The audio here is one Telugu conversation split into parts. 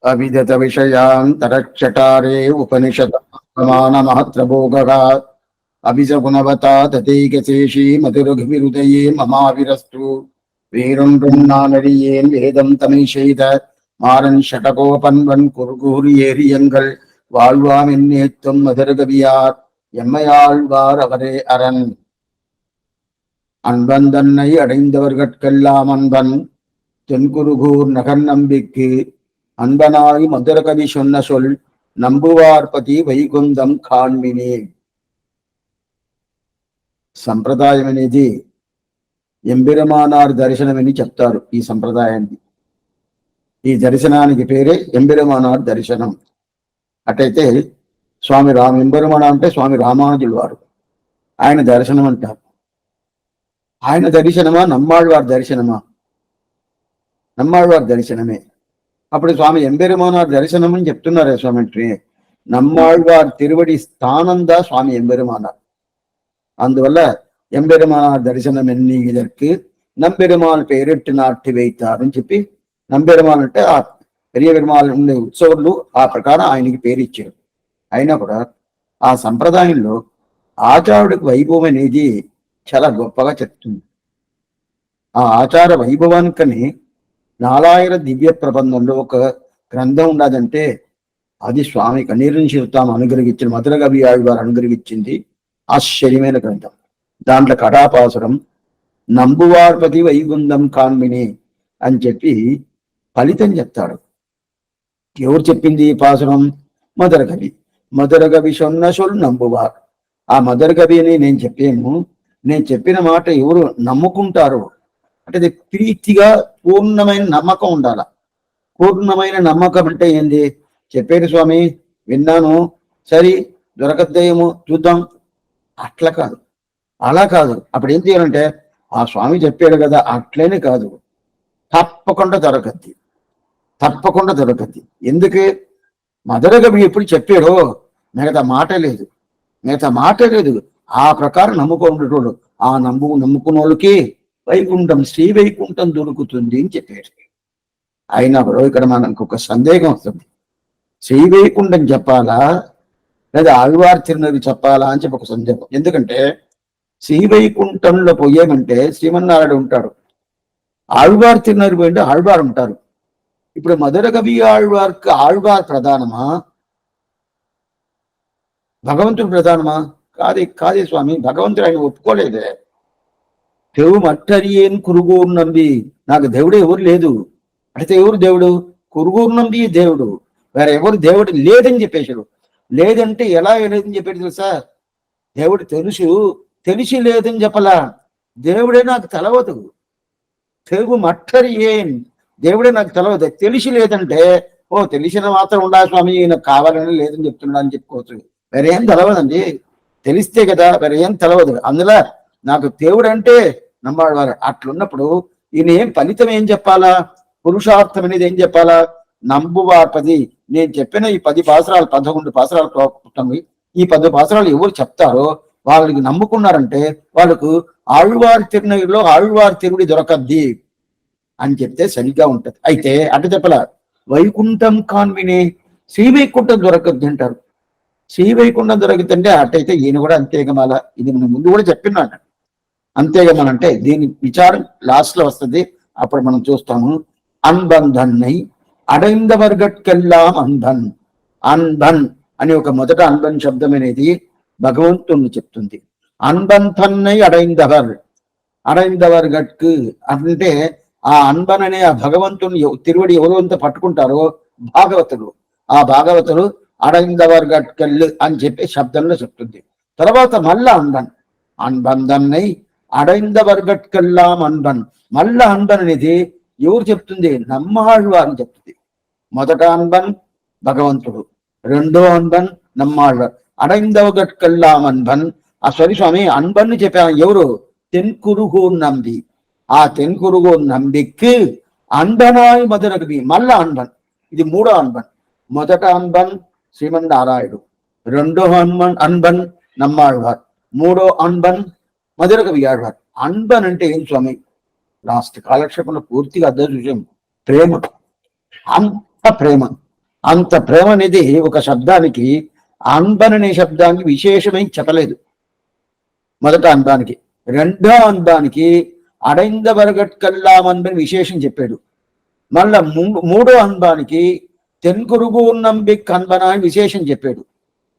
అవిదత విషయాంతరక్షటారే ఉపనిషత్మానమహత్రభోగः అభిజగుణవతా తథైకశేషీ మధురఘువిరుదయే మమావిరస్తు వీరం నానరియేన్ வேதம் தமிழ் செய்த மாறன் ஷடகோபன்வன் குறுகூறு ஏரியங்கள் வாழ்வாம் என்னேத்தும் மதுரகவியார் எம்மையாழ்வார் அவரே அரண். அன்பன் தன்னை அடைந்தவர்கட்கெல்லாம் அன்பன் தென்குருகூர் நகர் நம்பிக்கு அன்பனாய் மதுரகவி சொன்ன சொல் నంబువార్పతి వైకుంఠం కాన్మిని. సంప్రదాయం అనేది ఎంబెరమానార్ దర్శనమని చెప్తారు. ఈ సంప్రదాయాన్ని, ఈ దర్శనానికి పేరే ఎంబెరమానార్ దర్శనం. అటైతే స్వామి ఎంబెరమాన అంటే స్వామి రామానుజులు వారు, ఆయన దర్శనం అంటారు. ఆయన దర్శనమా, నమ్మాళ్వారి దర్శనమా? నమ్మాళ్వారి దర్శనమే. అప్పుడు స్వామి ఎంబెరుమానార్ దర్శనం అని చెప్తున్నారే స్వామి అంటే, నమ్మాళ్వార్ తిరువడి స్థానందా స్వామి ఎంబెరుమానార్. అందువల్ల ఎంబెరుమానార్ దర్శనం ఎన్ని இதற்கு நம்பெருமாள் பெயரிட்டு நாட்டி வைத்தாరని చెప్పి, నంబెరుమాల్ అంటే ఆ పెరియ పెరుమాళ్ ఉండే ఉత్సవులు ఆ ప్రకారం ఆయనకి పేరు ఇచ్చారు. అయినా కూడా ఆ సంప్రదాయంలో ఆచారుడికి వైభవం అనేది చాలా గొప్పగా చెప్తుంది. ఆ ఆచార వైభవానికని నాలాయిర దివ్య ప్రబంధంలో ఒక గ్రంథం ఉన్నదంటే అది స్వామి కన్నీరు శివతాము అనుగ్రహించిన మధురగవి ఆళ్వారు అనుగ్రహించింది ఆశ్చర్యమైన గ్రంథం. దాంట్లో కటాపాసురం నంబువార్పతి వైగుంధం కాన్మిని అని చెప్పి ఫలితం చెప్తాడు. ఎవరు చెప్పింది ఈ పాసురం? మధురగవి. మధురగవి సొన్న సొల్ నంబువార్. ఆ మధురగవి అని నేను చెప్పిన మాట ఎవరు నమ్ముకుంటారో అంటే అది ప్రీతిగా పూర్ణమైన నమ్మకం ఉండాల. పూర్ణమైన నమ్మకం అంటే ఏంది? చెప్పేది స్వామి విన్నాను, సరే దొరకద్దేమో చూద్దాం, అట్లా కాదు, అలా కాదు. అప్పుడు ఏం చేయాలంటే ఆ స్వామి చెప్పాడు కదా అట్లనే కాదు, తప్పకుండా దొరకద్ది, తప్పకుండా దొరకద్ది. ఎందుకు? మధురగవి ఎప్పుడు చెప్పాడో మిగతా మాట లేదు. ఆ ప్రకారం నమ్ముకోండి. ఆ నమ్ముకున్న వాళ్ళకి వైకుంఠం, శ్రీ వైకుంఠం దొరుకుతుంది అని చెప్పాడు. అయినప్పుడు ఇక్కడ మనకు ఒక సందేహం వస్తుంది, శ్రీ వైకుంఠం చెప్పాలా లేదా ఆళ్వార్ తిరునవి చెప్పాలా అని చెప్పి ఒక సందేహం. ఎందుకంటే శ్రీ వైకుంఠంలో పోయేమంటే శ్రీమన్నారాయణ ఉంటాడు, ఆళ్వార్ తిరునవి పోయింటే ఆళ్వార్ ఉంటారు. ఇప్పుడు మధురగవి ఆళ్వార్కి ఆళ్వార్ ప్రధానమా, భగవంతుడు ప్రధానమా? కాదే స్వామి, భగవంతుడు ఆయన ఒప్పుకోలేదే. తెవు మట్టరియన్ కురుగూరు నంబి, నాకు దేవుడు ఎవరు లేదు అంటే ఎవరు దేవుడు? కురుగూరు నంబి దేవుడు, వేరే ఎవరు దేవుడు లేదని చెప్పేశాడు. లేదంటే ఎలా లేదని చెప్పాడు తెలుసా? దేవుడు తెలిసి లేదని చెప్పలా, దేవుడే నాకు తెలవదు. తెగు మట్టరియన్, దేవుడే నాకు తెలవదు. తెలిసి లేదంటే ఓ తెలిసిన మాత్రం ఉండా స్వామి, నాకు కావాలని లేదని చెప్తున్నా అని చెప్పుకోవచ్చు. వేరేం తెలవదండి, తెలిస్తే కదా, వేరేం తెలవదు. అందులో నాకు దేవుడు అంటే నమ్మవారు. అట్లున్నప్పుడు ఈయన ఫలితం ఏం చెప్పాలా? పురుషార్థం అనేది ఏం చెప్పాలా? నంబువార్పది. నేను చెప్పిన ఈ 10 పాసరాలు, 11 పాసరాలు, ఈ 10 పాసరాలు ఎవరు చెప్తారో వాళ్ళకి నమ్ముకున్నారంటే వాళ్ళకు ఆళ్వార్ తిరునగిరిలో ఆళ్వార్ తిరుడి దొరకద్ది అని చెప్తే సరిగ్గా ఉంటది. అయితే అటు చెప్పలా, వైకుంఠం కాన్విని, శ్రీ వైకుంఠం దొరకద్ది అంటారు. శ్రీ వైకుంఠం దొరకద్దంటే అట్టయితే ఈయన కూడా అంతేగమాల. ఇది మనం ముందు కూడా చెప్పినాను. అంతేగమనంటే దీని విచారం లాస్ట్ లో వస్తుంది, అప్పుడు మనం చూస్తాము. అన్బంధన్నై అడైందవర్గట్కెల్లాం అన్బన్. అన్బన్ అని ఒక మొదట అన్బన్ శబ్దం అనేది భగవంతుణ్ణి చెప్తుంది. అన్బంధన్నై అడైందవర్ గట్కు అంటే ఆ అన్బన్ అనే ఆ భగవంతుని తిరువడి ఎవరు అంతా పట్టుకుంటారో భాగవతులు, ఆ భాగవతులు అడైందవర్ గట్కెళ్ళు అని చెప్పి శబ్దంలో చెప్తుంది. తర్వాత మళ్ళా అన్బంధన్నై అడైందవర్గట్కెల్లాం అన్బన్. మళ్ళా అన్బన్ అనేది ఎవరు చెప్తుంది? నమ్మాళ్వారు అని చెప్తుంది. మొదట అన్బన్ భగవంతుడు, రెండో అన్బన్ నమ్మాళ్వారు. అడైందవర్గట్కెల్లాం అన్బన్, ఆ స్వామి అన్బన్ చెప్పాను ఎవరు? తెన్కురుగూర్ నంబి. ఆ తెన్కురుగూర్ నంబికి అన్బనాయి మధురగవి. మళ్ళా అన్బన్, ఇది మూడో అన్బన్. మొదట అన్బన్ శ్రీమన్నారాయణుడు, రెండో అన్బన్ నమ్మాళ్వార్, మూడో అన్బన్ మధురగవి ఆళ్వార్. అన్బన్ అంటే ఏం స్వామి? లాస్ట్ కాలక్షేపంలో పూర్తిగా అర్థం చూసాం. ప్రేమ, అంత ప్రేమ. అంత ప్రేమ అనేది ఒక శబ్దానికి అన్బన్ అనే శబ్దానికి విశేషమై చెప్పలేదు. మొదట అందానికి. రెండో అందానికి అడైందవరగట్కల్లాం అన్బని విశేషం చెప్పాడు. మళ్ళా మూడో అందానికి తెన్కురుగు నంబి కన్బన అని విశేషం చెప్పాడు.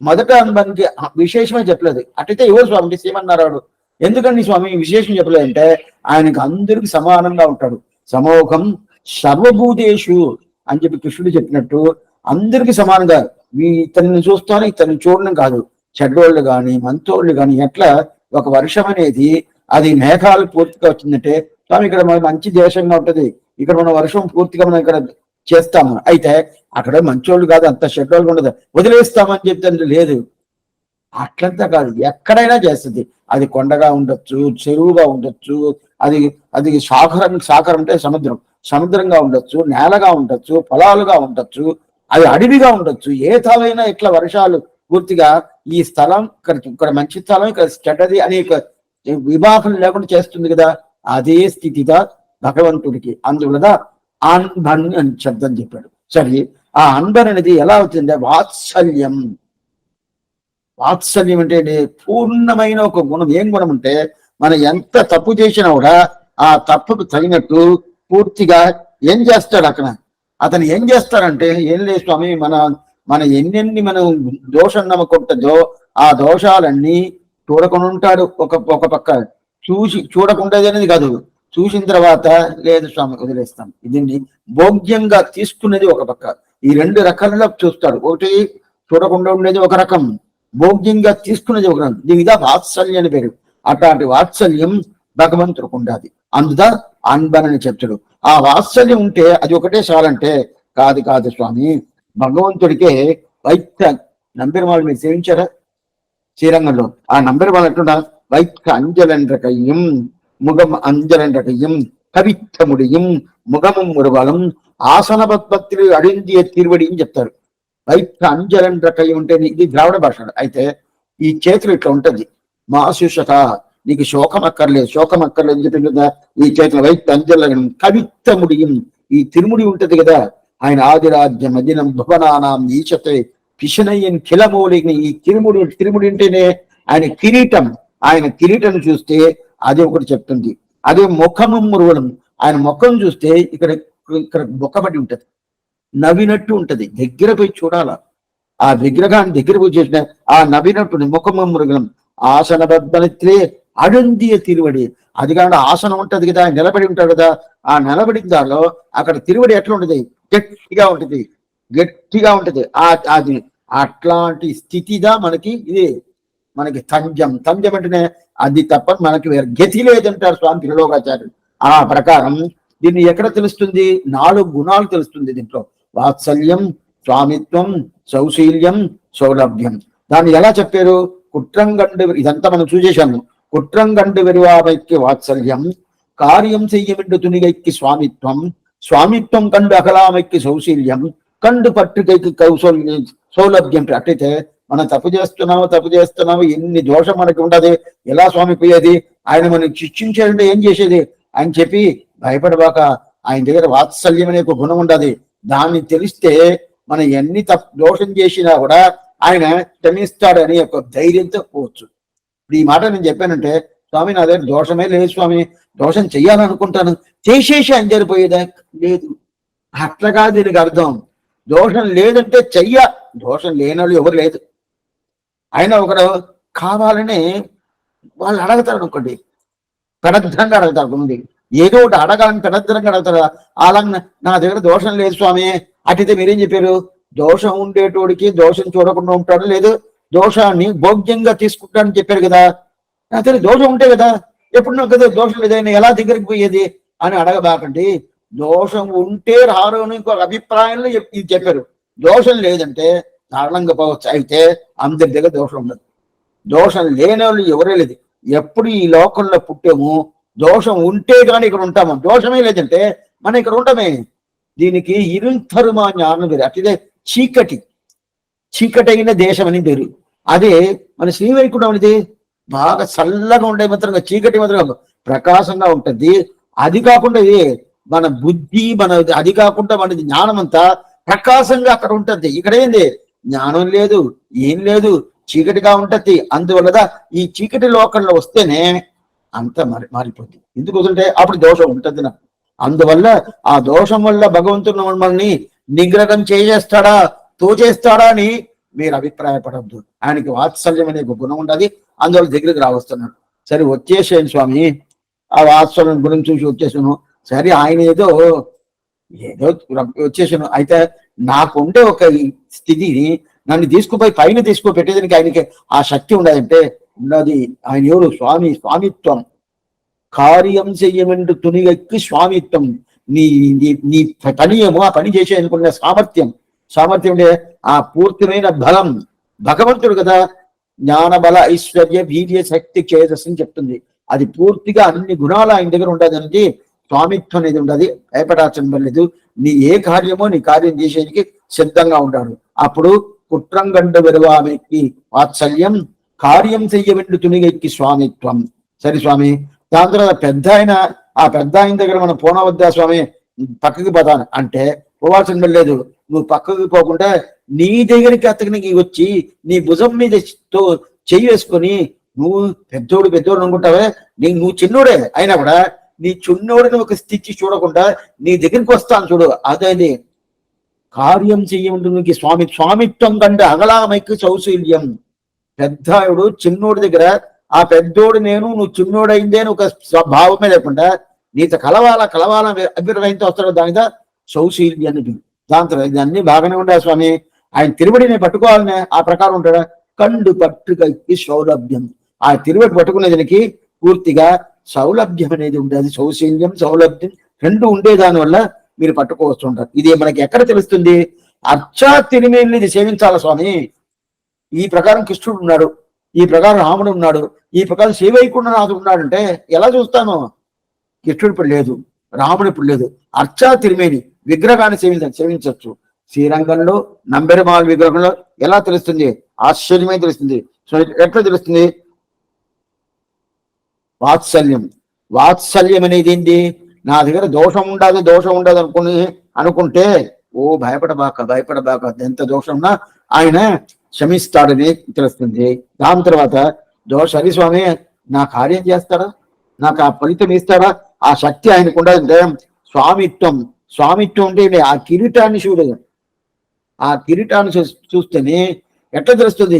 మొదట అనుభవానికి విశేషమే చెప్పలేదు. అటైతే ఎవరు స్వామి శ్రీమన్నారాయణుడు ఎందుకండి స్వామి విశేషం చెప్పలేదంటే ఆయనకు అందరికి సమానంగా ఉంటాడు. సమోహం సర్వభూతేషు అని చెప్పి కృష్ణుడు చెప్పినట్టు అందరికి సమానంగా ఇతన్ని చూస్తాను ఇతన్ని చూడడం కాదు. చెడ్డోళ్ళు కానీ మంచోళ్ళు కానీ ఎట్లా ఒక వర్షం అనేది అది మేఘాలు పూర్తిగా వచ్చిందంటే స్వామి ఇక్కడ మన మంచి దేశంగా ఉంటది, ఇక్కడ మన వర్షం పూర్తిగా మనం ఇక్కడ చేస్తాము, అయితే అక్కడ మంచోళ్ళు కాదు అంత చెడ్డోళ్ళు ఉండదు వదిలేస్తామని చెప్తే లేదు. అట్లంతా కాదు, ఎక్కడైనా చేస్తుంది. అది కొండగా ఉండొచ్చు, చెరువుగా ఉండొచ్చు, అది అది సాగరం అంటే సముద్రంగా ఉండొచ్చు, నేలగా ఉండొచ్చు, పొలాలుగా ఉండొచ్చు, అది అడవిగా ఉండొచ్చు. ఏ తాలైనా ఇట్లా వర్షాలు పూర్తిగా ఈ స్థలం ఇక్కడ మంచి స్థలం ఇక్కడ చెడ్డది అనేక విభాగం లేకుండా చేస్తుంది కదా. అదే స్థితిగా భగవంతుడికి అందువల్ల అన్బన్ అని శబ్దం చెప్పాడు. సరే, ఆ అన్బన్ అనేది ఎలా అవుతుంది? వాత్సల్యం. వాత్సల్యం అంటే పూర్ణమైన ఒక గుణం. ఏం గుణం అంటే మనం ఎంత తప్పు చేసినా కూడా ఆ తప్పుకు తగినట్టు పూర్తిగా ఏం చేస్తాడు అక్కడ. అతను ఏం చేస్తారంటే ఏం లేదు స్వామి, మన ఎన్నెన్ని మనం దోషం నమ్మకుంటుందో ఆ దోషాలన్నీ చూడకుండా ఉంటాడు. ఒక పక్క చూడకుండేది అనేది కాదు, చూసిన తర్వాత లేదు స్వామి వదిలేస్తాం. దీన్ని భోగ్యంగా తీసుకునేది ఒక పక్క. ఈ రెండు రకాలలో చూస్తాడు. ఒకటి చూడకుండా ఉండేది ఒక రకం, భోగ్యంగా తీసుకునేది ఒక రకం. దీనిగా వాత్సల్యం అని పేరు. అట్లాంటి వాత్సల్యం భగవంతుడికి ఉండాలి. అందుదా అన్బన్ అని చెప్తాడు. ఆ వాత్సల్యం ఉంటే అది ఒకటే చాలంటే కాదు స్వామి. భగవంతుడికే వైత్య నంబెరుమాళ్ళు మీరు సేవించారా శ్రీరంగంలో? ఆ నంబెరుమాళ్ళు ఎట్లున్నా వైత్య అంజలండ్ర కయ్యం ముఖం అంజలండ్ర కయ్యం కవిత్త ముడియం ముఖము మురువలం ఆసనపత్తులు అడింది తిరువడి అని చెప్తారు. వైత్య అంజలండ్ర కయ్యం అంటే ఇది ద్రావిడ భాష. అయితే ఈ చేతులు ఇట్లా ఉంటది. మాశుషక నీకు శోకం అక్కర్లేదు అని చెప్పి కదా. ఈ చేతుల వైత్య అంజలం కవిత్త ముడియం ఈ తిరుముడి ఉంటది కదా. ఆయన ఆదిరాజ్య మదినం భువనానాం ఈశతే పిశనయ్యన్ కిలమూలిని. ఈ తిరుముడి అంటేనే ఆయన కిరీటం. ఆయన కిరీటం చూస్తే అది ఒకటి చెప్తుంది. అదే ముఖము మురువడం, ఆయన ముఖం చూస్తే ఇక్కడ మొక్కబడి ఉంటది, నవ్వినట్టు ఉంటది. దగ్గర పోయి చూడాల. ఆ విగ్రహాన్ని దగ్గర పోయి చేసిన ఆ నవ్వినట్టు ముఖము మురుగలం ఆసనబద్ధనిత్రే అడుందియ తిరువడి. అది కాకుండా ఆసనం ఉంటది కదా, నిలబడి ఉంటాడు కదా. ఆ నిలబడిన దానిలో అక్కడ తిరువడి ఎట్లా ఉంటది? గట్టిగా ఉంటది. అది అట్లాంటి స్థితిగా మనకి ఇది మనకి తంజం అంటేనే అది తప్ప మనకి వేరే గతి లేదంటారు స్వామి త్రిలోకాచార్యుడు. ఆ ప్రకారం దీన్ని ఎక్కడ తెలుస్తుంది? 4 గుణాలు తెలుస్తుంది దీంట్లో. వాత్సల్యం, స్వామిత్వం, సౌశీల్యం, సౌలభ్యం. దాన్ని ఎలా చెప్పారు? కుట్రంగండు, ఇదంతా మనం చూసేశాము. కుట్రంగండు వెరువామైక్య వాత్సల్యం, కార్యం చెయ్యమిండు తునిగైక్కి స్వామిత్వం కండు అకలామైక్కి సౌశీల్యం, కండు పట్టుకైకి సౌలభ్యం. అట్టయితే మనం తప్పు చేస్తున్నాము, ఎన్ని దోషం మనకి ఉండదు, ఎలా స్వామి పోయేది? ఆయన మనం శిక్షించాడంటే ఏం చేసేది అని చెప్పి భయపడబాక. ఆయన దగ్గర వాత్సల్యం అనే ఒక గుణం ఉండదు. దాన్ని తెలిస్తే మనం ఎన్ని దోషం చేసినా కూడా ఆయన క్షమిస్తాడని ఒక ధైర్యంతో పోవచ్చు. ఇప్పుడు ఈ మాట నేను చెప్పానంటే స్వామి నా దగ్గర దోషమే లేదు స్వామి, దోషం చెయ్యాలనుకుంటాను, చేసేసి ఆయన జరిపోయేదా? లేదు. అట్లగా దీనికి అర్థం. దోషం లేదంటే దోషం లేనోళ్ళు ఎవరు లేదు. ఆయన ఒకడు కావాలని వాళ్ళు అడగతారు అనుకోండి, పెడద్దంగా అడగతారు. కొంది ఏదో ఒకటి అడగాలని పెడద్దంగా అడగతారు. అలా నా దగ్గర దోషం లేదు స్వామి అటైతే మీరేం చెప్పారు? దోషం ఉండేటోడికి దోషం చూడకుండా ఉంటాడు, లేదు దోషాన్ని భోగ్యంగా తీసుకుంటాడని చెప్పారు కదా. నా దగ్గర దోషం ఉంటే కదా, ఎప్పుడు నాకు కదా దోషం లేదైనా ఎలా దగ్గరికి పోయేది అని అడగబాకండి. దోషం ఉంటే రారు అని ఇంకొక అభిప్రాయంలో ఇది చెప్పారు. దోషం లేదంటే ధారణంగా పోవచ్చు. అయితే అందరి దగ్గర దోషం ఉండదు. దోషం లేని వాళ్ళు ఎవరే లేదు. ఎప్పుడు ఈ లోకంలో పుట్టాము దోషం ఉంటే కానీ ఇక్కడ ఉంటాము, దోషమే లేదంటే మనం ఇక్కడ ఉంటామే. దీనికి ఇరుంతరుమా జ్ఞానం పేరు. అట్లే చీకటైన దేశం అని పేరు. అదే మన శ్రీవైకుంఠం అనేది బాగా చల్లగా ఉండే మాత్రంగా, చీకటి మాత్రం ప్రకాశంగా ఉంటుంది. అది కాకుండా మన బుద్ధి అది కాకుండా మన జ్ఞానం అంతా ప్రకాశంగా అక్కడ ఉంటుంది. ఇక్కడ ఏంది, జ్ఞానం లేదు, ఏం లేదు, చీకటిగా ఉంటది. అందువల్ల ఈ చీకటి లోకంలో వస్తేనే అంత మారిపోతుంది. ఎందుకు వస్తుంటే అప్పుడు దోషం ఉంటుంది నాకు. అందువల్ల ఆ దోషం వల్ల భగవంతుడు మమ్మల్ని నిగ్రహం చేసేస్తాడా, తోచేస్తాడా అని మీరు అభిప్రాయపడద్దు. ఆయనకి వాత్సల్యం అనే గుణం ఉండదు. అందువల్ల దగ్గరికి రావస్తున్నాడు. సరే వచ్చేసాను స్వామి, ఆ వాత్సల్యం గురించి చూసి వచ్చేసాను. సరే ఆయన ఏదో వచ్చేసాను. అయితే నాకుండే ఒక స్థితిని నన్ను తీసుకుపోయి పైన తీసుకుపెట్టేదానికి ఆయనకి ఆ శక్తి ఉండదంటే ఉన్నది. ఆయన ఎవరు? స్వామి. స్వామిత్వం. కార్యం చెయ్యమంటూ తునిగెక్కి స్వామిత్వం. నీ నీ పని ఏమో ఆ పని చేసే అనుకున్న సామర్థ్యం అంటే ఆ పూర్తిమైన బలం భగవంతుడు కదా. జ్ఞాన బల ఐశ్వర్య వీర్య శక్తి చేదస్సు అని చెప్తుంది. అది పూర్తిగా అన్ని గుణాలు ఆయన దగ్గర ఉండదు అనేది స్వామిత్వం అనేది ఉండదు. భయపడాల్సిన లేదు. నీ ఏ కార్యమో నీ కార్యం చేసేందుకు సిద్ధంగా ఉంటాడు. అప్పుడు కుట్రంగండ విరవామెక్కి వాత్సల్యం, కార్యం చెయ్యబెట్టు తునిగెక్కి స్వామిత్వం. సరే స్వామి. దాని తర్వాత పెద్ద ఆయన, ఆ పెద్ద ఆయన దగ్గర మనం పోనవద్దా స్వామి, పక్కకి పోతాను అంటే పోవాల్సిన లేదు. నువ్వు పక్కకి పోకుండా నీ దగ్గరికి అతనికి వచ్చి నీ భుజం మీద చెయ్యి వేసుకొని, నువ్వు పెద్దోడు అనుకుంటావే, నువ్వు చిన్నోడే అయినా కూడా నీ చిన్నోడిని ఒక స్థితి చూడకుండా నీ దగ్గరికి వస్తాను చూడు. అదే కార్యం చెయ్యమంటుంది స్వామి. స్వామిత్వం కంటే అగలామైకి సౌశీల్యం. పెద్దాయుడు చిన్నోడి దగ్గర, ఆ పెద్దోడు నేను, నువ్వు చిన్నోడైందే అని ఒక భావమే లేకుండా నీతో కలవాల అభిప్రాయంతో వస్తాడు. దానిదా సౌశీల్యాన్ని. దాంతో ఇదన్నీ బాగానే ఉండాలి స్వామి. ఆయన తిరువడిని పట్టుకోవాలనే ఆ ప్రకారం ఉంటాడా. కండు పట్టుకకి సౌలభ్యం. ఆ తిరువడి పట్టుకునేదానికి పూర్తిగా సౌలభ్యం అనేది ఉండేది. సౌశీల్యం, సౌలభ్యం రెండు ఉండే దాని వల్ల మీరు పట్టుకోవచ్చు ఉంటారు. ఇది మనకి ఎక్కడ తెలుస్తుంది? అర్చా తిరిమేల్ని ఇది సేవించాలి స్వామి. ఈ ప్రకారం కృష్ణుడు ఉన్నాడు, ఈ ప్రకారం రాముడు ఉన్నాడు, ఈ ప్రకారం శ్రీవైకుంఠనాథుడు ఉన్నాడంటే ఎలా చూస్తాను? కృష్ణుడు ఇప్పుడు లేదు, రాముడు ఇప్పుడు లేదు. అర్చా తిరిమేని విగ్రహాన్ని సేవించవచ్చు. శ్రీరంగంలో నంబెరుమాల్ విగ్రహంలో ఎలా తెలుస్తుంది? ఆశ్చర్యమే తెలుస్తుంది. సో ఎట్లా తెలుస్తుంది? వాత్సల్యం. వాత్సల్యం అనేది ఏంటి? నా దగ్గర దోషం ఉండదు అనుకుంటే ఓ భయపడబాక ఎంత దోషం ఉన్నా ఆయన క్షమిస్తాడని తెలుస్తుంది. దాని తర్వాత సరి స్వామి నా కార్యం చేస్తాడా, నాకు ఆ ఫలితం ఇస్తాడా, ఆ శక్తి ఆయనకు ఉండదంటే స్వామిత్వం. స్వామిత్వం అంటే ఆ కిరీటాన్ని చూడదు. ఆ కిరీటాన్ని చూస్తేనే ఎట్లా తెలుస్తుంది?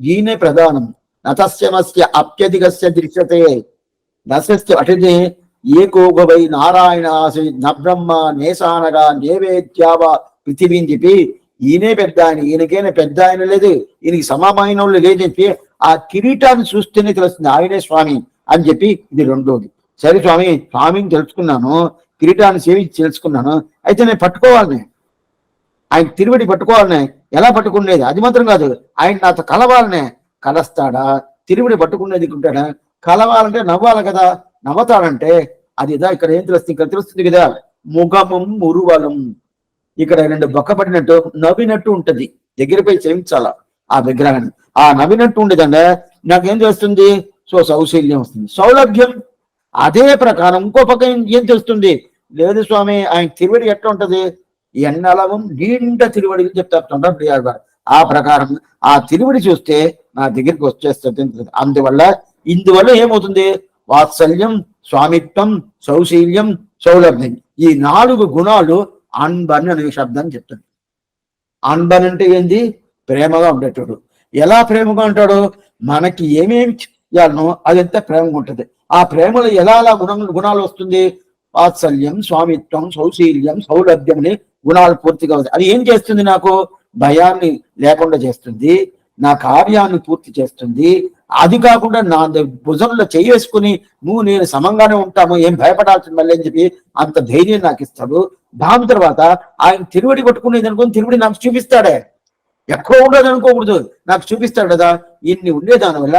ఈయనే ప్రధానం. నతస్యమస్య అత్యధికస్య దృశ్యతే దశస్య అటిదే ఏకోగవై నారాయణ నబ్రహ్మ నేసానగా నేవేద్యావ పృథివీని చెప్పి ఈయనే పెద్ద ఆయన, ఈయనకైనా పెద్ద ఆయన లేదు, ఈయనకి సమమైన వాళ్ళు లేదని చెప్పి ఆ కిరీటాన్ని చూస్తేనే తెలుస్తుంది ఆయనే స్వామి అని చెప్పి. ఇది రెండోది. సరే స్వామి, స్వామిని తెలుసుకున్నాను, కిరీటాన్ని సేవించి తెలుసుకున్నాను, అయితే నేను పట్టుకోవాలని, ఆయన తిరువడి పట్టుకోవాలనే. ఎలా పట్టుకునేది? అది మాత్రం కాదు, ఆయన నాతో కలవాలనే. కలస్తాడా? తిరువడి పట్టుకునేది ఉంటాడా? కలవాలంటే నవ్వాలి కదా. నవ్వుతాడంటే అది ఇక్కడ ఏం తెలుస్తుంది? ఇక్కడ తెలుస్తుంది కదా, ముఖము మురువలం. ఇక్కడ రెండు బొక్కపడినట్టు నవ్వినట్టు ఉంటది. దగ్గరపై సేవించాల ఆ విగ్రహాన్ని. ఆ నవ్వినట్టు ఉండేదంటే నాకేం చేస్తుంది? సౌశీల్యం వస్తుంది, సౌలభ్యం. అదే ప్రకారం ఇంకో పక్క ఏం తెలుస్తుంది? లేదు స్వామి, ఆయన తిరువడి ఎట్లా ఉంటది? ఎన్నలవం నీండ తిరువడి చెప్తారు. ఆ ప్రకారం ఆ తిరువడి చూస్తే నా దగ్గరికి వచ్చేస్తుంది. ఇందువల్ల ఏమవుతుంది? వాత్సల్యం, స్వామిత్వం, సౌశీల్యం, సౌలభ్యం, ఈ 4 గుణాలు అన్బన్ అనే శబ్దాన్ని చెప్తుంది. అన్బన్ అంటే ఏంది? ప్రేమగా ఉండేటోడు. ఎలా ప్రేమగా ఉంటాడు? మనకి ఏమేమి చేయాలనో అదంతా ప్రేమగా ఉంటుంది. ఆ ప్రేమలో ఎలా గుణాలు వస్తుంది? వాత్సల్యం, స్వామిత్వం, సౌశీల్యం, సౌలభ్యం అనే గుణాలు పూర్తిగా వస్తాయి. అది ఏం చేస్తుంది? నాకు భయాన్ని లేకుండా చేస్తుంది, నా కార్యాన్ని పూర్తి చేస్తుంది. అది కాకుండా నా భుజంలో చేసుకుని నువ్వు నేను సమంగానే ఉంటాము, ఏం భయపడాల్సింది మళ్ళీ అని చెప్పి అంత ధైర్యం నాకు ఇస్తాడు. దాని తర్వాత ఆయన తిరువడి కొట్టుకునేది అనుకుని తిరువడి నాకు చూపిస్తాడే. ఎక్కువ ఉండదు అనుకోకూడదు, నాకు చూపిస్తాడు కదా. ఇన్ని ఉండే దానివల్ల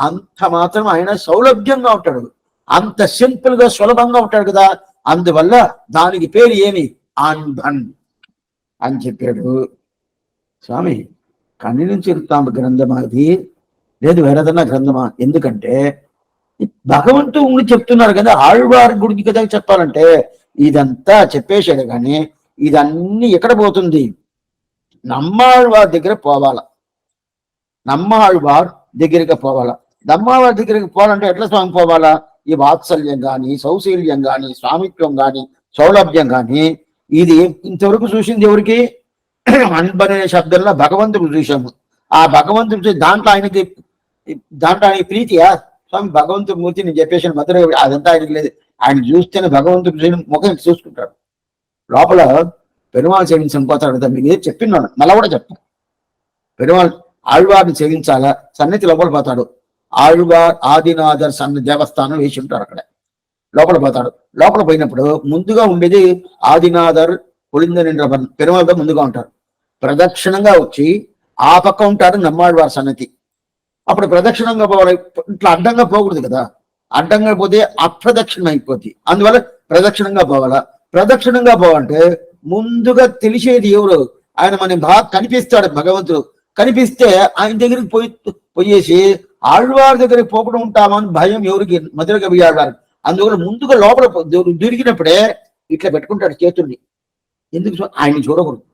అంత మాత్రం ఆయన సౌలభ్యంగా ఉంటాడు, అంత సింపుల్ గా సులభంగా ఉంటాడు కదా. అందువల్ల దానికి పేరు ఏమి? ఆన్బన్ అని చెప్పాడు స్వామి. కన్ని నుంచి ఇస్తాం గ్రంథమా అది, లేదు వేరేదన్నా గ్రంథమా? ఎందుకంటే భగవంతుడు చెప్తున్నారు కదా, ఆళ్వారి గుడికి కదా చెప్పాలంటే ఇదంతా చెప్పేశాడు. కానీ ఇదన్నీ ఎక్కడ పోతుంది? నమ్మాళ్వారి దగ్గర పోవాల. నమ్మాళ్వార్ దగ్గరికి పోవాలా. నమ్మాళ్వారి దగ్గరికి పోవాలంటే ఎట్లా స్వామి పోవాలా? ఈ వాత్సల్యం గాని, సౌశీల్యం గాని, స్వామిత్వం గాని, సౌలభ్యం గాని, ఇది ఇంతవరకు చూసింది ఎవరికి? అన్బనే శబ్దంలో భగవంతుడు చూసాము. ఆ భగవంతుడు దాంట్లో ఆయనకి ప్రీతియా? స్వామి భగవంతుడి మూర్తి నేను చెప్పేసాను మధుర, అదంతా ఆయనకి లేదు. ఆయన చూస్తేనే భగవంతుడు ముఖం చూసుకుంటాడు. లోపల పెరుమాళ్ సేవించని పోతాడు కదా, మీకు చెప్పినాను, మళ్ళా కూడా చెప్తాను. పెరుమాళ్ ఆళ్వారిని సేవించాలా, సన్నిధి లోపల పోతాడు. ఆళ్వార్ ఆదినాథర్ దేవస్థానం వేసి ఉంటారు అక్కడ. లోపల పోతాడు. లోపల పోయినప్పుడు ముందుగా ఉండేది ఆదినాథర్ పులిందనింద్రవన్, పెరుమాళతో ముందుగా ఉంటారు. ప్రదక్షిణంగా వచ్చి ఆ పక్క ఉంటారు నమ్మాళ్వారి సన్నిధి. అప్పుడు ప్రదక్షిణంగా పోవాలి. ఇట్లా అడ్డంగా పోకూడదు కదా, అడ్డంగా పోతే అప్రదక్షిణం అయిపోద్ది. అందువల్ల ప్రదక్షిణంగా పోవాలా. ప్రదక్షిణంగా పోవాలంటే ముందుగా తెలిసేది ఎవరు? ఆయన మనకి బాగా కనిపిస్తాడు భగవంతుడు. కనిపిస్తే ఆయన దగ్గరికి పోయేసి ఆళ్వారి దగ్గరికి పోకుండా ఉంటామని భయం ఎవరికి? మధుర కవి ఆళ్వారు. అందువల్ల ముందుగా లోపల దొరికినప్పుడే ఇట్లా పెట్టుకుంటాడు చేతుల్ని. ఎందుకు? ఆయన చూడకూడదు.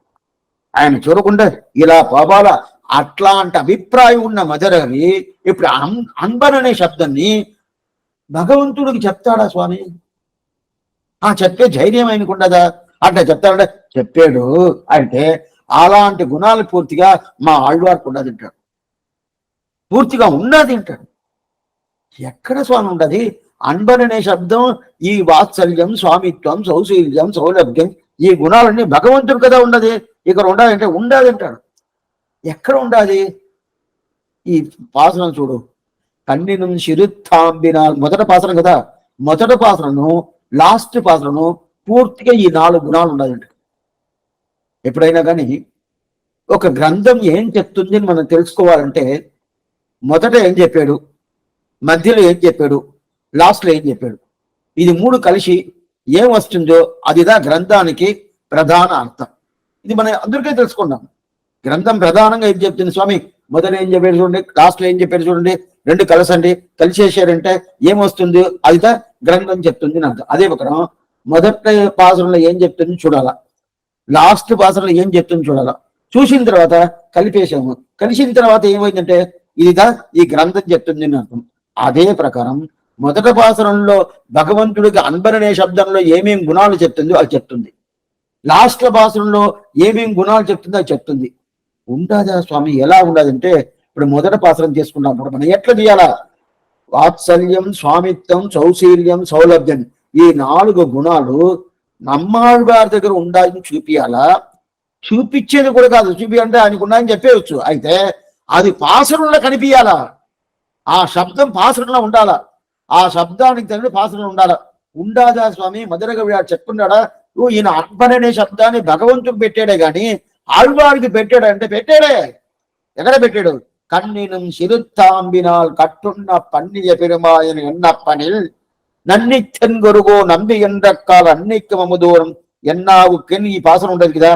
ఆయన చూడకుండా ఇలా పోవాలా. అట్లాంటి అభిప్రాయం ఉన్న మధురవి ఇప్పుడు అన్బన్ అనే శబ్దాన్ని భగవంతుడికి చెప్తాడా స్వామి? చెప్పే ధైర్యం ఆయనకు ఉండదా? అట్లా చెప్తాడంటే చెప్పాడు అంటే అలాంటి గుణాలు పూర్తిగా మా ఆళ్వారికి ఉండదు అంటాడు. పూర్తిగా ఉన్నది అంటాడు. ఎక్కడ స్వామి ఉండదు? అన్బన్ అనే శబ్దం ఈ వాత్సల్యం, స్వామిత్వం, సౌశీల్యం, సౌలభ్యం, ఈ గుణాలన్నీ భగవంతుడు కదా ఉండదు. ఇక్కడ ఉండాలంటే ఉండదు అంటాడు. ఎక్కడ ఉండాలి? ఈ పాసనం చూడు. కన్నినం శిరుత్తాంబినా మొదటి పాసనం కదా. మొదటి పాసనను లాస్ట్ పాసనను పూర్తిగా ఈ 4 గుణాలు ఉండాలంట. ఎప్పుడైనా కానీ ఒక గ్రంథం ఏం చెప్తుంది అని మనం తెలుసుకోవాలంటే మొదట ఏం చెప్పాడు, మధ్యలో ఏం చెప్పాడు, లాస్ట్లో ఏం చెప్పాడు, ఇది 3 కలిసి ఏం వస్తుందో అదిదా గ్రంథానికి ప్రధాన అర్థం. ఇది మనం అందరికీ తెలుసుకున్నాం. గ్రంథం ప్రధానంగా ఏం చెప్తుంది స్వామి? మొదట ఏం చెప్పారు చూడండి, లాస్ట్లో ఏం చెప్పారు చూడండి, 2 కలసండి, కలిసేసారంటే ఏమొస్తుంది? అదిదా గ్రంథం చెప్తుంది అని అర్థం. అదే ప్రకారం మొదటి పాసనలో ఏం చెప్తుంది చూడాలా, లాస్ట్ పాసనలో ఏం చెప్తుంది చూడాలా. చూసిన తర్వాత కలిపేసాము. కలిసిన తర్వాత ఏమైందంటే ఇదిగా ఈ గ్రంథం చెప్తుంది అని అర్థం. అదే ప్రకారం మొదటి పాసనంలో భగవంతుడికి అన్బన్ అనే శబ్దంలో ఏమేమి గుణాలు చెప్తుందో అది చెప్తుంది. లాస్ట్ పాసనంలో ఏమేమి గుణాలు చెప్తుందో అది చెప్తుంది. ఉండదా స్వామి? ఎలా ఉండదంటే ఇప్పుడు మొదటి పాసనం చేసుకున్నప్పుడు మనం ఎట్లా తీయాలా? వాత్సల్యం, స్వామిత్వం, సౌశీల్యం, సౌలభ్యం, ఈ 4 గుణాలు నమ్మాళ్వారి దగ్గర ఉండాలని చూపియాలా. చూపించేది కూడా కాదు, చూపియాలంటే ఆయనకు ఉన్నాయని చెప్పేయచ్చు. అయితే అది పాసనంలో కనిపించాలా. ఆ శబ్దం పాసనంలో ఉండాలా. ఆ శబ్దానికి తగిన పాసనం ఉండాలా. ఉండాదా స్వామి? మధుర కవి చెప్పుకున్నాడా? ఈయన అన్బన్ అనే శబ్దాన్ని భగవంతుడు పెట్టాడే గాని ఆళ్వారికి పెట్టాడు అంటే పెట్టాడే. ఎక్కడ పెట్టాడు? కన్నినం సిరుత్తాంబినాల్ కట్టున్న పన్నియ పెరుమాయన ఎన్నప్పనిల్ నన్నిచ్చన్ గొరుగో నంబి ఎండ్రక్కాల అన్నిక్క మమదూరం ఎన్నావుకెన్. ఈ పాసనం ఉండదు కదా.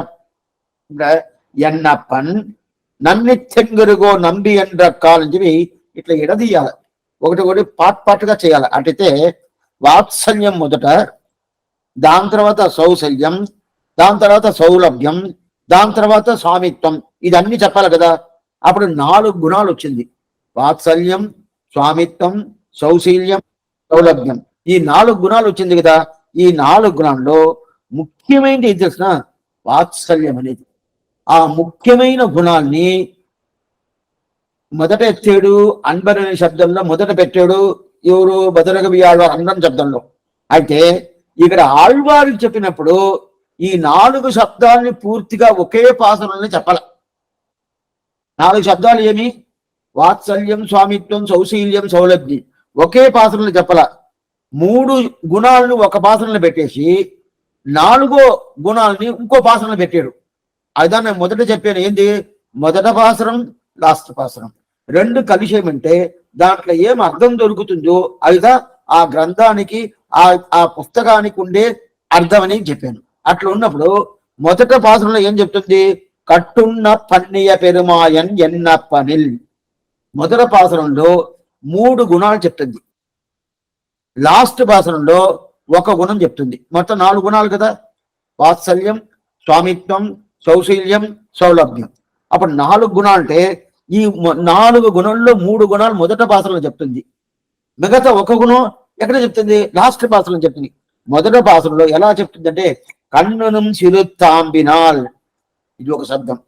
ఎన్నప్పన్ నన్నిచ్చన్ గొరుగో నంబి ఎండ్రక్కాలని చెప్పి ఇట్లా ఎడదీయాలి. ఒకటి పాటుగా చేయాలి. అటైతే వాత్సల్యం మొదట, దాని తర్వాత సౌశల్యం, దాని తర్వాత సౌలభ్యం, దాని తర్వాత స్వామిత్వం, ఇదన్నీ చెప్పాలి కదా. అప్పుడు 4 గుణాలు వచ్చింది. వాత్సల్యం, స్వామిత్వం, సౌశీల్యం, సౌలభ్యం, ఈ 4 గుణాలు వచ్చింది కదా. ఈ 4 గుణాల్లో ముఖ్యమైనది ఏం తెలిసిన? వాత్సల్యం అనేది. ఆ ముఖ్యమైన గుణాన్ని మొదట ఎత్తాడు అన్బన్ అనే శబ్దంలో, మొదట పెట్టాడు ఎవరు? మధుర కవి ఆళ్వారు అన్బన్ శబ్దంలో. అయితే ఇక్కడ ఆళ్వారికి చెప్పినప్పుడు ఈ 4 శబ్దాలని పూర్తిగా ఒకే పాసనంలో చెప్పాల. 4 శబ్దాలు ఏమి? వాత్సల్యం, స్వామిత్వం, సౌశీల్యం, సౌలభ్యం ఒకే పాసనంలో చెప్పాల. 3 గుణాలను ఒక పాసనంలో పెట్టేసి 4వ గుణాలని ఇంకో పాసనంలో పెట్టాడు. అదా నేను మొదట చెప్పాను. ఏంది? మొదట పాసనం, లాస్ట్ పాసనం 2 కలిసేమంటే దాంట్లో ఏం అర్థం దొరుకుతుందో అదిగా ఆ గ్రంథానికి ఆ పుస్తకానికి ఉండే అర్థం అని చెప్పాను. అట్లా ఉన్నప్పుడు మొదట పాసనంలో ఏం చెప్తుంది? కట్టున్న పన్నియ పెరుమాయన్ ఎన్నప్పనిల్. మొదటి పాసనంలో 3 గుణాలు చెప్తుంది. లాస్ట్ పాసనంలో 1 గుణం చెప్తుంది. మొత్తం 4 గుణాలు కదా. వాత్సల్యం, స్వామిత్వం, సౌశీల్యం, సౌలభ్యం. అప్పుడు 4 గుణాలు అంటే ఈ 4 గుణంలో 3 గుణాలు మొదట భాషలో చెప్తుంది. మిగతా 1 గుణం ఎక్కడ చెప్తుంది? లాస్ట్ భాషలో చెప్తుంది. మొదట భాషలో ఎలా చెప్తుందంటే కన్నునం సిరుత్తాంబినాల్, ఇది ఒక శబ్దం.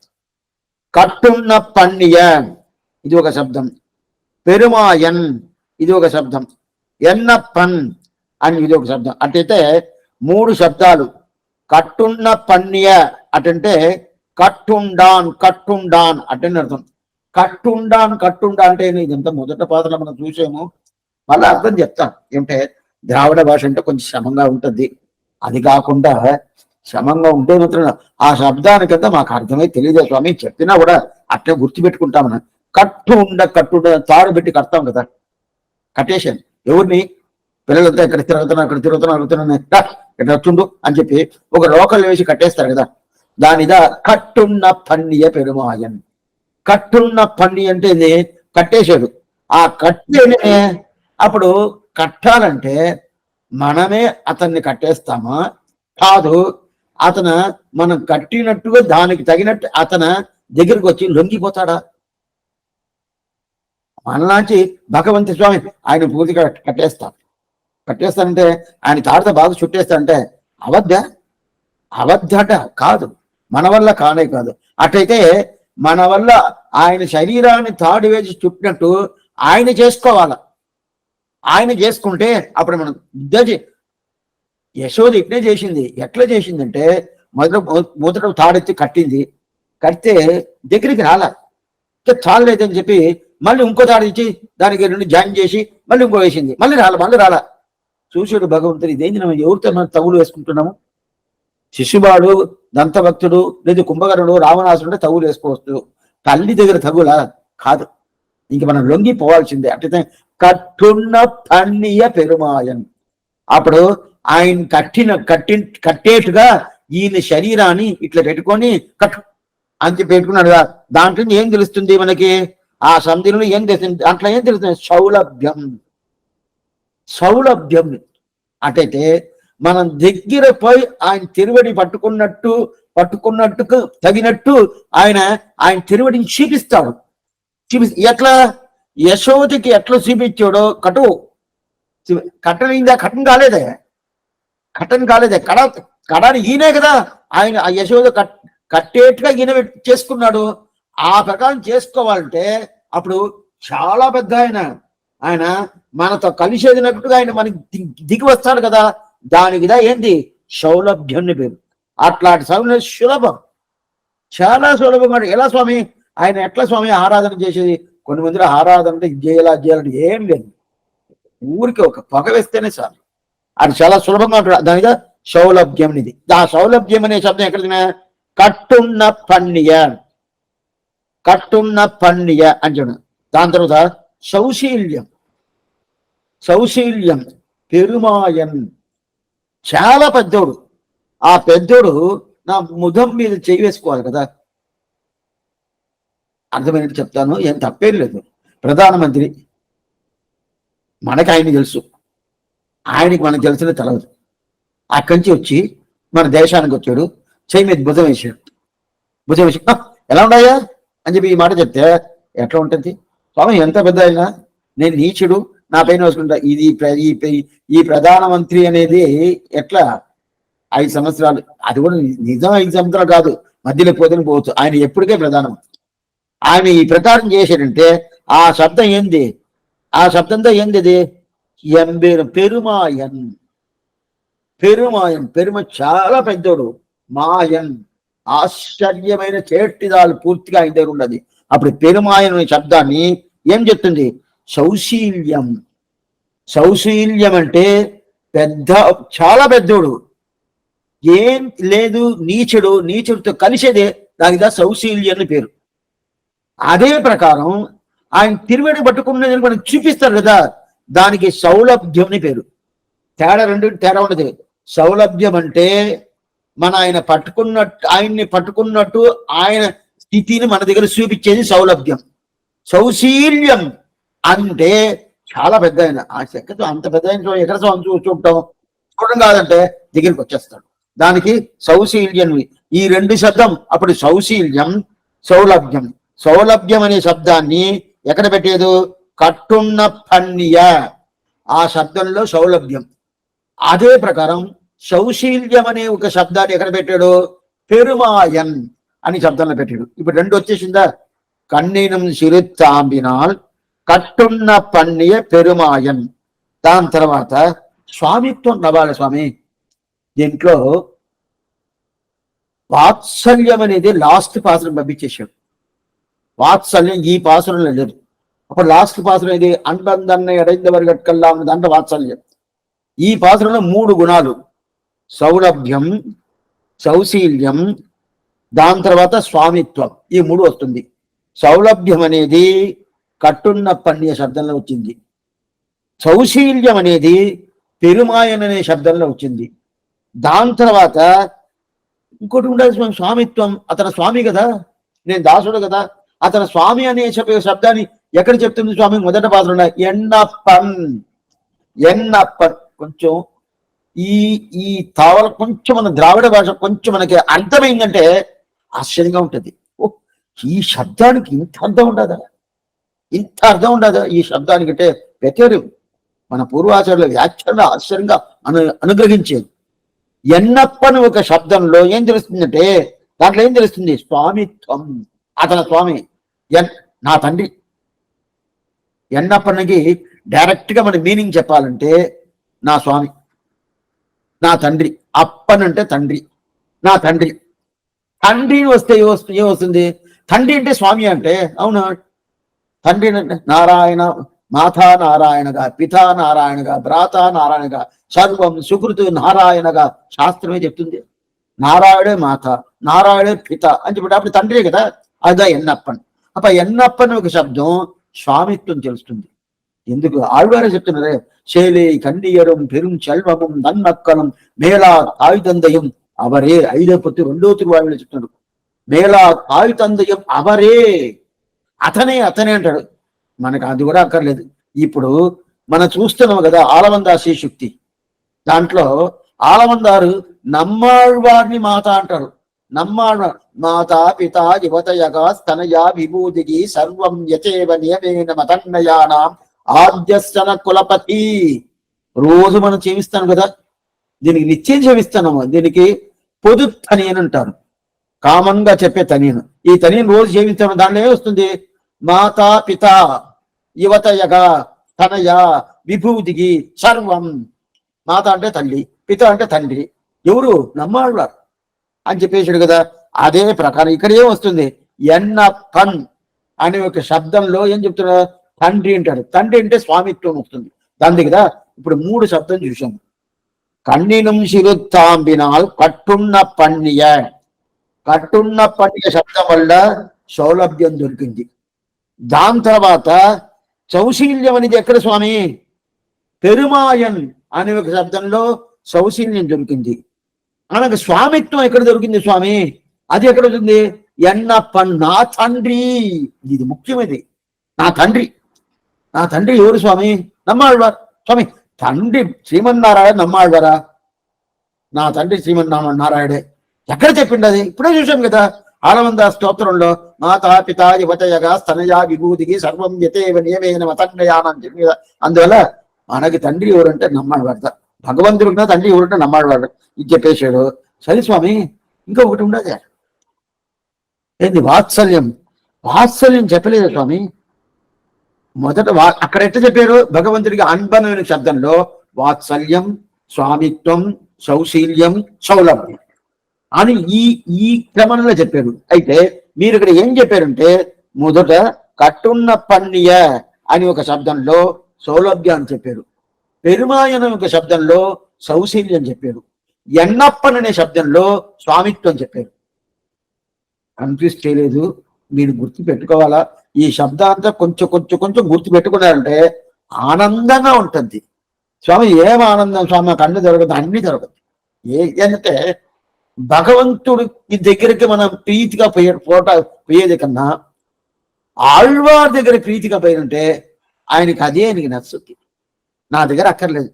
కట్టున్న పన్నియ, ఇది ఒక శబ్దం. పెరుమాయన్, ఇది ఒక శబ్దం. ఎన్నప్పన్ అని ఇది ఒక శబ్దం. అటైతే 3 శబ్దాలు. కట్టున్న పన్నియ అటంటే కట్టుండాన్, కట్టుండాన్ అటని అర్థం. కట్టుండాన్, కట్టుండా అంటే ఇదంతా మొదట పాత్రలో మనం చూసాము. మళ్ళీ అర్థం చెప్తాను. ఏమంటే ద్రావిడ భాష అంటే కొంచెం శ్రమంగా ఉంటుంది. అది కాకుండా శ్రమంగా ఉంటే మాత్రం ఆ శబ్దానికంతా మాకు అర్థమై తెలియదు స్వామి. చెప్పినా కూడా అట్లే గుర్తుపెట్టుకుంటామని. కట్టుండ తాడు పెట్టి కడతాం కదా, కట్టేశాను. ఎవరిని? పిల్లలంతా ఇక్కడ తిరుగుతున్నా ఇక్కడ వస్తుండు అని చెప్పి ఒక రోకలు వేసి కట్టేస్తారు కదా, దానిదా కట్టున్న పన్నియ పెరుమాయన్. కట్టున్న పన్ని అంటే కట్టేశాడు. ఆ కట్టేనే అప్పుడు కట్టాలంటే మనమే అతన్ని కట్టేస్తామా? కాదు, మనం కట్టినట్టుగా దానికి తగినట్టు అతను దగ్గరికి వచ్చి లొంగిపోతాడా? మనలాంటి భగవంతు స్వామి ఆయన పూర్తిగా కట్టేస్తానంటే ఆయన తాడితో బాగా చుట్టేస్తానంటే అవద్దట కాదు, మన వల్ల కానే కాదు. అట్లయితే మన వల్ల ఆయన శరీరాన్ని తాడు వేసి చుట్టినట్టు ఆయన చేసుకోవాల. ఆయన చేసుకుంటే అప్పుడు మనం యశోద ఇట్నే చేసింది. ఎట్లా చేసిందంటే మొదట తాడెత్తి కట్టింది. కడితే దగ్గరికి రాలా, చాలలేదని చెప్పి మళ్ళీ ఇంకో తాడు ఇచ్చి దానికి 2 జాయిన్ చేసి మళ్ళీ ఇంకో వేసింది. మళ్ళీ రాలా. చూసాడు భగవంతుడు, ఇదేంటి మనం ఎవరితో మనం తగులు వేసుకుంటున్నాము? శిశుబాడు, దంతభక్తుడు, లేదు కుంభకర్ణుడు, రావణాసుడు తగులు వేసుకోవచ్చు. తల్లి దగ్గర తగులా కాదు, ఇంక మనం లొంగిపోవాల్సిందే. అట్లయితే కట్టున్న పన్నియ పెరుమాయన్. అప్పుడు ఆయన కట్టేట్టుగా ఈయన శరీరాన్ని ఇట్లా పెట్టుకొని కట్టు అని పెట్టుకున్నాడు. దాంట్లో ఏం తెలుస్తుంది మనకి? ఆ సంధిలో ఏం తెలుస్తుంది? దాంట్లో ఏం తెలుస్తుంది? సౌలభ్యం. అటైతే మనం దగ్గర పోయి ఆయన తిరువడి పట్టుకున్నట్టుకు తగినట్టు ఆయన తిరువడిని చూపిస్తాడు. ఎట్లా? యశోదకి ఎట్లా చూపించాడో కట్టనిందా? కట్టం కాలేదే. కడాని ఈయనే కదా ఆయన ఆ యశోద కట్టేట్టుగా ఈయన చేసుకున్నాడు. ఆ ప్రకారం చేసుకోవాలంటే అప్పుడు చాలా పెద్ద ఆయన మనతో కలిసేదినట్టుగా ఆయన మనకి దిగి వస్తాడు కదా. దానికిదా ఏంది? సౌలభ్యం పేరు. అట్లాంటి సౌలభ్యం సులభం, చాలా సులభం. ఎలా స్వామి? ఆయన ఎట్లా స్వామి ఆరాధన చేసేది? కొన్ని మందిలో ఆరాధన అంటే చేయాలంటే ఏం లేదు, ఊరికి ఒక పొగ వేస్తేనే చాలు. అది చాలా సులభంగా ఉంటుంది. దానిగా సౌలభ్యం. ఇది ఆ సౌలభ్యం అనే శబ్దం ఎక్కడ? కట్టున్న పన్నియ అని చెప్పడం. దాని తర్వాత సౌశీల్యం పెరుమాయన్, చాలా పెద్దోడు. ఆ పెద్దోడు నా ముఖం మీద చేయి వేసుకోవాలి కదా. అర్థమైనట్టు చెప్తాను, ఏం తప్పేం లేదు. ప్రధానమంత్రి మనకి ఆయన తెలుసు, ఆయనకి మనకు తెలిసిన తెలవదు. అక్కడి నుంచి వచ్చి మన దేశానికి వచ్చాడు, చేయి మీద భుజం వేసి ఎలా ఉన్నాయా అని చెప్పి ఈ మాట చెప్తే ఎట్లా ఉంటుంది? స్వామి ఎంత పెద్ద అయినా నేను నీచుడు, నా పైన వేసుకుంటా. ఈ ప్రధానమంత్రి అనేది ఎట్లా 5 సంవత్సరాలు, అది కూడా నిజం 5 సంవత్సరాలు కాదు, మధ్యలో పోవచ్చు. ఆయన ఎప్పటికే ప్రధానమంత్రి. ఆయన ఈ ప్రకారం చేశాడంటే ఆ శబ్దం ఏంది? ఆ శబ్దంతో ఏంది? అది పెరుమ చాలా పెద్దోడు. మాయన్ ఆశ్చర్యమైన చేట్టిదాలు పూర్తిగా ఆయన దగ్గర ఉన్నది. అప్పుడు పెరుమాయన్ అనే శబ్దాన్ని ఏం చెప్తుంది? సౌశీల్యం అంటే చాలా పెద్దోడు. ఏం లేదు, నీచుడితో కలిసేదే దానిదా సౌశీల్యం అని పేరు. అదే ప్రకారం ఆయన తిరువేడి పట్టుకున్నది మనకు చూపిస్తారు కదా, దానికి సౌలభ్యం అని పేరు. తేడా ఉండదు. సౌలభ్యం అంటే ఆయన్ని పట్టుకున్నట్టు ఆయన స్థితిని మన దగ్గర చూపించేది సౌలభ్యం. సౌశీల్యం అంటే చాలా పెద్ద ఆయన. ఆ చెక్కతో అంత పెద్ద ఆయన ఎక్కడ చూడటం కాదంటే దగ్గరికి వచ్చేస్తాడు. దానికి సౌశీల్యం. ఈ రెండు శబ్దం అప్పుడు సౌశీల్యం, సౌలభ్యం. సౌలభ్యం అనే శబ్దాన్ని ఎక్కడ పెట్టేదు? కట్టున్న పన్నియ ఆ శబ్దంలో సౌలభ్యం. అదే ప్రకారం సౌశీల్యం అనే ఒక శబ్దాన్ని ఎక్కడ పెట్టాడు? పెరుమాయన్ అని శబ్దంలో పెట్టాడు. ఇప్పుడు రెండు వచ్చేసిందా? కన్నీనం సిరుత్తాంబినాల్ కట్టున్న పన్నియ పెరుమాయన్. దాని తర్వాత స్వామిత్వం నవ్వాలి స్వామి. దీంట్లో వాత్సల్యం అనేది లాస్ట్ పాసురం పంపించేశాడు. వాత్సల్యం ఈ పాసురంలో లేదు. అప్పుడు లాస్ట్ పాసురం ఇది అంబందన్న ఎడైందవరి గట్కల్లా ఉన్న దాంట్లో వాత్సల్యం. ఈ పాసురంలో 3 గుణాలు: సౌలభ్యం, సౌశీల్యం, దాని తర్వాత స్వామిత్వం. ఈ 3 వస్తుంది. సౌలభ్యం అనేది కట్టున్న పన్నియ శబ్దంలో వచ్చింది. సౌశీల్యం అనేది పెరుమాయన్ అనే శబ్దంలో వచ్చింది. దాని తర్వాత ఇంకోటి ఉండాలి స్వామిత్వం. అతను స్వామి కదా, నేను దాసుడు కదా. అతను స్వామి అనే శబ్దాన్ని ఎక్కడ చెప్తుంది స్వామి? మొదట పాత్ర ఎన్నప్పన్. ఎన్నప్పన్ కొంచెం ఈ తావల కొంచెం మన ద్రావిడ భాష కొంచెం మనకి అర్థమైందంటే ఆశ్చర్యంగా ఉంటుంది. ఓ, ఈ శబ్దానికి ఇంత అర్థం ఉండదా? ఇంత అర్థం ఉండదా ఈ శబ్దానికి? అంటే పెట్టారు మన పూర్వాచార్యుల వ్యాఖ్యలు ఆశ్చర్యంగా అనుగ్రహించేది. ఎన్నప్పని ఒక శబ్దంలో ఏం తెలుస్తుందంటే దాంట్లో ఏం తెలుస్తుంది? స్వామిత్వం. అతని స్వామి నా తండ్రి. ఎన్నప్పనికి డైరెక్ట్ గా మన మీనింగ్ చెప్పాలంటే నా స్వామి, నా తండ్రి. అప్పన్ అంటే తండ్రి, నా తండ్రి. తండ్రి వస్తే ఏమొస్తుంది? తండ్రి అంటే స్వామి అంటే అవునా? తండ్రి అంటే నారాయణ, మాతా నారాయణగా, పితా నారాయణగా, భ్రాత నారాయణగా, సర్వం సుకృతు నారాయణగా శాస్త్రమే చెప్తుంది. నారాయణే మాత, నారాయణే పిత అని చెప్పి అప్పుడు తండ్రే కదా. అదా ఎన్నప్పన్. అప్ప ఎన్నప్పన్ ఒక శబ్దం స్వామిత్వం తెలుస్తుంది. ఎందుకు? ఆళ్వారే చెప్తున్నారే, శైలే కண்டிయరం పెరుం చెల్వమం నన్నక్కలం మేళా తాయుతందయం అవరే. 5వ పత్తి 2వ తిరువాళ్ళు చెప్తున్నారు. మేళా తాయుతందయం అవరే. అతనే అంటాడు. మనకు అది కూడా అక్కర్లేదు. ఇప్పుడు మనం చూస్తున్నాం కదా ఆలవంద శ్రీశుక్తి. దాంట్లో ఆలవందారు నమ్మాళ్వారిని మాత అంటారు. నమ్మాళ్వారు మాతా పిత యువతయగా స్తనయా విభూతికి సర్వం యచేవ నియమేన మతన్నయానాం ఆద్యస్తన కులపతి. రోజు మనం చేవిస్తాం కదా, దీనికి నిత్యం చేవిస్తున్నాము. దీనికి పొదు తనియన్ అంటారు, కామన్ గా చెప్పే తనియను. ఈ తనియన్ రోజు చేవిస్తాము. దాంట్లో ఏమొస్తుంది? మాతా పిత యువతయగా తనయ విభూతికి సర్వం. మాత అంటే తల్లి, పిత అంటే తండ్రి. ఎవరు? నమ్మాళ్వారు అని చెప్పేసాడు కదా. అదే ప్రకారం ఇక్కడ ఏమొస్తుంది? ఎన్నప్పన్ అనే ఒక శబ్దంలో ఏం చెప్తున్నా? తండ్రి అంటాడు. తండ్రి అంటే స్వామిత్వం వస్తుంది దాని కదా. ఇప్పుడు 3 శబ్దం చూసాము. కన్నినం సిరుత్తాంబినాల్ కట్టున్న పన్నియ. కట్టున్న పన్నియ శబ్దం వల్ల సౌలభ్యం దొరికింది. దాని తర్వాత సౌశీల్యం అనేది ఎక్కడ స్వామి? పెరుమాయన్ అనే ఒక శబ్దంలో సౌశీల్యం దొరికింది. మనకు స్వామిత్వం ఎక్కడ దొరికింది స్వామి? అది ఎక్కడ ఉంటుంది? ఎన్నప్పన్ నా తండ్రి. ఇది ముఖ్యమైనది. నా తండ్రి. నా తండ్రి ఎవరు స్వామి? నమ్మాళ్వారు. స్వామి తండ్రి శ్రీమన్నారాయణ నమ్మాళ్వారా? నా తండ్రి శ్రీమన్నారాయణే. ఎక్కడ చెప్పిండు అది? ఇప్పుడే చూసాం కదా ఆలవంద స్తోత్రంలో. మాతా పిత యువతయగా స్తనయా విభూతికి సర్వం యతేవ నియమేన మతన్నయాన అని చెప్పి. అందువల్ల మనకి తండ్రి ఎవరంటే నమ్మాళ్వారు. భగవంతుడికి తండ్రి ఎవరంటే నమ్మాళ్వాడు. ఇది చెప్పేశాడు. సరే స్వామి ఇంకొకటి ఉండదు ఏంది? వాత్సల్యం. వాత్సల్యం చెప్పలేదు స్వామి. మొదట అక్కడ ఎట్లా చెప్పారు? భగవంతుడికి అన్బనమైన శబ్దంలో వాత్సల్యం, స్వామిత్వం, సౌశీల్యం, సౌలభ్యం అని ఈ క్రమంలో చెప్పారు. అయితే మీరు ఇక్కడ ఏం చెప్పారంటే మొదట కట్టున్న పన్నియ అని ఒక శబ్దంలో సౌలభ్యాన్ని చెప్పారు. పెరుమాయన ఒక శబ్దంలో సౌశీల్యం చెప్పారు. ఎన్నప్పన్ అనే శబ్దంలో స్వామిత్వం చెప్పారు. కన్ఫ్యూజ్ చేయలేదు. మీరు గుర్తు పెట్టుకోవాలా. ఈ శబ్దాంతా కొంచెం గుర్తు పెట్టుకున్నారంటే ఆనందంగా ఉంటుంది. స్వామి ఏం ఆనందం స్వామి? నాకు అన్ని దొరకదు, అన్ని దొరకదు. ఏంటంటే భగవంతుడి దగ్గరికి మనం ప్రీతిగా పోయేది కన్నా ఆళ్వార్ దగ్గర ప్రీతిగా పోయినంటే ఆయనకి అదే నీకు నచ్చుద్ది. నా దగ్గర అక్కర్లేదు.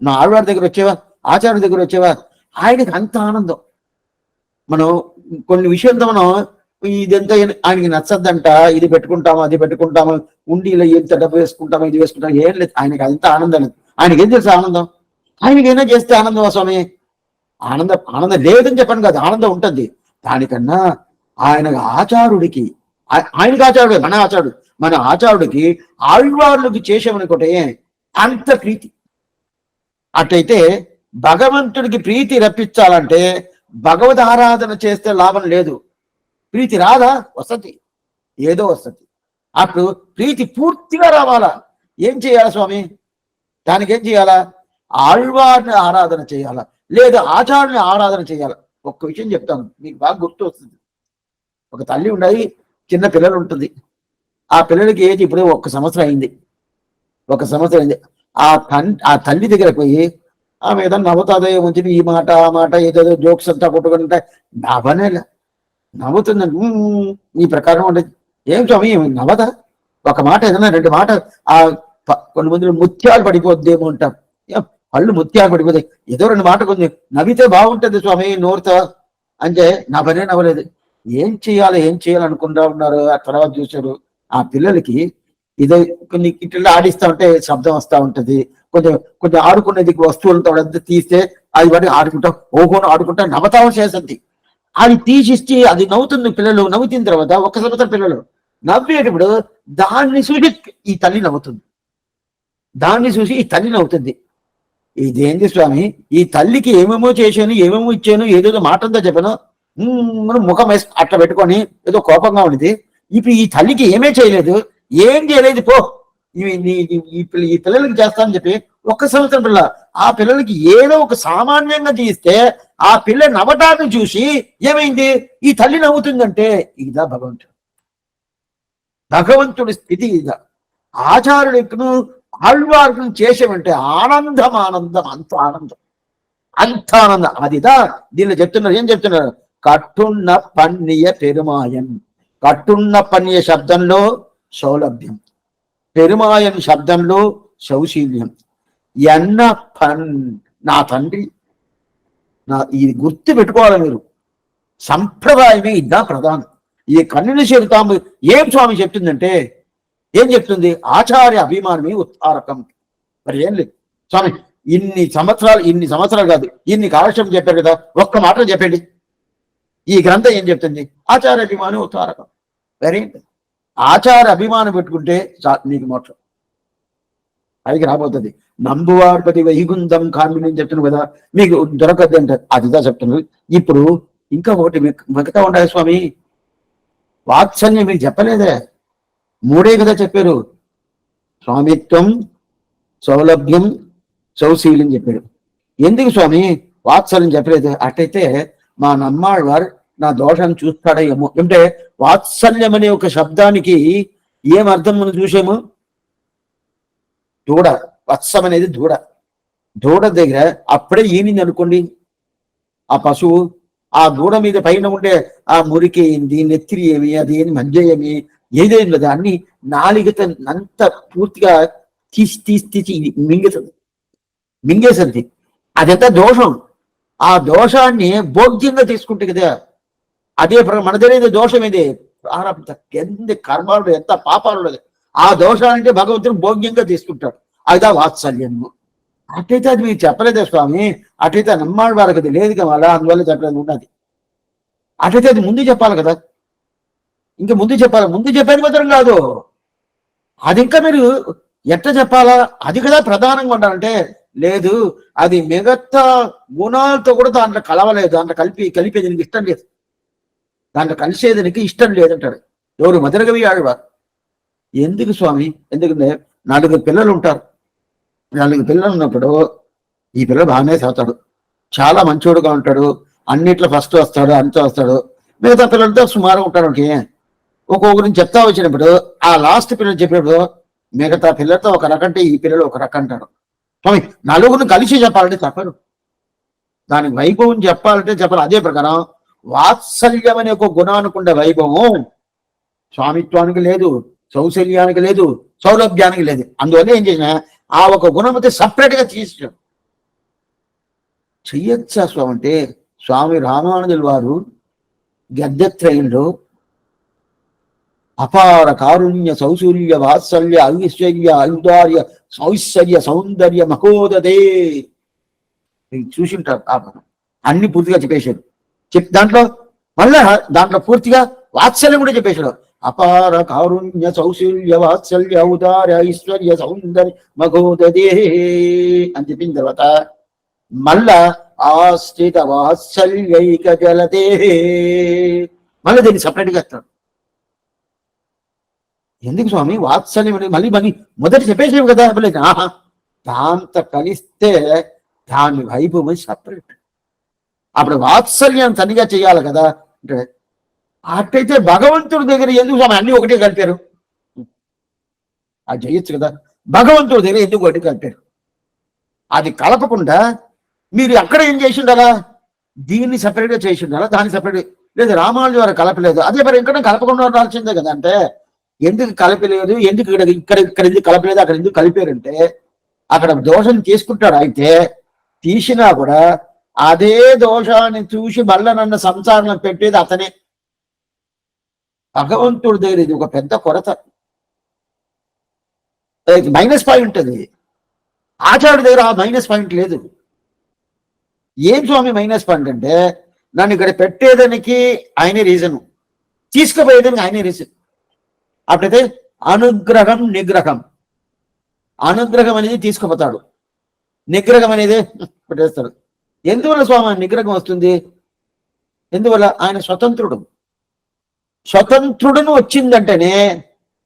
నా ఆళ్వార్ దగ్గర వచ్చేవా, ఆచార్య దగ్గర వచ్చేవా, ఆయనకి అంత ఆనందం. మనం కొన్ని విషయాలతో మనం ఇదంతా ఆయనకి నచ్చద్దంట, ఇది పెట్టుకుంటాము అది పెట్టుకుంటాము, ఉండిలో ఎంత డబ్బు వేసుకుంటాము ఇది వేసుకుంటాము, ఏం లేదు ఆయనకి అంత ఆనందం లేదు. ఆయనకి ఏం తెలుసు ఆనందం? ఆయనకైనా చేస్తే ఆనందం స్వామి. ఆనందం లేదని చెప్పండి కాదు, ఆనందం ఉంటుంది. దానికన్నా ఆయన ఆచారుడికి, ఆయనకి ఆచారుడు, మన ఆచారుడికి ఆళ్వార్లకి చేసామనుకోటే అంత ప్రీతి. అటైతే భగవంతుడికి ప్రీతి రప్పించాలంటే భగవద్ ఆరాధన చేస్తే లాభం లేదు. ప్రీతి రాదా? వసతి, ఏదో వసతి. అప్పుడు ప్రీతి పూర్తిగా రావాలా. ఏం చేయాలా స్వామి? దానికి ఏం చేయాలా? ఆళ్వారిని ఆరాధన చేయాలా, లేదా ఆచార్యుని ఆరాధన చేయాలా. ఒక్క విషయం చెప్తాను, మీకు బాగా గుర్తు వస్తుంది. ఒక తల్లి ఉండయి, చిన్న పిల్లలు ఉంటుంది. ఆ పిల్లలకి ఏజ్ ఇప్పుడు 1 సంవత్సరం అయింది. 1 సంవత్సరం అయింది. ఆ తల్లి దగ్గర పోయి ఆమె ఏదైనా నవ్వుతాదో ఏమొచ్చి ఈ మాట ఆ మాట ఏదేదో జోక్స్ అంతా కొట్టుకుంటే నవ్వనేలా, నవ్వుతుందండి. ఈ ప్రకారం ఉండేది. ఏం స్వామి నవ్వదా? ఒక మాట ఏదైనా 2 మాట ఆ కొన్ని మంది ముత్యాలు పడిపోద్దేమో అంటారు. పళ్ళు ముత్యాలు పడిపోతాయి, ఏదో 2 మాట కొంచెం నవ్వితే బాగుంటుంది స్వామి నోరుతో అంటే నవ్వలేదు. ఏం చేయాలనుకుంటా ఉన్నారు. ఆ తర్వాత చూశారు ఆ పిల్లలకి ఇదే కొన్ని ఇట్లా ఆడిస్తా ఉంటే శబ్దం వస్తూ ఉంటది. కొంచెం ఆడుకునేది వస్తువులతో తీస్తే అది వాటి ఆడుకుంటా ఓహోను ఆడుకుంటా నవ్వుతాం చేస్తుంది. అది తీసిచ్చి అది నవ్వుతుంది. పిల్లలు నవ్వుతున్న తర్వాత 1 సంవత్సరం పిల్లలు నవ్వేటప్పుడు దాన్ని చూసి ఈ తల్లి నవ్వుతుంది. ఇదేంటి స్వామి, ఈ తల్లికి ఏమేమో చేశాను, ఏమేమో ఇచ్చాను, ఏదేదో మాటంతా చెప్పాను, ముఖం వేసి అట్లా పెట్టుకొని ఏదో కోపంగా ఉండేది. ఇప్పుడు ఈ తల్లికి ఏమీ చేయలేదు, ఏం చేయలేదు పో, ఈ పిల్లలకి చేస్తానని చెప్పి 1 సంవత్సరం పిల్ల ఆ పిల్లలకి ఏదో ఒక సామాన్యంగా తీస్తే ఆ పిల్ల నవ్వటాన్ని చూసి ఏమైంది, ఈ తల్లి నవ్వుతుందంటే ఇదా భగవంతుడి స్థితి ఇదా. ఆచార్యుడికి ఆళ్వార్లను చేసేవంటే ఆనందం, అంత ఆనందం. అదిదా దీనిలో చెప్తున్నారు. ఏం చెప్తున్నారు? కట్టున్న పన్నియ పెరుమాయన్. కట్టున్న పన్నియ శబ్దంలో సౌలభ్యం, పెరుమాయన్ శబ్దంలో సౌశీల్యం. ఎన్న నా తండ్రి, ఇది గుర్తు పెట్టుకోవాలి మీరు. సంప్రదాయమే ఇదా ప్రధానం. ఈ కన్నుని చేరుతాము. ఏం స్వామి చెప్తుందంటే ఏం చెప్తుంది? ఆచార్య అభిమానమే ఉత్తారకం. మరి ఏం లేదు స్వామి, ఇన్ని సంవత్సరాలు కాదు, ఇన్ని కాలక్షేపం చెప్పారు కదా, ఒక్క మాట చెప్పండి. ఈ గ్రంథం ఏం చెప్తుంది? ఆచార్య అభిమానం ఉత్తారకం. వెరీ ఆచార అభిమానం పెట్టుకుంటే నీకు మోక్షం పైకి రాబోతుంది. నంబువార్పతి వైగుంధం కామిని చెప్తున్నాను కదా, మీకు దొరకద్దు అంటే అదిదా చెప్తున్నారు. ఇప్పుడు ఇంకా ఒకటి మిగతా ఉండాలి స్వామి. వాత్సల్యం మీకు చెప్పలేదే, 3 కదా చెప్పారు. స్వామిత్వం, సౌలభ్యం, సౌశీల్యం చెప్పాడు. ఎందుకు స్వామి వాత్సల్యం చెప్పలేదు? అట్టయితే మా నమ్మాళ్వారు నా దోషం చూస్తాడా ఏమో. అంటే వాత్సల్యం అనే ఒక శబ్దానికి ఏమర్థం మనం చూసాము? దూడ, వత్సం అనేది దూడ దగ్గర అప్పుడే ఈనింది అనుకోండి ఆ పశువు, ఆ దూడ మీద పైన ఉండే ఆ మురికి ఏంది, నెత్తిరి ఏమి, అది ఏమి, మధ్య ఏమి, ఏదేం లేదు, అన్ని నాలుగత అంత పూర్తిగా తీసి మింగేసంది. అదంతా దోషం. ఆ దోషాన్ని భోగ్యంగా తీసుకుంటే కదా, అదే మన తెలియదు దోషం ఇది. ప్రారంభ ఎంత కర్మాలు, ఎంత పాపాలు, ఆ దోషాలంటే భగవంతుని భోగ్యంగా తీసుకుంటాడు. అదా వాత్సల్యము. అటైతే అది మీరు చెప్పలేదే స్వామి, అటైతే నమ్మాడు వారికి అది లేదు కదా, అందువల్ల చెప్పలేదు ఉన్నది. అటైతే అది ముందు చెప్పాలి కదా, ఇంకా ముందు చెప్పేది మాత్రం కాదు, అది ఇంకా మీరు ఎట్లా చెప్పాలా, అది కదా ప్రధానంగా ఉండాలంటే. లేదు, అది మిగతా గుణాలతో కూడా దాంట్లో కలవలేదు, దాంట్లో కలిపేది నీకు ఇష్టం లేదు, దాంట్లో కలిసేది నీకు ఇష్టం లేదంటాడు ఎవరు? మధురగవి ఆళ్వారు. ఎందుకు స్వామి? ఎందుకంటే 4 పిల్లలు ఉంటారు. 4 పిల్లలు ఉన్నప్పుడు ఈ పిల్లలు బాగానే చదువుతాడు, చాలా మంచోడుగా ఉంటాడు, అన్నిట్లో ఫస్ట్ వస్తాడు, అంతా వస్తాడు. మిగతా పిల్లలతో సుమారు ఉంటాడు. ఒక్కొక్కరిని చెప్తా వచ్చినప్పుడు ఆ లాస్ట్ పిల్లలు చెప్పినప్పుడు మిగతా పిల్లలతో ఒక రకంటే ఈ పిల్లలు ఒక రకం అంటాడు. స్వామి 4 కలిసి చెప్పాలంటే తప్పదు, దానికి వైభవం చెప్పాలంటే చెప్పాలి. అదే ప్రకారం వాత్సల్యం అనే ఒక గుణానుకుండే వైభవం స్వామిత్వానికి లేదు, సౌశల్యానికి లేదు, సౌలభ్యానికి లేదు. అందువల్ల ఏం చేసినా ఆ ఒక గుణం అయితే సపరేట్ గా తీసాడు. చెయ్యొచ్చా స్వామి అంటే, స్వామి రామానుజుల వారు గద్యత్రయంలో అపార కారుణ్య సౌశూల్య వాత్సల్య ఐశ్వర్య ఔదార్య సౌశ్వర్య సౌందర్య మహోదదే చూసింటారు. అన్ని పూర్తిగా చెప్పేశాడు. దాంట్లో మళ్ళా దాంట్లో పూర్తిగా వాత్సల్యం కూడా చెప్పేశాడు. అపార కారుణ్య సౌశల్య వాత్సల్య ఔదార్య ఐశ్వర్య సౌందర్య మహోదదే అని చెప్పిన తర్వాత మళ్ళా ఆశ్రిత వాత్సల్యైక జలదే మళ్ళీ దీన్ని సపరేట్ గా ఇస్తాడు. ఎందుకు స్వామి వాత్సల్యం అనేది మళ్ళీ మళ్ళీ మొదటి చెప్పేసాము కదా. ఆహా, దాంతో కలిస్తే దాని వైభవం సపరేట్. అప్పుడు వాత్సల్యం తనిగా చేయాలి కదా అంటే, అట్టయితే భగవంతుడి దగ్గర ఎందుకు స్వామి అన్ని ఒకటే కలిపారు? అది చేయొచ్చు కదా. భగవంతుడి దగ్గర ఎందుకు ఒకటి కలిపారు? అది కలపకుండా మీరు అక్కడ ఏం చేసి ఉండాలా? దీన్ని సపరేట్గా చేసి ఉండాలా, దాన్ని సపరేట్ లేదు. రామానుజు వారు కలపలేదు, అదే మరి ఇక్కడ కలపకుండా ఉండాల్సిందే కదా. అంటే ఎందుకు కలపలేదు, ఎందుకు ఇక్కడ ఇక్కడ ఇక్కడ ఎందుకు కలపలేదు, అక్కడ ఎందుకు కలిపారంటే అక్కడ దోషం తీసుకుంటాడు. అయితే తీసినా కూడా అదే దోషాన్ని చూసి మళ్ళా నన్ను సంసారంలో పెట్టేది అతనే. భగవంతుడి దగ్గర ఇది ఒక పెద్ద కొరత, మైనస్ పాయింట్. అది ఆచార్యుడి దగ్గర ఆ మైనస్ పాయింట్ లేదు. ఏం స్వామి మైనస్ పాయింట్ అంటే, నన్ను ఇక్కడ పెట్టేదానికి ఆయనే రీజను, తీసుకుపోయేదానికి ఆయనే రీజన్. అప్పుడైతే అనుగ్రహం నిగ్రహం, అనుగ్రహం అనేది తీసుకుపోతాడు, నిగ్రహం అనేది పెట్టేస్తాడు. ఎందువల్ల స్వామి నిగ్రహం వస్తుంది? ఎందువల్ల ఆయన స్వతంత్రుడు. స్వతంత్రుడును వచ్చిందంటేనే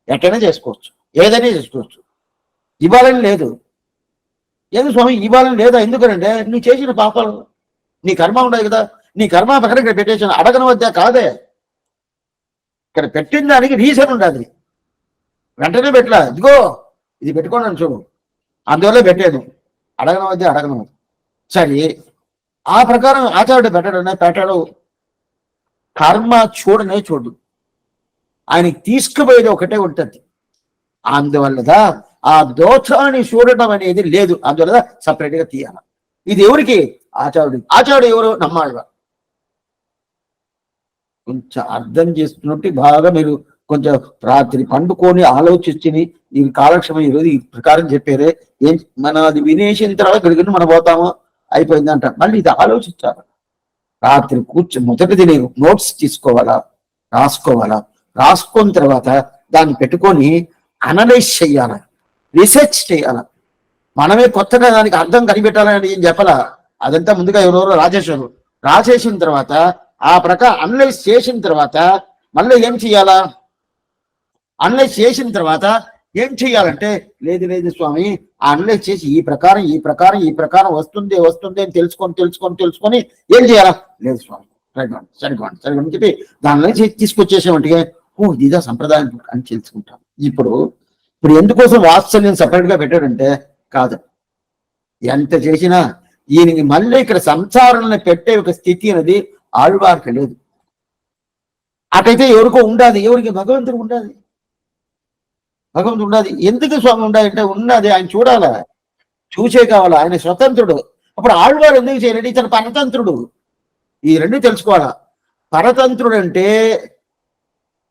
ఎట్టైనా చేసుకోవచ్చు, ఏదైనా చేసుకోవచ్చు. ఇవ్వాలని లేదు. ఎందుకు స్వామి ఇవ్వాలని లేదా? ఎందుకనంటే నువ్వు చేసిన పాపాలు, నీ కర్మ ఉండదు కదా. నీ కర్మ ప్రకారం ఇక్కడ పెట్టేసాను, అడగన వద్ద కాదే. ఇక్కడ పెట్టిన దానికి రీజన్ ఉండదు. వెంటనే పెట్టలా, ఇదిగో ఇది పెట్టుకోండి చూడు, అందువల్ల పెట్టాను, అడగన వద్ద అడగను. సరే, ఆ ప్రకారం ఆచార్యుడు పెట్టాడు. కర్మ చూడనే చూడు, ఆయనకి తీసుకుపోయేది ఒకటే ఉంటుంది. అందువల్లదా ఆ దోషాన్ని చూడటం అనేది లేదు. అందువల్ల సపరేట్ గా తీయాలి. ఇది ఎవరికి? ఆచార్యుడు. ఆచార్యుడు ఎవరు? నమ్మాళ్ళ. కొంచెం అర్థం చేసుకున్నట్టు బాగా మీరు కొంచెం రాత్రి పండుకొని ఆలోచించి ఈ కాలక్షేమం ఈరోజు ఈ ప్రకారం చెప్పారే, ఏం మన అది వినేసిన తర్వాత ఇక్కడికి మనం పోతామో అయిపోయిందంట. మళ్ళీ ఇది ఆలోచించాలి. రాత్రి మొదటిది నేను నోట్స్ తీసుకోవాలా, రాసుకోవాలా, రాసుకున్న తర్వాత దాన్ని పెట్టుకొని అనలైజ్ చెయ్యాలి, రీసెర్చ్ చేయాల. మనమే కొత్తగా దానికి అర్థం కనిపెట్టాలని ఏం చెప్పాలా. అదంతా ముందుగా ఎవరెవరో రాసేసారు. రాసేసిన తర్వాత ఆ ప్రకారం అనలైజ్ చేసిన తర్వాత మళ్ళీ ఏం చెయ్యాలా? అనలైజ్ చేసిన తర్వాత ఏం చెయ్యాలంటే, లేదు లేదు స్వామి, ఆ అనలైజ్ చేసి ఈ ప్రకారం ఈ ప్రకారం ఈ ప్రకారం వస్తుంది వస్తుంది అని తెలుసుకొని ఏం చేయాలా? లేదు స్వామి, సరిగోండి అని చెప్పి దానిలో తీసుకొచ్చేసామంటే, ఓ ఇదా సంప్రదాయం అని తెలుసుకుంటాం. ఇప్పుడు ఎందుకోసం వాత్సల్యం సపరేట్ గా పెట్టాడంటే, కాదు, ఎంత చేసినా ఈయనకి మళ్ళీ ఇక్కడ సంసారాలను పెట్టే ఒక స్థితి అనేది ఆళ్వారికి లేదు. అటైతే ఎవరికో ఉండాలి. ఎవరికి? భగవంతుడు ఉండాలి. భగవంతుడు ఉండాలి. ఎందుకు స్వామి ఉండాలంటే ఉన్నది ఆయన చూడాలా, చూసే కావాలా. ఆయన స్వతంత్రుడు. అప్పుడు ఆళ్వారు ఎందుకు చేయలేడు? ఇతను పరతంత్రుడు. ఈ రెండు తెలుసుకోవాలా. పరతంత్రుడు అంటే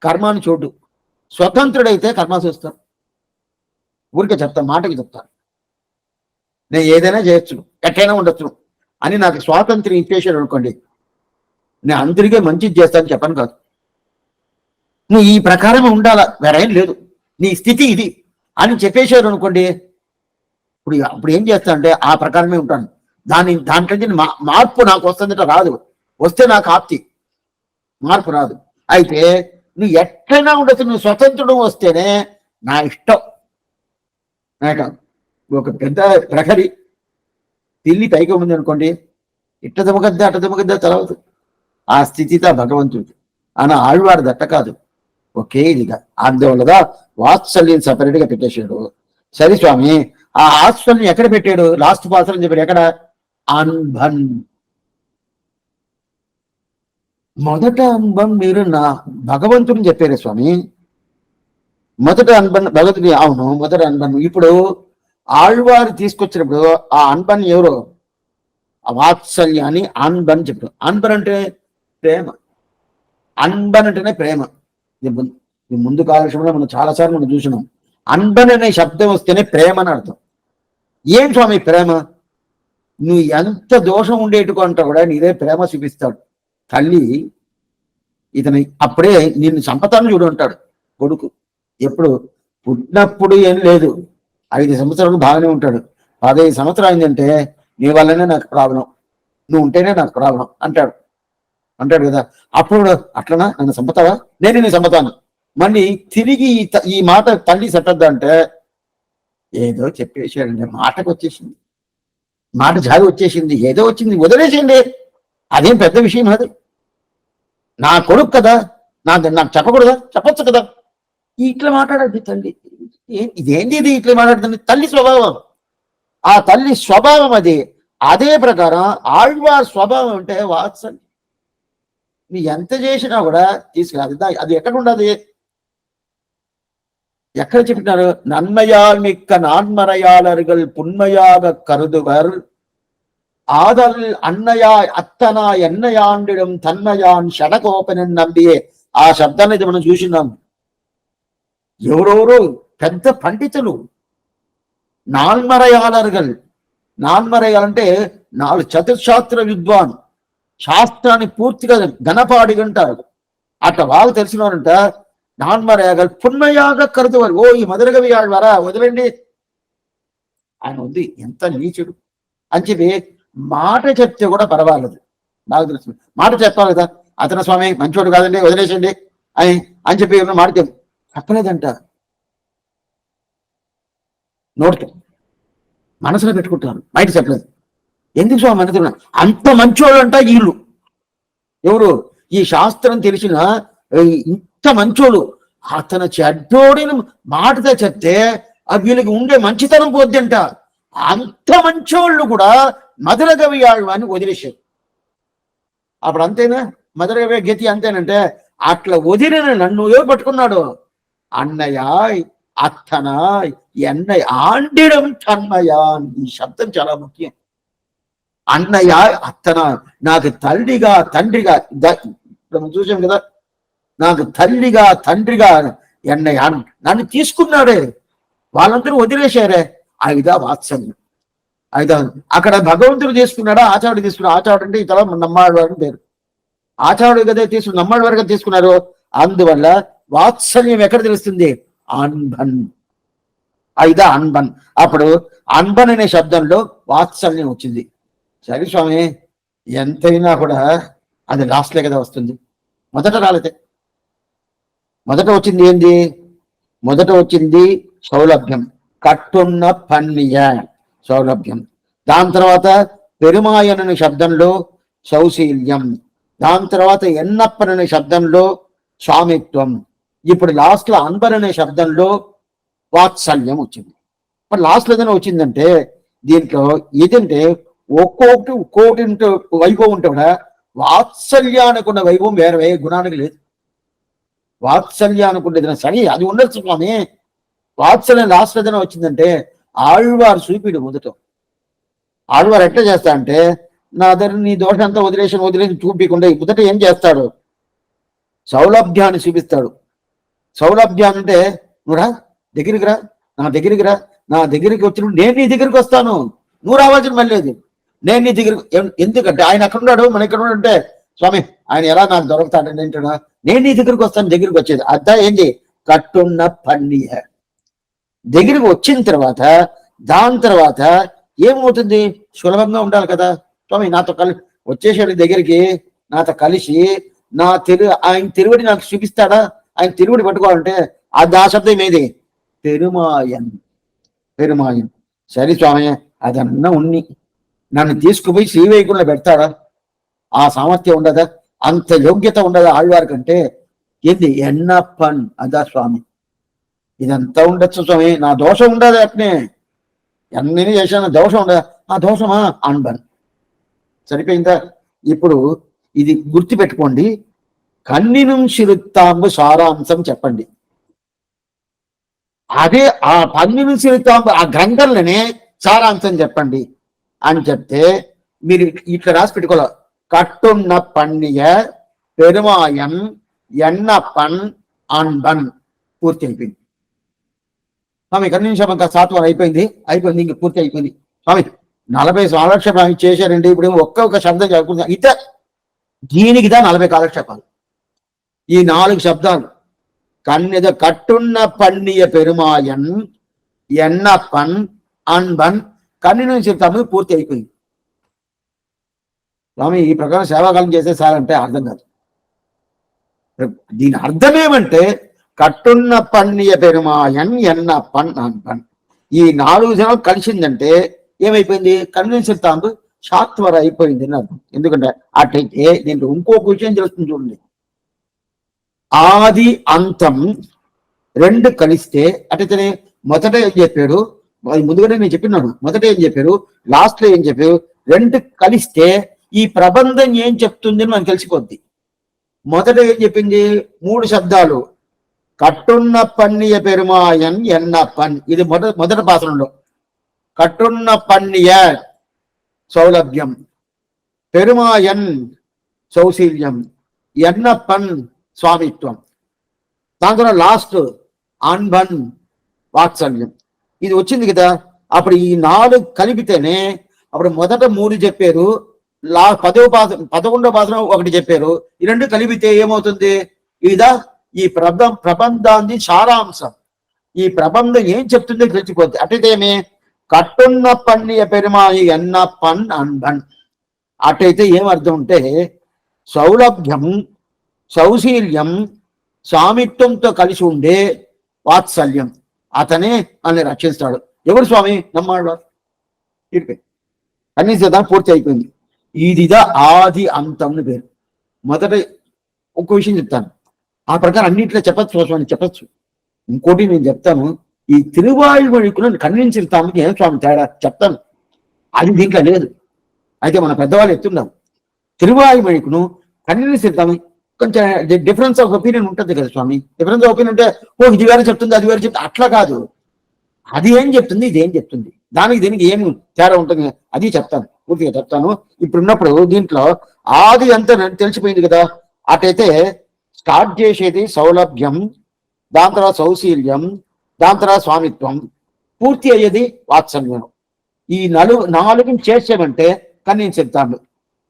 కర్మాన్ని చూడు, స్వతంత్రుడైతే కర్మ చూస్తాడు. ఊరికే చెప్తాను, మాటకి చెప్తాను, నేను ఏదైనా చేయొచ్చు, ఎట్లయినా ఉండొచ్చు అని నాకు స్వాతంత్ర్యం ఇచ్చేసాడు అనుకోండి, నేను అందరికీ మంచిది చేస్తానని చెప్పను కాదు. నువ్వు ఈ ప్రకారమే ఉండాలా, వేరేం లేదు, నీ స్థితి ఇది అని చెప్పేశారు అనుకోండి, ఇప్పుడు ఏం చేస్తా అంటే ఆ ప్రకారమే ఉంటాను. దాంట్లో మార్పు నాకు వస్తుందట రాదు. వస్తే నాకు ఆప్తి, మార్పు రాదు. అయితే నువ్వు ఎట్లయినా ఉండొచ్చు, నువ్వు స్వతంత్రుడు వస్తేనే నా ఇష్టం. ఒక పెద్ద ప్రహరి పిల్లి పైకి ఉంది అనుకోండి, ఇట్ట దమగద్ద తలవదు. ఆ స్థితితో భగవంతుడికి ఆయన ఆళ్వారు దట్ట కాదు, ఒకే ఇదిగా. అందువల్లగా వాత్సల్యం సపరేట్ గా పెట్టేశాడు. సరే స్వామి, ఆ వాత్సల్యం ఎక్కడ పెట్టాడు? లాస్ట్ పాత్రం చెప్పాడు. ఎక్కడ? అన్బన్. మొదట అన్బన్ మీరు నా భగవంతుని చెప్పారు స్వామి. మొదట అన్బన్ భగవంతుని. అవును, మొదట అన్బన్. ఇప్పుడు ఆళ్వారు తీసుకొచ్చినప్పుడు ఆ అన్బన్ ఎవరు? ఆ వాత్సల్యాన్ని అన్బన్ చెప్పారు. అన్బన్ అంటే ప్రేమ, అన్బన్ అంటేనే ప్రేమ. ఇది ముందు కాలక్షేమంలో మనం చాలాసార్లు మనం చూసినాం. అన్బన్ అనే శబ్దం వస్తేనే ప్రేమ అని అర్థం. ఏం స్వామి ప్రేమ? నువ్వు ఎంత దోషం ఉండేట్టుకో అంటా కూడా నీదే ప్రేమ చూపిస్తాడు. తల్లి ఇతని అప్పుడే నిన్ను సంపతాన్ని చూడు అంటాడు కొడుకు. ఎప్పుడు పుట్టినప్పుడు ఏం లేదు, 5 సంవత్సరాలు బాగానే ఉంటాడు. 15 సంవత్సరాలు అయిందంటే నీ వల్లనే నాకు ప్రాబ్లం, నువ్వు ఉంటేనే నాకు ప్రాబ్లం అంటాడు కదా. అప్పుడు అట్లనా నన్ను సంపతావా, నేను నిన్ను సంపతాను. మళ్ళీ తిరిగి ఈ మాట తల్లి సెట్టద్దంటే ఏదో చెప్పేసాడండి, మాటకు వచ్చేసింది, మాట జారి వచ్చేసింది, ఏదో వచ్చింది, వదిలేసేయండి, అదేం పెద్ద విషయం అది. నా కొడుకు కదా, నాకు చెప్పకూడదా, చెప్పొచ్చు కదా. ఇట్లా మాట్లాడద్దు తల్లి. ఇదేంటి ఇది ఇట్లా మాట్లాడుతుంది? తల్లి స్వభావం, ఆ తల్లి స్వభావం అది. అదే ప్రకారం ఆళ్వార్ స్వభావం అంటే వాత్సల్యం. నీ ఎంత చేసినా కూడా తీసుకురాదు. అది ఎక్కడ ఉండదు, ఎక్కడ చెప్పినారు? నన్మయాల్ మిక్క నాన్మరయాలరుగల్ పున్మయాగ కరుదువర్ ఆదల్ అన్నయా అత్తనా ఎన్నయాండిడం తన్మయాన్ షడకోపనని నంబియే. ఆ శబ్దాన్ని అయితే మనం చూసినాం. ఎవరెవరో పెద్ద పండితులు నాన్మరయాలరుగల్, నాన్మరయాలంటే 4 చతుశాస్త్ర విద్వాన్, శాస్త్రాన్ని పూర్తిగా ఘనపాడిగంటారు. అట్లా వాళ్ళు తెలిసినారంట. నాన్మరయాగల్ పున్మయాగ కరుదువర్. ఓ ఈ మధురగవి ఆళ్వారా వదిలేండి, ఆయన ఉంది ఎంత నీచుడు అని చెప్పి మాట చెప్తే కూడా పర్వాలేదు. నాకు తెలుసు మాట చెప్పాలి కదా, అతను స్వామి మంచోడు కాదండి వదిలేసండి అని చెప్పి మాట చెప్పలేదంట. నోటితో మనసులో పెట్టుకుంటారు, బయట చెప్పలేదు. ఎందుకు స్వామి మనసు? అంత మంచోళ్ళు అంట వీళ్ళు. ఎవరు? ఈ శాస్త్రం తెలిసిన ఇంత మంచోళ్ళు. అతను చెడ్డోడిని మాటతో చెప్తే వీళ్ళకి ఉండే మంచితనం పోద్దంట. అంత మంచోళ్ళు కూడా మధురగవి ఆళ్వాన్ని వదిలేశారు. అప్పుడు అంతేనా మధురగవి గతి అంతేనంటే, అట్లా వదిలిన నన్ను ఎవరు పట్టుకున్నాడు? అన్నయాయ్ అత్తనాయ్ ఎన్నయ్య ఆండిడం తన్మయా. ఈ శబ్దం చాలా ముఖ్యం. అన్నయ్య అత్తన, నాకు తల్లిగా తండ్రిగా, చూసాం కదా, నాకు తల్లిగా తండ్రిగా ఎన్నయ్య నన్ను తీసుకున్నాడే, వాళ్ళందరూ వదిలేశారే. ఐదా వాత్సల్యం. ఐదా అక్కడ భగవంతుడు తీసుకున్నాడా, ఆచార్యుడు తీసుకున్నాడు? ఆచార్యుడు అంటే ఇతర నమ్మాడు వారిని పేరు. ఆచార్యుడు కదా తీసుకుని నమ్మాడు వరకు తీసుకున్నారు. అందువల్ల వాత్సల్యం ఎక్కడ తెలుస్తుంది? అన్బన్. ఐదా అన్బన్. అప్పుడు అన్బన్ అనే శబ్దంలో వాత్సల్యం వచ్చింది. సరే స్వామి, ఎంతైనా కూడా అది లాస్ట్లే కదా వస్తుంది, మొదట రాలేదే. మొదట వచ్చింది ఏంది? మొదట వచ్చింది సౌలభ్యం, కట్టున్న పన్నియ సౌలభ్యం. దాని తర్వాత పెరుమాయన్ అనే శబ్దంలో సౌశీల్యం, దాని తర్వాత ఎన్నప్పన్ అనే శబ్దంలో స్వామిత్వం. ఇప్పుడు లాస్ట్ లో అన్బన్ అనే శబ్దంలో వాత్సల్యం వచ్చింది. మరి లాస్ట్ లో ఏదైనా వచ్చిందంటే దీంట్లో ఏదంటే ఒక్కోటి వైభవం ఉంటే కూడా వాత్సల్యానికి ఉన్న వైభవం వేరే గుణానికి లేదు. వాత్సల్యానికి ఉండేది సరే అది ఉండొచ్చు స్వామి. వాత్సల్యం లాస్ట్ ఏదైనా వచ్చిందంటే ఆళ్వారు చూపిడు మొదట. ఆళ్వారు ఎట్లా చేస్తా అంటే, నా దగ్గర నీ దోషం అంతా వదిలేసి చూపించకుండా మొదట ఏం చేస్తాడు? సౌలభ్యాన్ని చూపిస్తాడు. సౌలభ్యాన్ని అంటే నువ్వు రా దగ్గరికి రా, నా దగ్గరికి రా, నా దగ్గరికి వచ్చినప్పుడు నేను నీ దగ్గరికి వస్తాను, నువ్వు రావాల్సిన మళ్ళీ లేదు, నేను నీ దగ్గరికి. ఎందుకంటే ఆయన అక్కడ ఉన్నాడు, మన ఇక్కడ ఉన్నాడంటే స్వామి ఆయన ఎలా నాకు దొరుకుతాడండి ఏంటన్నా, నేను నీ దగ్గరికి వస్తాను. దగ్గరికి వచ్చేది అద్దా ఏంటి? కట్టున్న పన్నియ. దగ్గరికి వచ్చిన తర్వాత దాని తర్వాత ఏమవుతుంది? సులభంగా ఉండాలి కదా. స్వామి నాతో వచ్చేసాడు దగ్గరికి, నాతో కలిసి ఆయన తిరువడి నాకు చూపిస్తాడా? ఆయన తిరువడి పట్టుకోవాలంటే ఆ శబ్దం ఏది? పెరుమాయన్. పెరుమాయన్. సరే స్వామి అదన్నా ఉన్ని నన్ను తీసుకుపోయి శ్రీవైకుంఠంలో పెడతాడా? ఆ సామర్థ్యం ఉండదా? అంత యోగ్యత ఉండదా ఆళ్వారి కంటే? ఏంది ఎన్నప్పన్ అదా స్వామి. ఇదంతా ఉండొచ్చు స్వామి, నా దోషం ఉండదు. అట్నే అన్నీ చేశాను, దోషం ఉండదా? ఆ దోషమా అన్బన్. సరిపోయిందా? ఇప్పుడు ఇది గుర్తు పెట్టుకోండి. కన్నినం శిరుత్తాంబు సారాంశం చెప్పండి. అదే ఆ పన్నినం శిరుత్తాంబు ఆ గ్రంథంలోనే సారాంశం చెప్పండి అని చెప్తే మీరు ఇట్లా రాసి పెట్టుకోవాలి. కట్టున్న పన్నియ పెరుమాయన్ ఎన్నప్పన్ అన్బన్. పూర్తి అయిపోయింది స్వామి. కన్నింశం ఇంకా సాత్వం అయిపోయింది, ఇంక పూర్తి అయిపోయింది స్వామి. 40 కాలక్షేపాలు చేశారండి. ఇప్పుడు ఒక్క శబ్దం చదువుకుంటా ఇత దీనికిదా 40 కాలక్షేపాలు. ఈ 4 శబ్దాలు కన్నిద కట్టున్న పన్నియ పెరుమాయన్ ఎన్నప్పన్ అన్బన్ కన్నిన చెప్తాము. పూర్తి అయిపోయింది స్వామి. ఈ ప్రకారం సేవాకాలం చేసేసారంటే అర్థం కాదు. దీని అర్థమేమంటే కట్టున్న పన్నియ పెరుమాయన్ ఎన్నప్పన్ అన్బన్. ఈ 4 జనాలు కలిసిందంటే ఏమైపోయింది? కన్విన్సర్ తాంబు శాత్వర అయిపోయింది అని అర్థం. ఎందుకంటే అటైతే దీంట్లో ఇంకొక విషయం తెలుస్తుంది చూడండి. ఆది అంతం 2 కలిస్తే అటైతేనే మొదట ఏం చెప్పాడు, ముందుగానే నేను చెప్పినాను. మొదట ఏం చెప్పారు, లాస్ట్ లో ఏం చెప్పారు, 2 కలిస్తే ఈ ప్రబంధం ఏం చెప్తుంది అని మనకు తెలిసిపోద్ది. మొదట ఏం చెప్పింది? 3 శబ్దాలు. కట్టున్న పన్నియ పెరుమాయన్ ఎన్నప్పన్. ఇది మొదటి పాత్రంలో. కట్టున్న పన్నియ సౌలభ్యం, పెరుమాయన్ సౌశీల్యం, ఎన్నప్పన్ స్వామిత్వం. దాంతో లాస్ట్ అన్బన్ వాత్సల్యం. ఇది వచ్చింది కదా. అప్పుడు ఈ 4 కలిపితేనే అప్పుడు మొదట 3 చెప్పారు, 11వ పాత్ర 1 చెప్పారు. ఈ 2 కలిపితే ఏమవుతుంది? ఇదా ఈ ప్రబంధాన్ని సారాంశం. ఈ ప్రబంధం ఏం చెప్తుందో తెలిసిపోద్ది. అటైతేమే కట్టున్న పన్నియ పెరుమాయి ఎన్నప్పన్ అన్బన్. అటైతే ఏమర్థం అంటే సౌలభ్యం సౌశీల్యం స్వామిత్వంతో కలిసి ఉండే వాత్సల్యం. అతనే అని రక్షిస్తాడు. ఎవరు స్వామి? నమ్మాళ్ళవారు. అన్ని సిద్ధం పూర్తి అయిపోయింది. ఇదిదా ఆది అంతంని పేరు. మొదట ఒక విషయం చెప్తాను, ఆ ప్రకారం అన్నింటిలో చెప్పచ్చు స్వామి, చెప్పచ్చు. ఇంకోటి నేను చెప్తాను, ఈ తిరువాయుమొழிకులను కన్విన్సిస్తామకి ఏం స్వామి తేడా చెప్తాను. అది దీంట్లో లేదు. అయితే మన పెద్దవాళ్ళు ఎత్తున్నాం. తిరువాయుమొழிకును కన్విన్సిస్తాము కొంచెం డిఫరెన్స్ ఆఫ్ ఒపీనియన్ ఉంటుంది కదా స్వామి. డిఫరెన్స్ ఆఫ్ ఒపీనియన్ అంటే ఇది వేరే చెప్తుంది, అది వేరే చెప్తుంది, అట్లా కాదు. అది ఏం చెప్తుంది, ఇది ఏం చెప్తుంది, దానికి దీనికి ఏమి తేడా ఉంటుంది, అది చెప్తాను, పూర్తిగా చెప్తాను. ఇప్పుడున్నప్పుడు దీంట్లో ఆది అంతా తెలిసిపోయింది కదా. అటైతే స్టార్ట్ చేసేది సౌలభ్యం, దాని తర్వాత సౌశీల్యం, దాని తర్వాత స్వామిత్వం, పూర్తి అయ్యేది వాత్సల్యం. ఈ 4 చేసామంటే కానీ నేను చెప్తాను,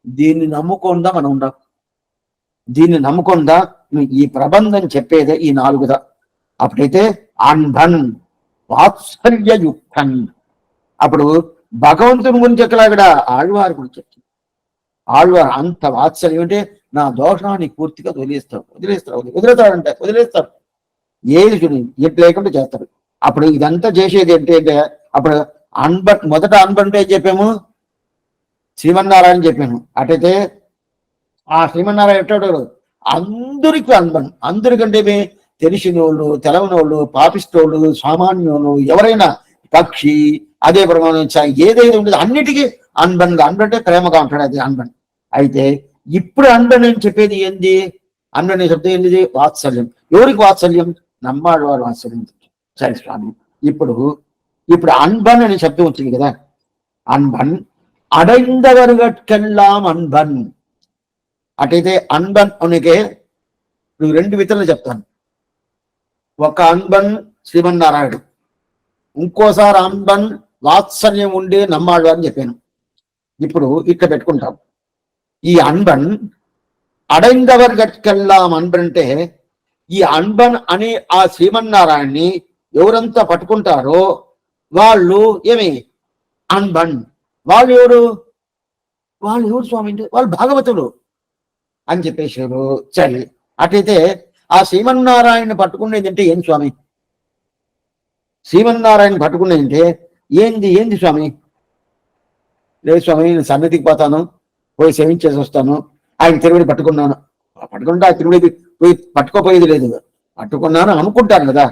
దీన్ని నమ్ముకుండా మనం ఉండం. దీన్ని నమ్మకుండా ఈ ప్రబంధం చెప్పేదే ఈ 4దా. అప్పుడైతే అన్బన్ వాత్సల్యయుక్తన్. అప్పుడు భగవంతుని గురించి ఎక్కడా ఆళ్వారి గురించి చెప్తుంది. ఆళ్వారు అంత వాత్సల్యం అంటే నా దోషాన్ని పూర్తిగా వదిలేస్తాడు. ఏది చూడండి ఎట్ లేకుండా చేస్తాడు. అప్పుడు ఇదంతా చేసేది ఏంటంటే అప్పుడు అన్బన్. మొదట అన్బన్ ఏం చెప్పాము? శ్రీమన్నారాయణ చెప్పాను. అటైతే ఆ శ్రీమన్నారాయణ ఎట్టాడు? అందరికీ అన్బన్. అందరికంటే తెలిసినోళ్ళు, తెలవనోళ్ళు, పాపిస్తోళ్ళు, సామాన్యులు, ఎవరైనా పక్షి, అదే ప్రమాణం ఏదైతే ఉండేది అన్నిటికీ అన్బన్. అన్బన్ అంటే ప్రేమగా ఉంటాడు, అది అన్బన్. అయితే ఇప్పుడు అన్బన్ అని చెప్పేది ఏంది? అన్బన్ శబ్దం ఏంటిది? వాత్సల్యం. ఎవరికి వాత్సల్యం? నమ్మాడు వారు వాత్సల్యం. సరే స్వామి, ఇప్పుడు అన్బన్ అనే శబ్దం వచ్చింది కదా. అన్బన్ అడైందవర్గట్కెల్లాం అన్బన్. అటైతే అన్బన్ అనకే నువ్వు 2 విధులు చెప్తాను. ఒక అన్బన్ శ్రీమన్నారాయణుడు, ఇంకోసారి అన్బన్ వాత్సల్యం ఉండే నమ్మాడు అని చెప్పాను. ఇప్పుడు ఇట్లా పెట్టుకుంటాం. ఈ అన్బన్ అడైందవర్గట్కెల్లాం అన్బన్ అంటే ఈ అన్బన్ అనే ఆ శ్రీమన్నారాయణ్ణి ఎవరంతా పట్టుకుంటారో వాళ్ళు ఏమి అన్బన్. వాళ్ళు ఎవరు స్వామి అంటే వాళ్ళు భాగవతులు అని చెప్పేశారు. సరే, అటైతే ఆ శ్రీమన్నారాయణ పట్టుకునేది అంటే ఏం స్వామి? శ్రీమన్నారాయణ పట్టుకునేది అంటే ఏంది స్వామి? లేదు స్వామి, నేను సన్నిధికి పోతాను, పోయి సేవించేసి వస్తాను, ఆయన తిరుమల పట్టుకున్నాను. పట్టుకుంటే ఆ తిరుమల పోయి పట్టుకోపోయేది లేదు. పట్టుకున్నాను అనుకుంటాను కదా,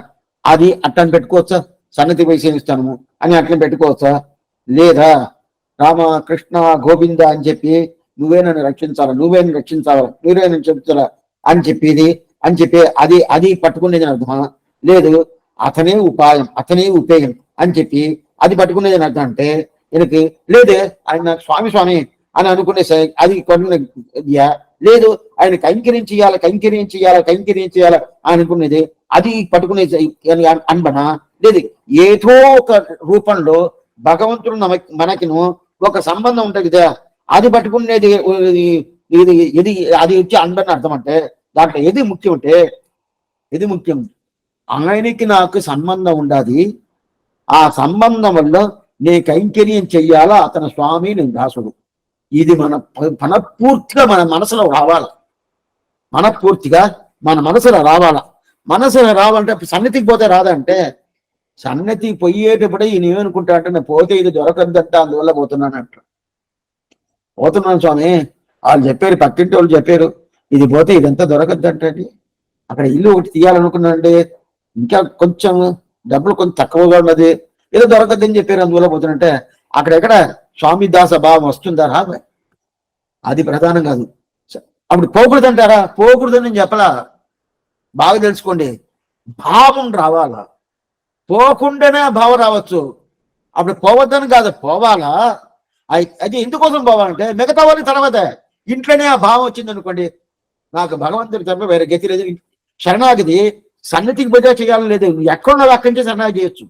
అది అట్లని పెట్టుకోవచ్చా? సన్నిధి పోయి సేవిస్తాను అని అట్లని పెట్టుకోవచ్చా? లేదా రామ కృష్ణ గోవింద అని చెప్పి నువ్వే నన్ను రక్షించాలా, నువ్వే చెప్తారా అని చెప్పి అది పట్టుకునేది అర్థమా? లేదు అతనే ఉపాయం, అతనే ఉపేయం అని చెప్పి అది పట్టుకునేది అర్థం అంటే ఈయనకి లేదే. ఆయన స్వామి అని అనుకునే అది కొన్ని లేదు, ఆయన కైంకర్యం చేయాలి అనుకునేది అది పట్టుకునే అన్బన లేదు. ఏదో ఒక రూపంలో భగవంతుడు మనకిను ఒక సంబంధం ఉంటుంది కదా, అది పట్టుకునేది ఇది ఇది అది వచ్చి అన్బన్ అర్థం. అంటే దాంట్లో ఏది ముఖ్యం అంటే ఆయనకి నాకు సంబంధం ఉండాలి, ఆ సంబంధం వల్ల నే కైంకర్యం చెయ్యాలా, అతని స్వామి నేను దాసుడు. ఇది మనపూర్తిగా మన మనసులో రావాలా, మనసులో రావాలంటే సన్నిధికి పోతే రాదంటే, సన్నిధికి పోయేటప్పుడే ఈయన ఏమనుకుంటా అంటే నేను పోతే ఇది దొరకద్దంట, అందువల్ల పోతున్నాను స్వామి. వాళ్ళు చెప్పారు, పక్కింటి వాళ్ళు చెప్పారు ఇది పోతే ఇదంతా దొరకద్దంటండి, అక్కడ ఇల్లు ఒకటి తీయాలనుకున్నానండి, ఇంకా కొంచెం డబ్బులు కొంచెం తక్కువగా ఉన్నది, ఏదో దొరకద్దని చెప్పారు, అందువల్ల పోతున్నంటే అక్కడెక్కడ స్వామి దాస భావం వస్తుందా? అది ప్రధానం కాదు. అప్పుడు పోకూడదంటారా? పోకూడదని చెప్పలా, బాగా తెలుసుకోండి. భావం రావాలా, పోకుండానే భావం రావచ్చు. అప్పుడు పోవద్దని కాదు, పోవాలా. అది ఎందుకోసం పోవాలంటే మిగతా వాళ్ళకి తర్వాత ఇంట్లోనే ఆ భావం వచ్చింది అనుకోండి, నాకు భగవంతుడి తప్ప వేరే గతి లేదు. శరణాగతి సన్నిధికి పోతే చేయాలని లేదు, ఎక్కడున్నది అక్కడి నుంచి శరణాగతి చేయొచ్చు.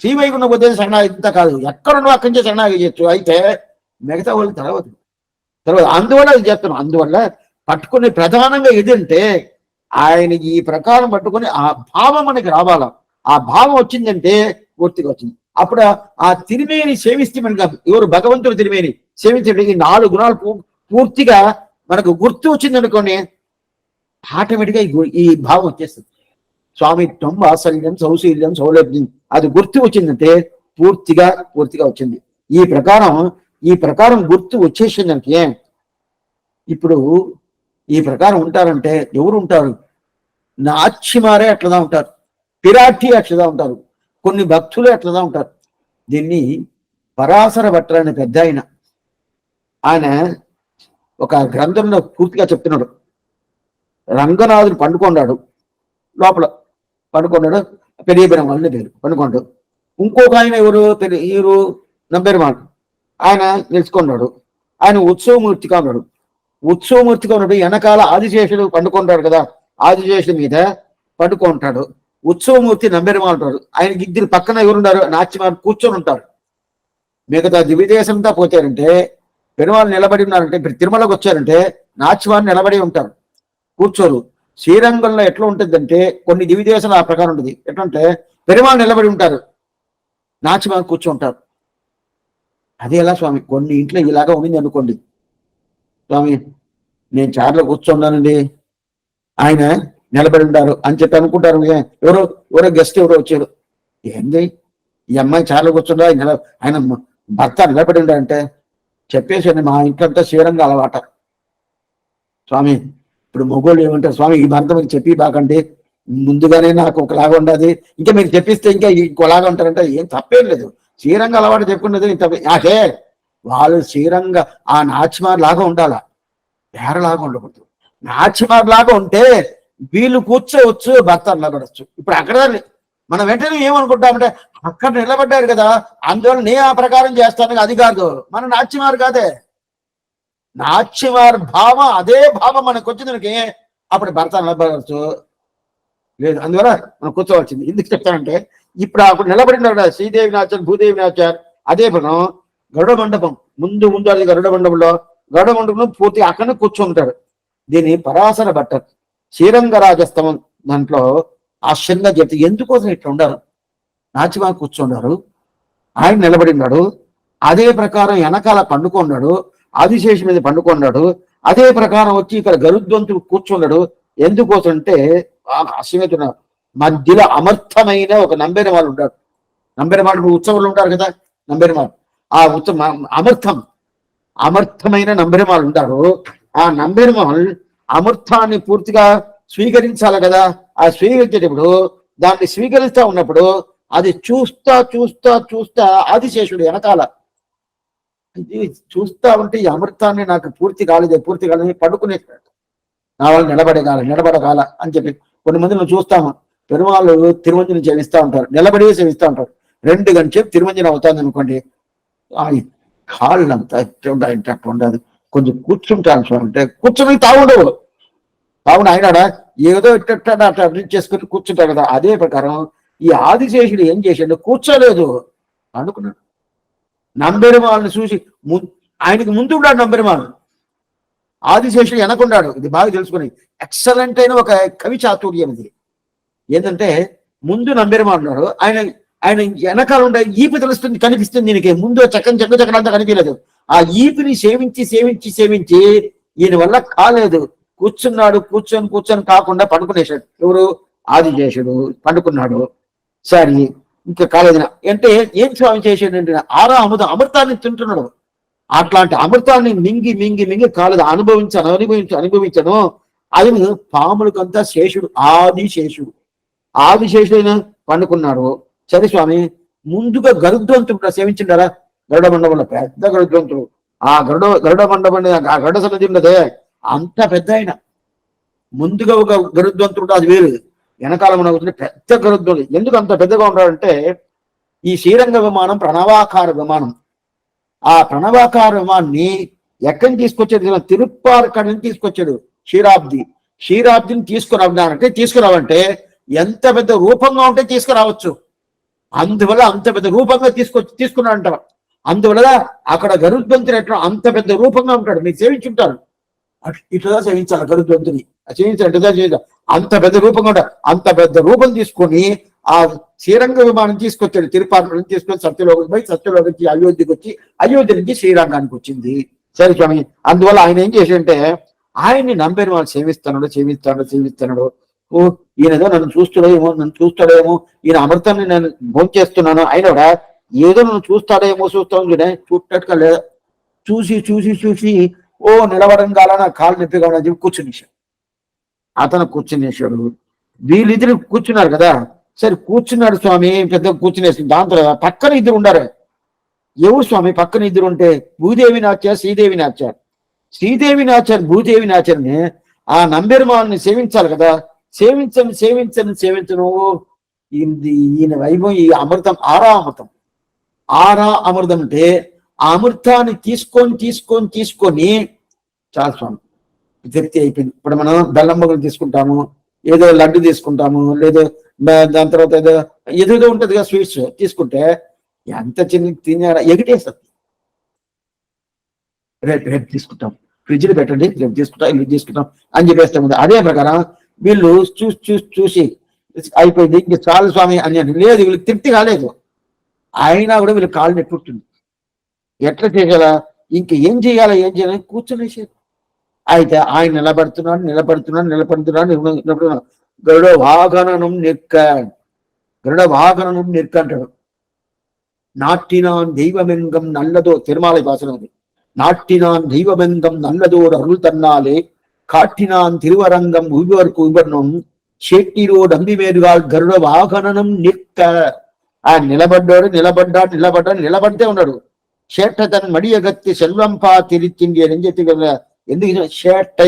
శ్రీవైకున్న పోతే శరణాగతి ఇంత కాదు, ఎక్కడున్నో అక్కడి నుంచి శరణాగతి చేయొచ్చు. అయితే మిగతా వాళ్ళకి తర్వాత అందువల్ల అది చెప్తున్నాం. అందువల్ల పట్టుకునే ప్రధానంగా ఏదంటే ఆయన ఈ ప్రకారం పట్టుకుని ఆ భావం మనకి రావాలా. ఆ భావం వచ్చిందంటే పూర్తిగా వచ్చింది. అప్పుడు ఆ తిరిమేని సేవిస్తే మనకి ఎవరు భగవంతుడు తిరిమేని సేవించే ఈ 4 గుణాలు పూర్తిగా మనకు గుర్తు వచ్చింది అనుకోండి, ఆటోమేటిక్గా ఈ భావం వచ్చేస్తుంది. స్వామిత్వం, వాత్సల్యం, సౌశీల్యం, సౌలభ్యం అది గుర్తు వచ్చిందంటే పూర్తిగా వచ్చింది. ఈ ప్రకారం గుర్తు వచ్చేసిందంటే ఇప్పుడు ఈ ప్రకారం ఉంటారంటే ఎవరు ఉంటారు? నాచ్యమారే అట్లదా ఉంటారు, పిరాఠి అట్లదా ఉంటారు, కొన్ని భక్తులు అట్లదా ఉంటారు. దీన్ని పరాశర భట్టర్ అనే పెద్ద ఆయన ఒక గ్రంథంలో పూర్తిగా చెప్తున్నాడు. రంగనాథుడు పండుకున్నాడు, లోపల పండుకున్నాడు, పెరియ బ్రహ్మని పేరు పండుకున్నాడు. ఇంకొక ఆయన ఎవరు నంబెరుమాన్, ఆయన నిలుచుకున్నాడు. ఆయన ఉత్సవమూర్తిగా ఉన్నాడు. వెనకాల ఆదిశేషుడు పండుకుంటాడు కదా, ఆదిశేషుడి మీద పండుకుంటాడు. ఉత్సవమూర్తి నంబెరుమాన్ ఉంటాడు. ఆయనకి ఇద్దరు పక్కన ఎవరున్నారు? నాట్యమాన్ కూర్చొని ఉంటారు. మిగతా దివిదేశంతో పోతారంటే పెరుమాళ్ళు నిలబడి ఉన్నారంటే, ఇప్పుడు తిరుమలకు వచ్చారంటే నాట్యమాన్ నిలబడి ఉంటారు, కూర్చోరు. శ్రీరంగంలో ఎట్లా ఉంటుందంటే కొన్ని దివిదేశాలు ఆ ప్రకారం ఉంటుంది. ఎట్లంటే పెరుమాళ్ళు నిలబడి ఉంటారు, నాట్యమాన్ కూర్చుంటారు. అదే ఎలా స్వామి? కొన్ని ఇంట్లో ఇలాగా ఉండింది అనుకోండి, స్వామి నేను చార్లో కూర్చున్నానండి, ఆయన నిలబడి ఉంటారు అని చెప్పి అనుకుంటారు. ఎవరో గెస్ట్ ఎవరో వచ్చారు, ఏంది ఈ అమ్మాయి చార్లో కూర్చుండా, ఆయన భర్త నిలబడి ఉండారంటే చెప్పేసి మా ఇంట్లో శ్రీరంగ అలవాట. స్వామి ఇప్పుడు మొగోళ్ళు ఏమంటారు? స్వామి ఈ భర్త మీరు చెప్పి బాకండి, ముందుగానే నాకు ఒకలాగా ఉండదు, ఇంకా మీరు చెప్పిస్తే ఇంకా ఇంకోలాగా ఉంటారంటే ఏం తప్పేం లేదు. శ్రీరంగ అలవాటు చెప్పుకున్నది అదే వాళ్ళు శ్రీరంగ ఆ నాచిమార్ లాగా ఉండాలా, వేరలాగా ఉండకూడదు. నాచిమార్ లాగా ఉంటే వీళ్ళు కూర్చోవచ్చు, భర్త నిలబడచ్చు. ఇప్పుడు అక్కడ మనం వెంటనే ఏమనుకుంటామంటే అక్కడ నిలబడ్డారు కదా అందువల్ల నేను ఆ ప్రకారం చేస్తాను, అది కాదు. మన నాచ్యమార్ కాదే, నాచ్యమార్ భావం అదే భావం మనకు వచ్చింది, అప్పుడు భర్త నిలబడవచ్చు లేదు. అందువల్ల మనం కూర్చోవచ్చింది. ఎందుకు చెప్తానంటే ఇప్పుడు అప్పుడు నిలబడినారు కదా శ్రీదేవి నాచారు, భూదేవి నాచారు, అదే మనం గరుడ మండపం ముందు అది గరుడ మండపం పూర్తి అక్కడ కూర్చుంటాడు. దీన్ని పరాశర భట్టర్ శ్రీరంగరాజస్తవం దాంట్లో ఆశ్చర్యంగా చెప్తే ఎందుకోసం ఇట్లా ఉండారు. నాచిమా కూర్చున్నారు, ఆయన నిలబడినాడు, అదే ప్రకారం వెనకాల పండుకున్నాడు, ఆదిశేషి మీద పండుకున్నాడు, అదే ప్రకారం వచ్చి ఇక్కడ గరుద్వంతుడు కూర్చున్నాడు. ఎందుకోసం అంటే అశ్వమేధ మధ్యలో అమర్థమైన ఒక నంబెర వాళ్ళు ఉంటారు. నంబెర వాళ్ళు ఉత్సవాలు ఉంటారు కదా, నంబెరమాలు ఆ అమర్థమైన నంబెరమాలు ఉంటారు. ఆ నంబెరమాల్ అమృతాన్ని పూర్తిగా స్వీకరించాలి కదా. ఆ స్వీకరించేటప్పుడు దాన్ని స్వీకరిస్తా ఉన్నప్పుడు అది చూస్తా ఆదిశేషుడు వెనకాల చూస్తా ఉంటే ఈ అమృతాన్ని నాకు పూర్తి కాలేదని పడుకునేసాడు. నా వాళ్ళు నిలబడగాల అని చెప్పి కొన్ని మంది నువ్వు చూస్తాము పెరుమాళ్ళు తిరుమంజనం సేవిస్తూ ఉంటారు, నిలబడి సేవిస్తూ ఉంటారు. 2 గంటలు తిరుమంజనం అవుతుంది అనుకోండి, కాళ్ళంతా ఇట్లా ఉండాలి, ఇంటి అట్లా ఉండదు. కొంచెం కూర్చుంటాను స్వామి అంటే కూర్చొని తాగుండవు. తాగుండు ఆయన ఏదో ఇట్ట అట్లా అడ్జస్ట్ చేసుకుని కూర్చుంటాడు కదా. అదే ప్రకారం ఈ ఆదిశేషుడు ఏం చేశాడు, కూర్చోలేదు, అనుకున్నాడు. నంబెరుమాలను చూసి ఆయనకి ముందు ఉన్నాడు నంబెరుమాలు, ఆదిశేషుడు వెనకున్నాడు. ఇది బాగా తెలుసుకుని ఎక్సలెంట్ అయిన ఒక కవి చాతుర్యం ఇది. ఏంటంటే ముందు నంబెరుమాలు ఆయన ఆయన వెనకాల ఉండే ఈపు తెలుస్తుంది, కనిపిస్తుంది. దీనికి ముందు చక్కనంతా కనిపించలేదు. ఆ ఈపిని సేవించి సేవించి సేవించి ఈయన వల్ల కాలేదు. కూర్చొని కాకుండా పండుకునేశాడు. ఎవరు? ఆదిశేషుడు పండుకున్నాడు. సరే ఇంకా కాలేదు అంటే ఏం స్వామి చేసాడంటే అమృతాన్ని తింటున్నాడు. అట్లాంటి అమృతాన్ని మింగి మింగి మింగి కాలేదు. అనుభవించను ఆయన పాములకంతా శేషుడు, ఆదిశేషుడైన పండుకున్నాడు. సరే స్వామి ముందుగా గరుత్మంతుడు సేవించిండారా? గరుడ మండపంలో పెద్ద గరుత్మంతుడు. ఆ గరుడ మండపం, ఆ గరుడ సన్నది ఉన్నదే అంత పెద్ద ఆయన. ముందుగా ఒక గరుత్మంతుడు, అది వేరు. వెనకాల మన పెద్ద గరుత్మంతుడు. ఎందుకు అంత పెద్దగా ఉన్నాడంటే ఈ శ్రీరంగ విమానం ప్రణవాకార విమానం. ఆ ప్రణవాకార విమాన్ని ఎక్కడి నుంచి తీసుకొచ్చాడు? తిరుప్పార్కడ్ నుంచి తీసుకొచ్చాడు. క్షీరాబ్దిని తీసుకురావంటే ఎంత పెద్ద రూపంగా ఉంటే తీసుకురావచ్చు. అందువల్ల అంత పెద్ద రూపంగా తీసుకున్నాడంట. అందువల్ల అక్కడ గరుత్మంతుడు ఎట్లా అంత పెద్ద రూపంగా ఉంటాడు. మీరు సేవించుంటారు, ఇట్లా సేవించాలి గరుత్మంతుని. సేవించాలి అంత పెద్ద రూపంగా ఉంటాడు. అంత పెద్ద రూపం తీసుకొని ఆ శ్రీరంగ విమానం తీసుకొచ్చాడు. తిరుపతి నుంచి తీసుకొని సత్యలోకి పోయి సత్యలోకి నుంచి అయోధ్యకి వచ్చి అయోధ్య నుంచి శ్రీరంగానికి వచ్చింది. సరే స్వామి అందువల్ల ఆయన ఏం చేసింటే ఆయన్ని నంబెరుమాళ్ సేవిస్తున్నాడు. ఓ ఈయనదో నన్ను చూస్తాడేమో ఈయన అమృతాన్ని నేను భోంచేస్తున్నాను, ఆయన కూడా ఏదో నన్ను చూస్తాడేమో చూడటట్టుగా లేదా. చూసి ఓ నిలబడంగాల నా కాలు నొప్పిగా అని చెప్పి కూర్చునేశాడు. అతను కూర్చునేశాడు. వీళ్ళిద్దరు కూర్చున్నారు కదా. సరే కూర్చున్నాడు స్వామి, పెద్ద కూర్చునేసి దాంతో పక్కన ఇద్దరు ఉండారు. ఎవరు స్వామి పక్కన ఇద్దరు ఉంటే? భూదేవి నాచారు, శ్రీదేవి నాచారు భూదేవి నాచారిని ఆ నంబెరుమాల్ని సేవించాలి కదా. సేవించను ఈయన వైభవం. ఈ అమృతం ఆరా అమృతం అంటే ఆ అమృతాన్ని తీసుకొని చాలా స్వామి తృప్తి అయిపోయింది. ఇప్పుడు మనం బెల్లం మొగలు తీసుకుంటాము, ఏదో లడ్డు తీసుకుంటాము, లేదో దాని తర్వాత ఏదో ఉంటది కదా స్వీట్స్ తీసుకుంటే ఎంత చిన్న తిన్నారా ఎగిటేస్తుంది. రేపు తీసుకుంటాం, ఫ్రిడ్జ్లో పెట్టండి, రేపు తీసుకుంటాం అని చెప్పేస్తాం. అదే ప్రకారం వీళ్ళు చూసి అయిపోయింది, ఇంక చాలు స్వామి అని. లేదు, వీళ్ళకి తృప్తి కాలేదు. అయినా కూడా వీళ్ళు కాళ్ళు నెప్పుంటుంది. ఎట్లా చేయాలా, ఇంక ఏం చేయాలని కూర్చొనేసారు. అయితే ఆయన నిలబడుతున్నాడు. గరుడ వాహనం నిற்காడు. நாட்டினான் தெய்வமெங்கம் நல்லதோ, திருமாலை பாசனம் அது. நாட்டினான் தெய்வமெங்கம் நல்லதோர் அருள் தன்னாலே காட்டினான் திருவரங்கம் உய்வர்க்கும் சேட்டிரோ நம்பி மேருகால் గరుడ వాహనం నిற்க. ఆయన నిలబడ్డే ఉన్నాడు. షేట తన మడియగత్తి సెల్వంపా తిరిచింది అని చెప్పి కదా. ఎందుకు షేట్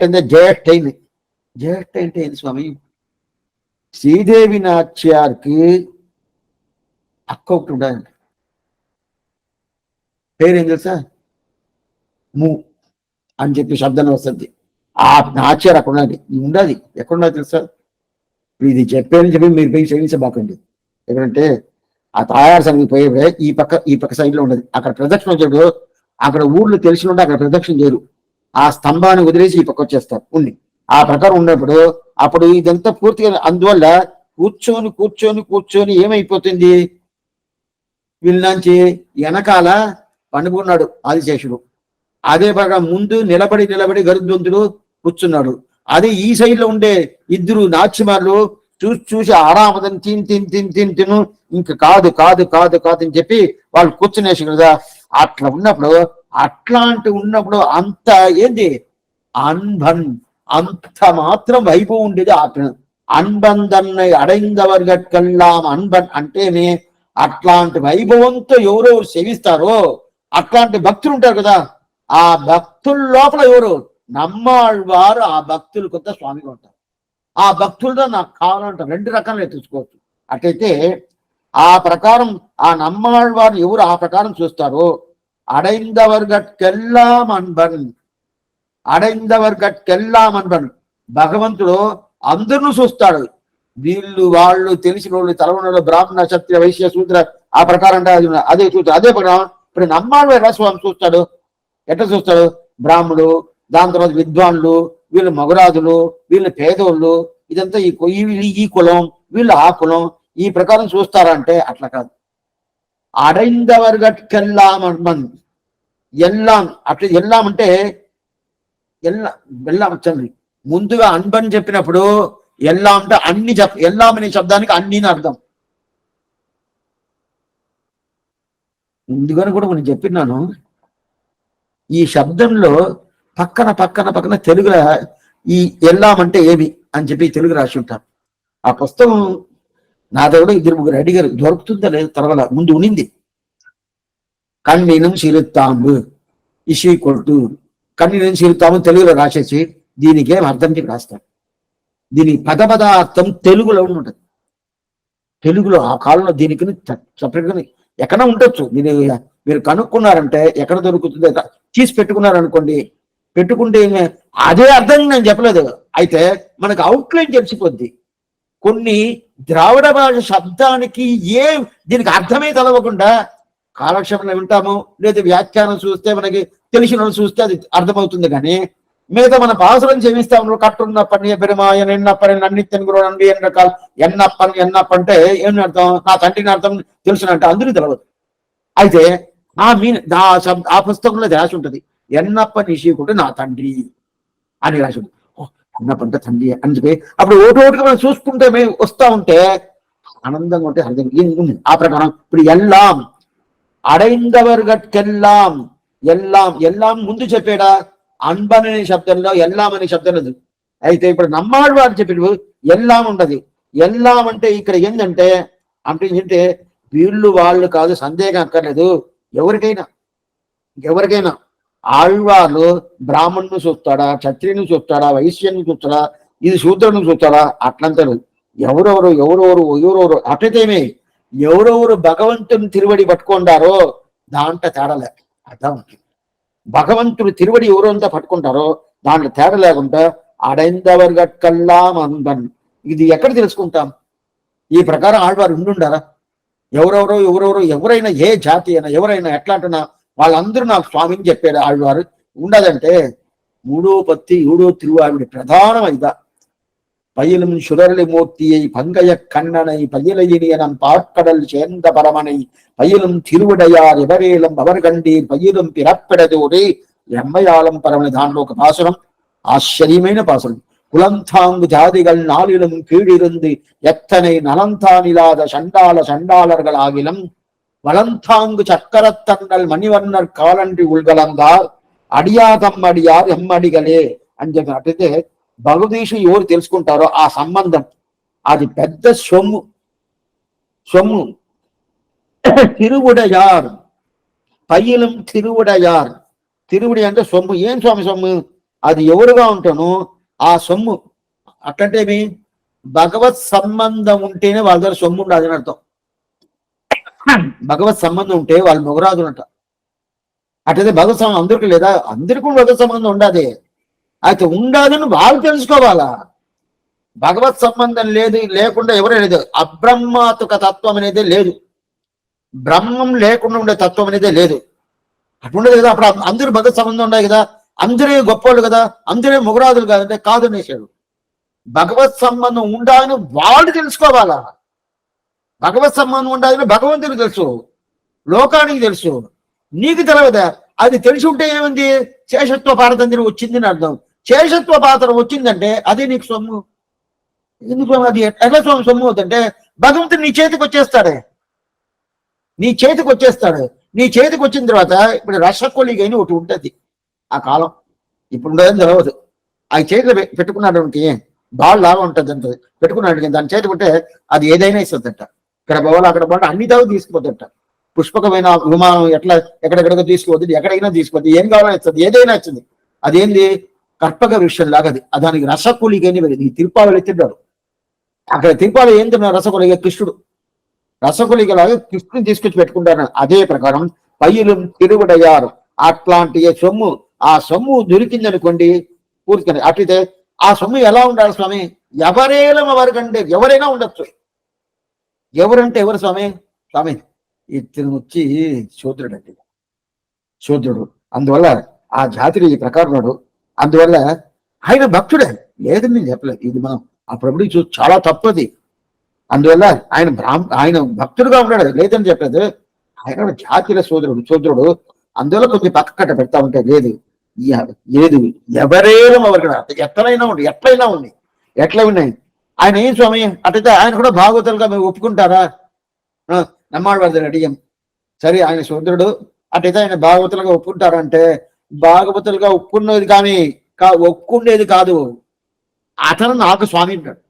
అంటే జేష్ఠైంది. జేష్ఠ అంటే ఏంటి స్వామి? శ్రీదేవి నాచ్యార్కి అక్క ఒకటి ఉండాలండి. పేరేం తెలుసా? ము అని చెప్పి శబ్దం వస్తుంది. ఆ నాచ్యారు అక్కడ ఉండదు. ఎక్కడున్నది తెలుసా? ఇది చెప్పారని చెప్పి మీరు పోయి సేవించబాకండి. ఎందుకంటే ఆ తాయారు సరికి పోయే ఈ పక్క సైడ్ లో ఉండదు. అక్కడ ప్రదక్షిణ వచ్చాడు. అక్కడ ఊర్లో తెలిసిన ఉంటే అక్కడ ప్రదక్షిణ చేయరు. ఆ స్తంభాన్ని వదిలేసి ఈ పక్క వచ్చేస్తారు ఉండి. ఆ ప్రకారం ఉన్నప్పుడు అప్పుడు ఇదంతా పూర్తిగా. అందువల్ల కూర్చొని ఏమైపోతుంది, వీళ్ళ వెనకాల పండుకున్నాడు ఆదిశేషుడు. అదే ప్రకారం ముందు నిలబడి గరుత్మంతుడు కూర్చున్నాడు. అదే ఈ సైడ్ లో ఉండే ఇద్దరు నాచ్యమార్లు చూసి ఆరామదని తిను ఇంక కాదు అని చెప్పి వాళ్ళు కూర్చునేసి కదా. అట్లా ఉన్నప్పుడు అంత ఏంది అంత మాత్రం వైభవం ఉండేది. అన్బందన్నై అడైందవర్గట్కెల్లాం అన్బన్ అంటేనే అట్లాంటి వైభవంతో ఎవరెవరు సేవిస్తారో అట్లాంటి భక్తులు ఉంటారు కదా. ఆ భక్తుల లోపల ఎవరు? నమ్మాళ్వారు ఆ భక్తులు కొంత స్వామిగా ఉంటారు. ఆ భక్తులతో నాకు కావాలంటారు. రెండు రకాలుగా తెచ్చుకోవచ్చు. అట్లయితే ఆ ప్రకారం ఆ నమ్మాళ్వారు ఎవరు ఆ ప్రకారం చూస్తారో అడైందవర్గట్కెల్లాం అన్బన్, అడైందవర్గట్కెల్లాం అన్బన్. భగవంతుడు అందరిని చూస్తాడు. వీళ్ళు వాళ్ళు తెలిసిన వాళ్ళు తలవనలో బ్రాహ్మణ క్షత్రియ వైశ్య శూద్ర ఆ ప్రకారం అదే చూస్తాడు. అదే ప్రకారం ఇప్పుడు నమ్మాడు ఎలా స్వామి చూస్తాడు, ఎట్లా చూస్తాడు? బ్రాహ్మణులు, దాని తర్వాత విద్వాన్లు, వీళ్ళు మగరాజులు, వీళ్ళు పేదోళ్ళు, ఇదంతా ఈ కులం, వీళ్ళు ఆ కులం, ఈ ప్రకారం చూస్తారంటే అట్లా కాదు. అడైందవర్గట్కెల్లాం అన్బన్, ఎల్లాం అట్లా ఎల్లాం అంటే ఎల్లాం వచ్చండి. ముందుగా అన్బన్ చెప్పినప్పుడు ఎల్లాం అంటే అన్ని ఎల్లాం అనే శబ్దానికి అన్ని అర్థం. ముందుగానే కూడా నేను చెప్పినాను, ఈ శబ్దంలో పక్కన పక్కన పక్కన తెలుగులో ఈ ఎల్లాం అంటే ఏమి అని చెప్పి తెలుగు రాసి ఉంటారు. ఆ పుస్తకం నా దగ్గర 2-3 అడిగారు, దొరుకుతుందా లేదు తర్వాత, ముందు ఉనింది. కన్నినం సిరుతాంబు ఇషి కొట్టు, కన్నినం సిరుతాంబు తెలుగులో రాసేసి దీనికి ఏం అర్థం చెప్పి రాస్తారు. దీని పదపదార్థం తెలుగులో ఉంటుంది. తెలుగులో ఆ కాలంలో దీనికి సపరేట్గా ఎక్కడ ఉండొచ్చు, మీరు కనుక్కున్నారంటే ఎక్కడ దొరుకుతుంది, తీసి పెట్టుకున్నారనుకోండి, పెట్టుకుంటే అదే అర్థం నేను చెప్పలేదు. అయితే మనకు అవుట్లైన్ తెలిసిపోద్ది. కొన్ని ద్రావిడ భాష శబ్దానికి దీనికి అర్థమే తెలవకుండా కాలక్షేపంలో వింటాము, లేదా వ్యాఖ్యానం చూస్తే మనకి తెలిసిన వాళ్ళు చూస్తే అది అర్థమవుతుంది. కానీ మిగతా మన భాషలను చేయిస్తాము. కట్టున్న పని పెరుమాయన ఎన్నప్పని నన్నిత్యని గురువు నండి ఎన్ని రకాలు ఎన్నప్ప అంటే ఏమి అర్థం, నా తండ్రిని అర్థం తెలుసునంటే అందరికీ తెలియదు. అయితే ఆ పుస్తకంలో రాసి ఉంటుంది, ఎన్నప్ప నిషీకుడు నా తండ్రి అని రాసి ఉంటుంది. ఎన్నప్పంట తండ్రి అని చెప్పి అప్పుడు ఓటుగా మనం చూసుకుంటే మేము వస్తా ఉంటే ఆనందంగా ఉంటే అర్థం ఉంది. ఆ ప్రకారం ఇప్పుడు ఎల్లాం అడైందవర్గట్కెల్లాం, ఎల్లాం ముందు చెప్పాడా? అన్బన్ అనే శబ్దంలో ఎల్లాం అనే శబ్దం లేదు. అయితే ఇప్పుడు నమ్మాడు వాడు చెప్పినప్పుడు ఎల్లాం ఉండదు. ఎల్లాం అంటే ఇక్కడ ఏంటంటే అంటే వీళ్ళు వాళ్ళు కాదు, సందేహం అక్కర్లేదు. ఎవరికైనా ఆళ్వార్లు బ్రాహ్మణుని చూస్తాడా, క్షత్రియుని చూస్తాడా, వైశ్యుని చూస్తాడా, ఇది శూద్రుని చూస్తాడా, అట్లంటారు. ఎవరెవరు అట్లయితేమే ఎవరెవరు భగవంతుని తిరువడి పట్టుకుంటారో దాంట్లో తేడాలే అర్థం. భగవంతుడు తిరువడి ఎవరంతా పట్టుకుంటారో దాంట్లో తేడా లేకుండా అడైందవర్గట్కెల్లాం అన్బన్. ఇది ఎక్కడ తెలుసుకుంటాం? ఈ ప్రకారం ఆళ్వారు ఉండుండారా? ఎవరైనా ఏ జాతి అయినా ఎవరైనా ఎట్లా అంటున్నా వాళ్ళందరూ నాకు స్వామిని చెప్పారు ఆళ్వారు. ఉండదంటే 3వ పత్తి 7వ తిరువావిడి ప్రధానమైదా பயிலும் சுடரளி மூர்த்தியை பங்கைய கண்ணனை பயிலையினியனம் பார்க்கடல் சேர்ந்த பரமனை பயிலும் திருவுடையார் எவரேலும் அவர் கண்டீர் பயிலும் பிறப்பிடதோடு எம்மையாளம் பரமனை. దాంట్లో ఒక పాసురం ఆశ్చర్యమైన పాసురం. குலந்தாங்கு ஜாதிகள் நாளிலும் கீழிருந்து எத்தனை நலந்தானிலாத சண்டாளர்கள் ஆகிலும் வளந்தாங்கு சக்கரத்தங்கள் மணிவர்ணர் காலன்றி உள்கலந்தால் అడియాదమ్మ అడియారు ఎమ్మడిగలే అని చెప్పి. అట్లయితే భగవదీశ ఎవరు తెలుసుకుంటారో ఆ సంబంధం అది పెద్ద సొమ్ము. తిరువుడయార్ పయ్యలం తిరువుడయార్, తిరువుడి అంటే సొమ్ము. ఏం స్వామి సొమ్ము? అది ఎవరుగా ఉంటానో ఆ సొమ్ము. అట్లంటేమి భగవత్ సంబంధం ఉంటేనే వాళ్ళ దగ్గర సొమ్ము ఉండదు అని అర్థం. భగవత్ సంబంధం ఉంటే వాళ్ళు మొగరాజులంట. అట్లయితే భగవత్ సంబంధం అందరికీ లేదా? అందరికీ భగవత్ సంబంధం ఉండదు. అయితే ఉండదని వాళ్ళు తెలుసుకోవాలా. భగవత్ సంబంధం లేకుండా ఎవరే లేదు. అబ్రహ్మాత్మక తత్వం అనేది లేదు. బ్రహ్మం లేకుండా ఉండే తత్వం అనేది లేదు. అటుండదు కదా. అప్పుడు అందరూ భగవత్ సంబంధం ఉన్నాయి కదా, అందరే గొప్పవాళ్ళు కదా, అందరే మొగరాజులు కాదంటే కాదు అనేసాడు. భగవత్ సంబంధం ఉండాలని వాళ్ళు తెలుసుకోవాలా. భగవత్ సంబంధం ఉండాలని భగవంతునికి తెలుసు, లోకానికి తెలుసు, నీకు తెలియదా? అది తెలిసి ఉంటే ఏముంది? శేషత్వ పారతంత్రం వచ్చిందని అర్థం. శేషత్వ పాత్ర వచ్చిందంటే అదే నీకు సొమ్ము. ఎందుకు అది ఎట్లా సొమ్ము అవుతుందంటే భగవంతుడు నీ చేతికి వచ్చేస్తాడు. నీ చేతికి వచ్చిన తర్వాత ఇప్పుడు రసకొలిగ అని ఒకటి ఉంటుంది ఆ కాలం. ఇప్పుడు ఉండదని తెలియదు. ఆ చేతిలో పెట్టుకున్నాడు బాల్ లాగా ఉంటుంది అంట. పెట్టుకున్నాడు దాని చేతి ఉంటే అది ఏదైనా ఇస్తుందంట. ఇక్కడ పోవాలి అక్కడ పోవాలి అన్ని దాకా తీసుకుపోతుంట. పుష్పకమైన విమానం ఎక్కడెక్కడికో తీసుకుపోతుంది, ఎక్కడైనా తీసుకుపోతుంది, ఏం కావాలో ఇస్తుంది, ఏదైనా ఇస్తుంది. అదేంది? కర్పక విషయం లాగా అది. దానికి రసకొలిగని ఈ తిరుపాలు తింటాడు. అక్కడ తిరుపాలు ఏం తిన్నాడు? రసకొలిగ కృష్ణుడు. రసకొలిగలాగా కృష్ణుని తీసుకొచ్చి పెట్టుకుంటారు. అదే ప్రకారం పయ్యులం తిరువడయారు. అట్లాంటి సొమ్ము, ఆ సొమ్ము దొరికిందనుకోండి పూర్తిగా. అట్లయితే ఆ సొమ్ము ఎలా ఉండాలి స్వామి? ఎవరైనా వారికంటే ఎవరైనా ఉండొచ్చు. ఎవరంటే ఎవరు స్వామి? స్వామి ఇతను వచ్చి శూద్రుడు అండి, శూద్రుడు. అందువల్ల ఆ జాతిలో ఈ ప్రకారం. అందువల్ల ఆయన భక్తుడే, లేదని నేను చెప్పలేదు. ఇది మనం అప్పుడప్పుడు చూసి చాలా తప్పది. అందువల్ల ఆయన భక్తుడుగా ఉన్నాడు, లేదని చెప్పలేదు. ఆయన జాతిలో శూద్రుడు. అందువల్ల కొంచెం పక్క కట్ట పెడతా ఉంటే లేదు లేదు ఎవరైనా ఎవరికి ఎట్లయినా ఉంది ఎట్లా ఉన్నాయి. ఆయన ఏం స్వామి అట్లయితే ఆయన కూడా భాగవతులుగా మేము ఒప్పుకుంటారా? నమ్మాళ్ళవారి అడిగాం. సరే ఆయన శూద్రుడు, అట్లయితే ఆయన భాగవతులుగా ఒప్పుకుంటారా అంటే, భాగవతులుగా ఒప్పుకునేది కానీ ఒప్పుకుండేది కాదు. అతను నాకు స్వామి అంటాడు.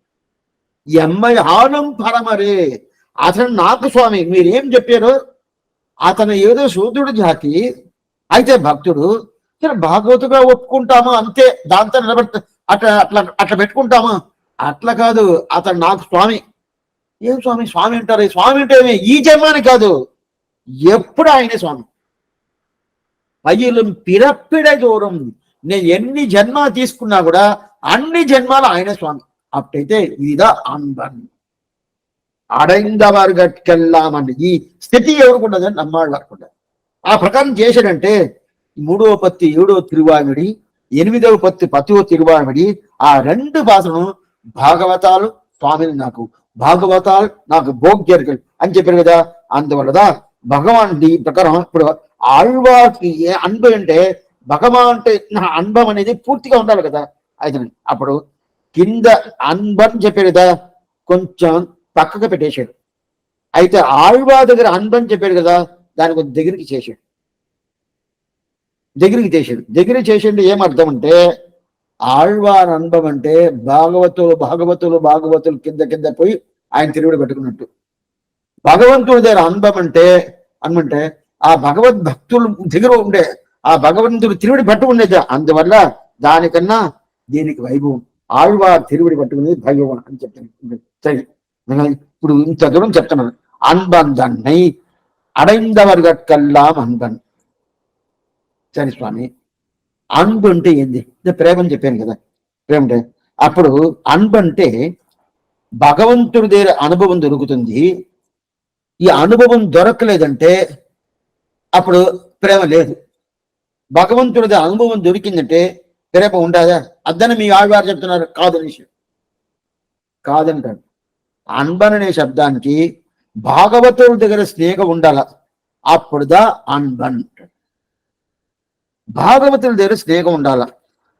ఎమ్మై ఆనం పరమరే, అతను నాకు స్వామి. మీరేం చెప్పారు? అతను ఏదో శూద్రుడు జాతి అయితే భక్తుడు, భాగవతుగా ఒప్పుకుంటాము అంతే, దాంతో నిలబెడతా అట్లా పెట్టుకుంటాము. అట్లా కాదు, అతను నాకు స్వామి. ఏం స్వామి? స్వామి అంటారు. స్వామి అంటే ఈ జన్మాని కాదు, ఎప్పుడు ఆయనే స్వామి. పయ్యలం పిరప్పిడ దూరం, నేను ఎన్ని జన్మ తీసుకున్నా కూడా అన్ని జన్మాలు ఆయనే స్వామి. అప్పుడైతే ఇదా అన్బన్ అడైందవారు గట్టుకెళ్ళామండి. ఈ స్థితి ఎవరికి ఉండదని నమ్మాడు వారికి ఉండదు. ఆ ప్రకారం చేశాడంటే 3వ పత్తి 7వ తిరువామిడి, 8వ పత్తి 10వ తిరువామిడి, ఆ 2 భాషను భాగవతాలు స్వామిని నాకు, భాగవతాలు నాకు భోగ్యర్గలు అని చెప్పారు కదా. అందువల్ల భగవాన్ ఈ ప్రకారం ఇప్పుడు ఆళ్వార్కి అనుభవం అంటే భగవాన్ అంటే నా అనుభవం అనేది పూర్తిగా ఉండాలి కదా. అయితే అప్పుడు కింద అనుభవం చెప్పాడు కదా, కొంచెం పక్కకు పెట్టేశాడు. అయితే ఆళ్వా దగ్గర అనుభవం చెప్పాడు కదా, దాని కొంచెం దగ్గరికి చేశాడు. దగ్గరికి చేసిండు ఏమర్థం అంటే, ఆళ్వార్ అనుభవం అంటే భాగవతులు కింద పోయి ఆయన తిరుగుడు పెట్టుకున్నట్టు. భగవంతుడి దగ్గర అనుభవం అంటే ఆ భగవద్ భక్తులు దగ్గర ఉండే ఆ భగవంతుడు తిరువిడి పట్టు ఉండేది. అందువల్ల దానికన్నా దీనికి వైభవం. ఆళ్వార్ తిరువిడి పట్టుకునేది భగవం అని చెప్తాను. సరే, ఇప్పుడు ఇంత దూరం చెప్తున్నాను. అన్బంధన్నై అడైందవర్గట్కల్లాం అన్బన్. సరే స్వామి, అన్బు అంటే ఏంది? ప్రేమని చెప్పాను కదా. ప్రేమ అంటే అప్పుడు అన్బు అంటే భగవంతుడి దగ్గర అనుభవం దొరుకుతుంది. ఈ అనుభవం దొరకలేదంటే అప్పుడు ప్రేమ లేదు. భగవంతుడి అనుభవం దొరికిందంటే ప్రేమ ఉండదా? అద్దని మీ ఆళ్వారు చెప్తున్నారు కాదంటాడు. అన్బన్ అనే శబ్దానికి భాగవతుల దగ్గర స్నేహం ఉండాల, అప్పుడుదా అన్బన్. భాగవతుల దగ్గర స్నేహం ఉండాల.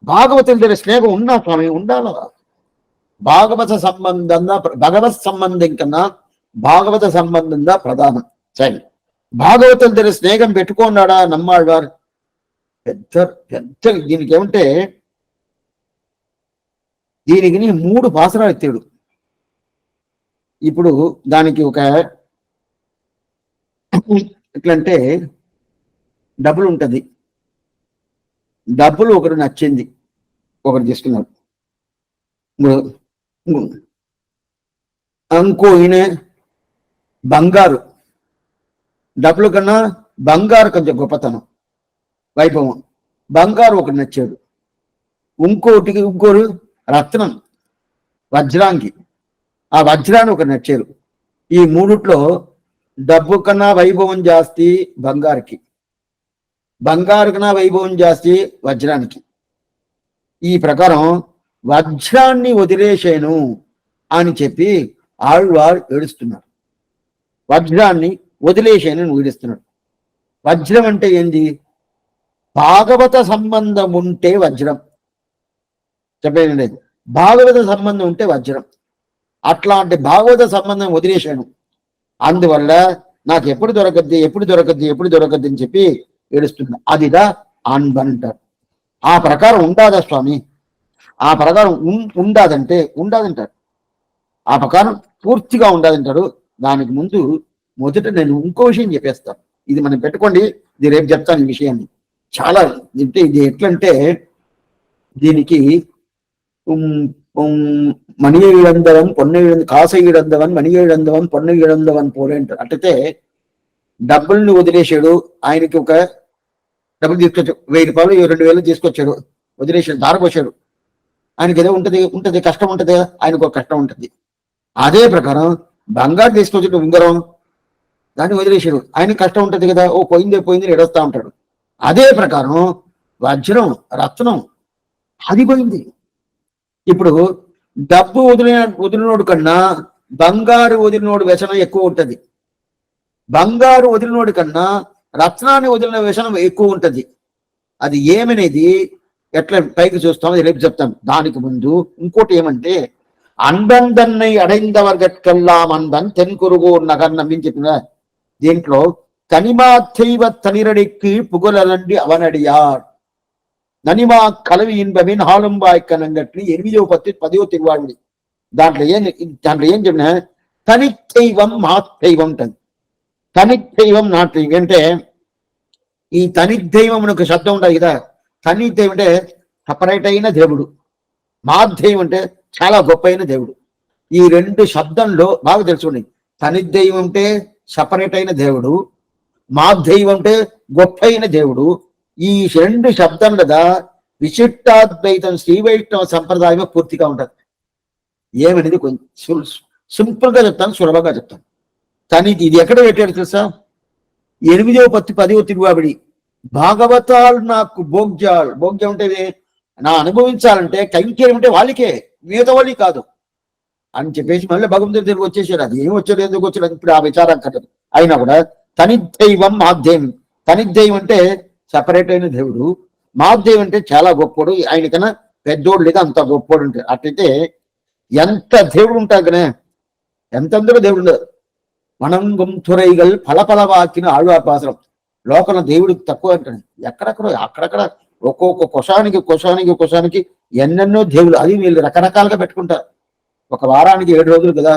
భాగవతుల దగ్గర స్నేహం ఉన్నా స్వామి ఉండాల. భగవత్ సంబంధం కన్నా భాగవత సంబంధంగా ప్రధానం. సరే, భాగవతుల దగ్గర స్నేహం పెట్టుకున్నాడా నమ్మాళ్వారు? పెద్ద దీనికి ఏమంటే దీనికి 3 పాసరాలు ఎత్తాడు. ఇప్పుడు దానికి ఒక ఎట్లంటే డబ్బులు ఉంటుంది. డబ్బులు ఒకరు నచ్చింది, ఒకరు తీసుకున్నారు. ఇంకో ఈయన బంగారు, డబ్బుల కన్నా బంగారు కొంచెం గొప్పతనం వైభవం. బంగారు ఒకటి నచ్చాడు. ఇంకోరు రత్నం వజ్రాంగి, ఆ వజ్రాన్ని ఒకరు నచ్చారు. ఈ 3లో డబ్బు కన్నా వైభవం జాస్తి బంగారుకి, బంగారు కన్నా వైభవం జాస్తి వజ్రానికి. ఈ ప్రకారం వజ్రాన్ని వదిలేశాను అని చెప్పి ఆళ్వారు ఏడుస్తున్నారు. వజ్రాన్ని వదిలేశాను ఏడుస్తున్నాడు. వజ్రం అంటే ఏంది? భాగవత సంబంధం ఉంటే వజ్రం. చెప్పేది లేదు. భాగవత సంబంధం ఉంటే వజ్రం. అట్లాంటి భాగవత సంబంధం వదిలేశాను, అందువల్ల నాకు ఎప్పుడు దొరకద్ది అని చెప్పి ఏడుస్తున్నా. అదిదా అన్బన్ అంటారు. ఆ ప్రకారం ఉండాదా స్వామి? ఆ ప్రకారం ఉండాదంటారు. ఆ ప్రకారం పూర్తిగా ఉండాదంటారు. దానికి మొదట నేను ఇంకో విషయం చెప్పేస్తాను. ఇది మనం పెట్టుకోండి, ఇది రేపు చెప్తాను ఈ విషయాన్ని. చాలా ఇది ఎట్లంటే దీనికి మణి ఇழந்தவன் பொன்னை காசை இழந்தவன் மணி இழந்தவன் பொன்னை இழந்தவன் போல అంటారు. అట్లయితే డబ్బుల్ని వదిలేశాడు. ఆయనకి ఒక డబ్బులు తీసుకొచ్చాడు, 1000 రూపాయలు 2000 తీసుకొచ్చాడు, వదిలేశాడు, దారపోశాడు. ఆయనకి ఏదో ఉంటది కష్టం ఉంటది, ఆయనకు ఒక కష్టం ఉంటది. అదే ప్రకారం బంగారు తీసుకొచ్చాడు, ఉంగరం, దాన్ని వదిలేశాడు, ఆయనకి కష్టం ఉంటది కదా, ఓ పోయింది ఎడొస్తా ఉంటాడు. అదే ప్రకారం వజ్రం, రత్నం అది పోయింది. ఇప్పుడు డబ్బు వదిలినోడు కన్నా బంగారు వదిలినోడు వ్యసనం ఎక్కువ ఉంటది. బంగారు వదిలినోడి కన్నా రత్నాన్ని వదిలిన వ్యసనం ఎక్కువ ఉంటది. అది ఏమనేది ఎట్లా పైకి చూస్తామో రేపు చెప్తాం. దానికి ముందు ఇంకోటి ఏమంటే, அன்பன் தன்னை அடைந்தவர்கட்கெல்லாம் அன்பன் தென்குருகூர் நகர் నమ్మిని చెప్పిన దీంట్లో తనిమా தெய்வ தனிரடிக்கு புகழலண்டி அவனடியார் ననిమా కలవి ఇన్బమిన్ హాలంబాయ్కనంగట్లు 8వ పత్తి 10వ తిరువాడి. దాంట్లో ఏం చెప్పిన తనిదైవం మాదైవం అంటది. తనిదైవం నాటైవం అంటే ఈ తనిదైవం అనే ఒక శబ్దం ఉంటుంది కదా. తనిదైవం అంటే సపరేట్ అయిన దేవుడు, మాదైవం అంటే చాలా గొప్ప అయిన దేవుడు. ఈ రెండు శబ్దంలో బాగా తెలుసుకోండి. తనిదైవం అంటే సపరేట్ అయిన దేవుడు, మాదైవం అంటే గొప్ప అయిన దేవుడు. ఈ రెండు శబ్దం కదా విశిష్టాద్వైతం శ్రీ వైష్ణవ సంప్రదాయం పూర్తిగా ఉంటుంది. ఏమనేది కొంచెం సింపుల్ గా చెప్తాను, సులభంగా చెప్తాను. కానీ ఇది ఎక్కడ పెట్టాడు తెలుసా? 8వ పత్తి 10వ తిరువాబడి. భాగవతాలు నాకు భోగ్యం అంటే నా అనుభవించాలంటే కైంకర్యం అంటే వాళ్ళకే, మిగతా వాళ్ళకి కాదు అని చెప్పేసి మళ్ళీ భగవంతుడి దగ్గరికి వచ్చేసాడు. అది ఏం వచ్చాడు, ఎందుకు వచ్చాడు ఇప్పుడు ఆ విచారం కట్టదు. అయినా కూడా తనిదైవం మాధ్యం. తనిదైవం అంటే సపరేట్ అయిన దేవుడు, మాధ్యం అంటే చాలా గొప్పోడు, ఆయనకన్నా పెద్దోడు లేదా అంత గొప్పోడు ఉంటాడు. అట్లయితే ఎంత దేవుడు ఉంటాడు కదా, ఎంతందరూ దేవుడు. మనంగం తురైగల్ పలపల వాకిన ఆళ్వాపాసరం. లోకంలో దేవుడు తక్కువ అంటాడు. ఎక్కడెక్కడో అక్కడక్కడ ఒక్కొక్క కొశానికి ఎన్నెన్నో దేవుడు. అది వీళ్ళు రకరకాలుగా పెట్టుకుంటారు. ఒక వారానికి 7 రోజులు కదా,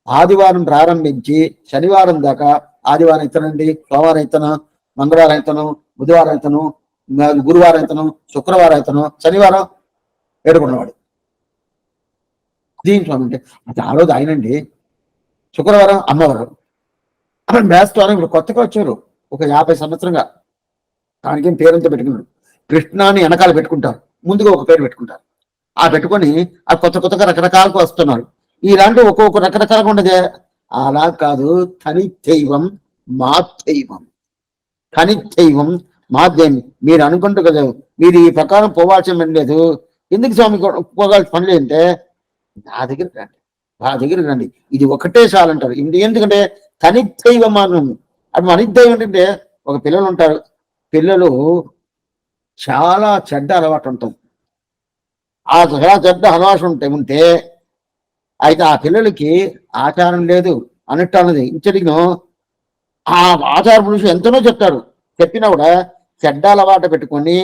ఆదివారం ప్రారంభించి శనివారం దాకా ఆదివారం ఇతనండి, సోమవారం ఇతను, మంగళవారం ఇతను, బుధవారం ఇతను, గురువారం ఇతను, శుక్రవారం ఇతను, శనివారం ఏడుకున్నవాడు. దీంట్లో అంటే అది ఆ రోజు ఆయనండి. శుక్రవారం అమ్మవారు. మేస్తవారం ఇప్పుడు కొత్తగా వచ్చారు, ఒక 50 సంవత్సరంగా. దానికేం పేరుంతా పెట్టుకున్నాడు. కృష్ణాని వెనకాల పెట్టుకుంటారు, ముందుగా ఒక పేరు పెట్టుకుంటారు. ఆ పెట్టుకొని ఆ కొత్తగా రకరకాలకు వస్తున్నారు. ఇలాంటి ఒక్కొక్క రకరకాలుగా ఉండదే. అలా కాదు, తనిదైవం మాదైవం. తనిదైవం మాధ్యం. మీరు అనుకుంటూ కదా మీరు ఈ ప్రకారం పోవాల్సిన పని లేదు. ఎందుకు స్వామి పోవాల్సిన పని లేదంటే నా దగ్గరికి రండి, ఇది ఒకటే చాలంటారు. ఎందుకంటే తనిదైవం మానం. అది అనిదైవం అంటే ఒక పిల్లలు ఉంటారు, పిల్లలు చాలా చెడ్డ అలవాటు ఉంటుంది. ఆ చాలా చెడ్డ అలవాటు ఉంటే అయితే ఆ పిల్లలకి ఆచారం లేదు అన్నట్టు అన్నది. ఇంచడికి ఆ ఆచార పురుషులు ఎంతనో చెప్తారు, చెప్పినా కూడా చెడ్డ అలవాటు పెట్టుకొని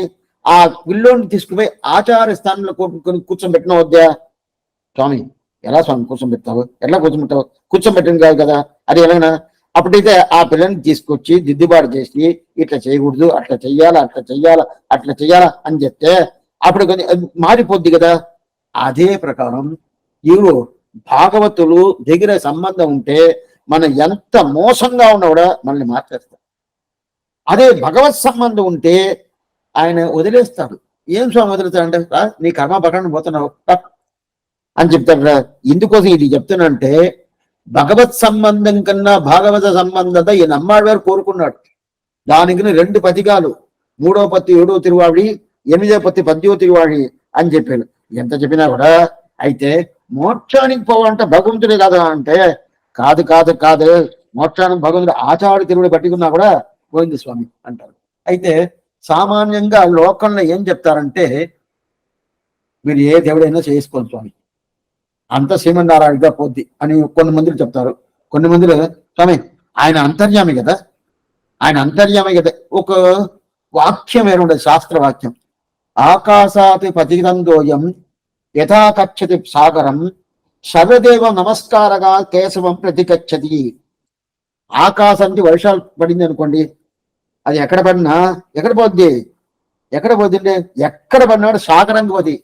ఆ పిల్లోని తీసుకుపోయి ఆచార స్థానంలో కూర్చోబెట్టిన వద్దా? స్వామి ఎలా స్వామి కూర్చోబెడతావు, ఎట్లా కూర్చోబెట్టింది కాదు కదా, అది ఎలాగైనా. అప్పుడైతే ఆ పిల్లని తీసుకొచ్చి దిద్దుబాటు చేసి ఇట్లా చేయకూడదు, అట్లా చెయ్యాలా అని చెప్తే అప్పుడు కొంచెం మారిపోద్ది కదా. అదే ప్రకారం ఇవి భాగవతులు దగ్గర సంబంధం ఉంటే మనం ఎంత మోసంగా ఉన్నా కూడా మనల్ని మార్చేస్తాడు. అదే భగవత్ సంబంధం ఉంటే ఆయన వదిలేస్తాడు. ఏం స్వామి వదిలేస్తాడంటే, నీ కర్మ పక్కన పోతున్నావు అని చెప్తాడు. ఎందుకోసం ఇది చెప్తున్నంటే, భగవత్ సంబంధం కన్నా భాగవత సంబంధత ఈ నమ్మాడు కోరుకున్నాడు. దానికి 2 పతికాలు, 3వ పత్తి 7వ తిరువాడి, 8వ పత్తి 10వ తిరువాడి అని చెప్పాడు. ఎంత చెప్పినా కూడా అయితే మోక్షానికి పోవాలంటే భగవంతుడే కదా అంటే, కాదు మోక్షానికి భగవంతుడు ఆచార్య తిరువుడు పట్టుకున్నా కూడా గోవింద స్వామి అంటారు. అయితే సామాన్యంగా లోకంలో ఏం చెప్తారంటే, మీరు ఏ దేవుడైనా చేసుకోండి స్వామి, అంత శ్రీమన్నారాయణగా పోద్ది అని కొన్ని మందిలు చెప్తారు. కొన్ని మందిలు స్వామి ఆయన అంతర్యామి కదా, ఒక వాక్యం ఏముండదు, శాస్త్ర వాక్యం. ఆకాశాతి పతితందోయం యథాకచ్చతి సాగరం సర్వదేవ నమస్కారగా కేశవం ప్రతిగచ్చతి. ఆకాశానికి వర్షాలు పడింది అనుకోండి, అది ఎక్కడ పోద్ది అంటే ఎక్కడ పడినాడు సాగరంకి పోది.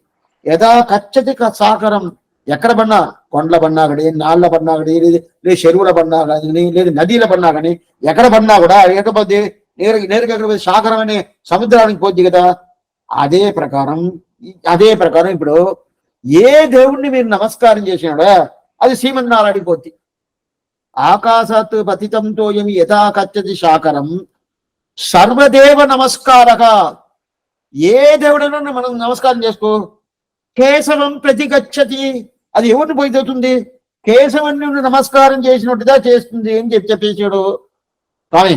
యథా కచ్చతి సాగరం, ఎక్కడ పడినా కొండల పడినా కానీ, నాళ్ళ పడినా కానీ, లేదు చెరువుల పడినా కానీ, లేదు నదీల పడినా కానీ, ఎక్కడ పడినా కూడా ఎక్కడ పోద్ది? నేరుగా ఎక్కడ పోయి సాగరం అనే సముద్రానికి పోద్ది కదా. అదే ప్రకారం ఇప్పుడు ఏ దేవుణ్ణి మీరు నమస్కారం చేసినాడో అది శ్రీమన్నారాయణకి పోద్ది. ఆకాశాత్ పతితంతో ఏమి యథా కచ్చతి సాకరం సర్వదేవ నమస్కారక. ఏ దేవుడైనా మనం నమస్కారం చేసుకో, కేశవం ప్రతిగచ్చతి, అది ఎవరిని పోయి అవుతుంది? కేశవాన్ని నమస్కారం చేసినట్టుగా చేస్తుంది అని చెప్పేసాడు స్వామి.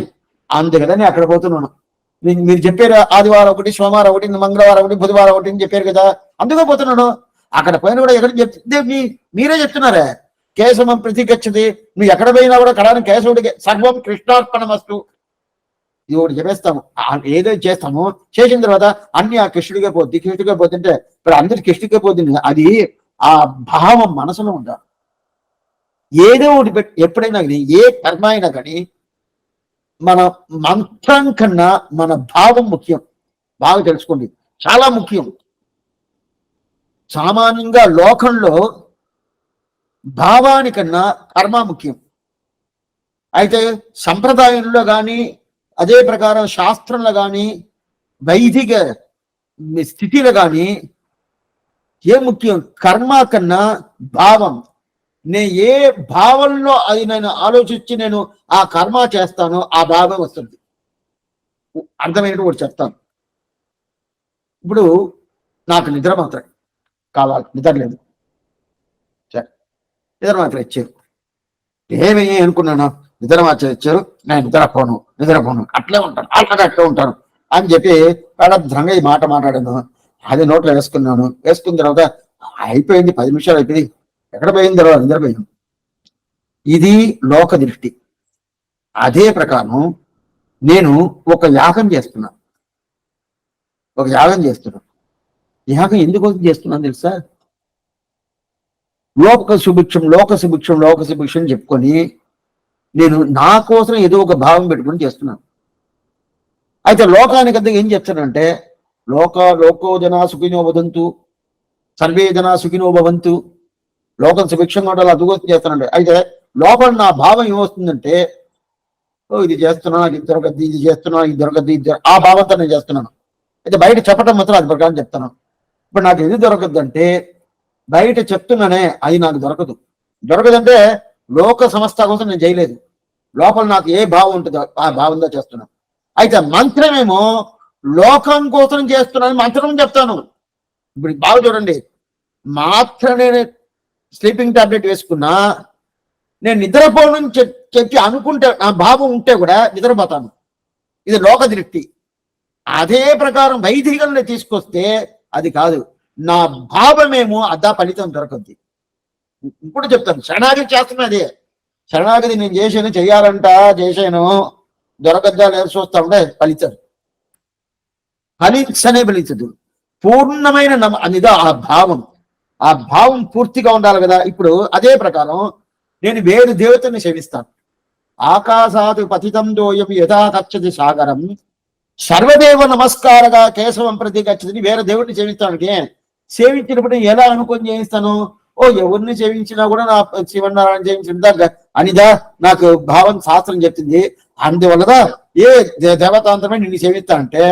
అందుకని అక్కడ పోతున్నాను. మీరు చెప్పారు ఆదివారం ఒకటి, సోమవారం ఒకటి, మంగళవారం ఒకటి, బుధవారం ఒకటి అని చెప్పారు కదా, అందుకే పోతున్నాడు. అక్కడ పోయినా కూడా ఎక్కడ చెప్తే మీరే చెప్తున్నారే, కేశవం ప్రతిగచ్చతి. నువ్వు ఎక్కడ పోయినా కూడా కడాని కేశవుడికి సర్వం కృష్ణార్పణమస్తు ఇది ఒకటి చెప్పేస్తాము. ఏదైతే చేస్తామో చేసిన తర్వాత అన్ని ఆ కృష్ణుడిగా పోద్ది. అంటే ఇప్పుడు అందరికి కృష్ణుడిగా పోతుంది. అది ఆ భావం మనసులో ఉండాలి. ఏదో ఒకటి ఎప్పుడైనా కానీ, ఏ కర్మ అయినా కానీ మన మంత్రం కన్నా మన భావం ముఖ్యం. బాగా తెలుసుకోండి, చాలా ముఖ్యం. సామాన్యంగా లోకంలో భావానికన్నా కర్మ ముఖ్యం. అయితే సంప్రదాయంలో కానీ, అదే ప్రకారం శాస్త్రంలో కానీ, వైదిక స్థితిలో కానీ ఏ ముఖ్యం? కర్మ కన్నా భావం. నేను ఏ భావంలో అది నేను ఆలోచించి నేను ఆ కర్మ చేస్తానో ఆ భావం వస్తుంది. అర్థమైనట్టు కూడా చెప్తాను. ఇప్పుడు నాకు నిద్ర మాత్రం కావాలి, నిద్ర లేదు, నిద్ర మాత్రం ఇచ్చారు. ఏమి అనుకున్నాను, నిద్ర మాత్రం ఇచ్చారు, నేను నిద్రపోను అట్లే ఉంటాను, అట్లే ఉంటాను అని చెప్పి భద్రంగా ఈ మాట మాట్లాడాను. అది నోట్లో వేసుకున్నాను. వేసుకున్న తర్వాత అయిపోయింది, 10 నిమిషాలు అయిపోయింది. ఎక్కడ పోయిన తర్వాత నిద్రపోయాను. ఇది లోక దృష్టి. అదే ప్రకారం నేను ఒక యాగం చేస్తున్నాను. యాగం ఎందుకోసం చేస్తున్నాను తెలుసా? లోక సుభిక్షం చెప్పుకొని నేను నా కోసం ఏదో ఒక భావం పెట్టుకుని చేస్తున్నాను. అయితే లోకానికి అంతా ఏం చెప్తానంటే, లోకో జనా సుఖినో వదంతు, సర్వే జనా సుఖినో భవంతు, లోకం సుభిక్షంగా ఉండాలి, అందుకోసం చేస్తానంటే. అయితే లోపల నా భావం ఏమొస్తుందంటే, ఇది చేస్తున్నా, ఇది దొరకద్ది, ఇది చేస్తున్నా, ఇది దొరకద్ది, ఆ భావంతో నేను చేస్తున్నాను. అయితే బయట చెప్పడం మాత్రం అది ప్రకారం చెప్తాను. ఇప్పుడు నాకు ఇది దొరకద్దంటే బయట చెప్తున్నానే, అది నాకు దొరకదంటే లోక సంస్థ కోసం నేను చేయలేదు. లోపల నాకు ఏ భావం ఉంటుందో ఆ భావంతో చేస్తున్నాను. అయితే మంత్రమేమో లోకం కోసం చేస్తున్నాను, మంత్రం చెప్తాను. ఇప్పుడు బాగా చూడండి, మాత్రం నేను స్లీపింగ్ టాబ్లెట్ వేసుకున్నా, నేను నిద్రపోను చెప్పి అనుకుంటే నా భావం ఉంటే కూడా నిద్రపోతాను. ఇది లోక దృష్టి. అదే ప్రకారం వైదికంలో తీసుకొస్తే అది కాదు, నా భావమేమో అదా ఫలితం దొరకద్ది. ఇప్పుడు చెప్తాను, శరణాగతి చేస్తున్నది. శరణాగతి నేను చేశాను దొరకద్దా లేదు చూస్తా ఉంటే ఫలించదు. పూర్ణమైన అనేది ఆ భావం పూర్తిగా ఉండాలి కదా. ఇప్పుడు అదే ప్రకారం నేను వేరు దేవతని సేవిస్తాను. ఆకాశాత్ పతితం దోయం యథా గచ్చతి సాగరం సర్వదేవ నమస్కారగా కేశవం ప్రతి గచ్చతిని వేరే దేవుడిని సేవిస్తానికి. సేవించినప్పుడు ఎలా అనుకొని చేయిస్తాను? ఎవరిని సేవించినా కూడా నా శివనారాయణ సేవించిన అనిదా నాకు భావం శాస్త్రం చెప్తుంది. అందువల్ల ఏ దేవతాంతరమే నిన్ను సేవిస్తానంటే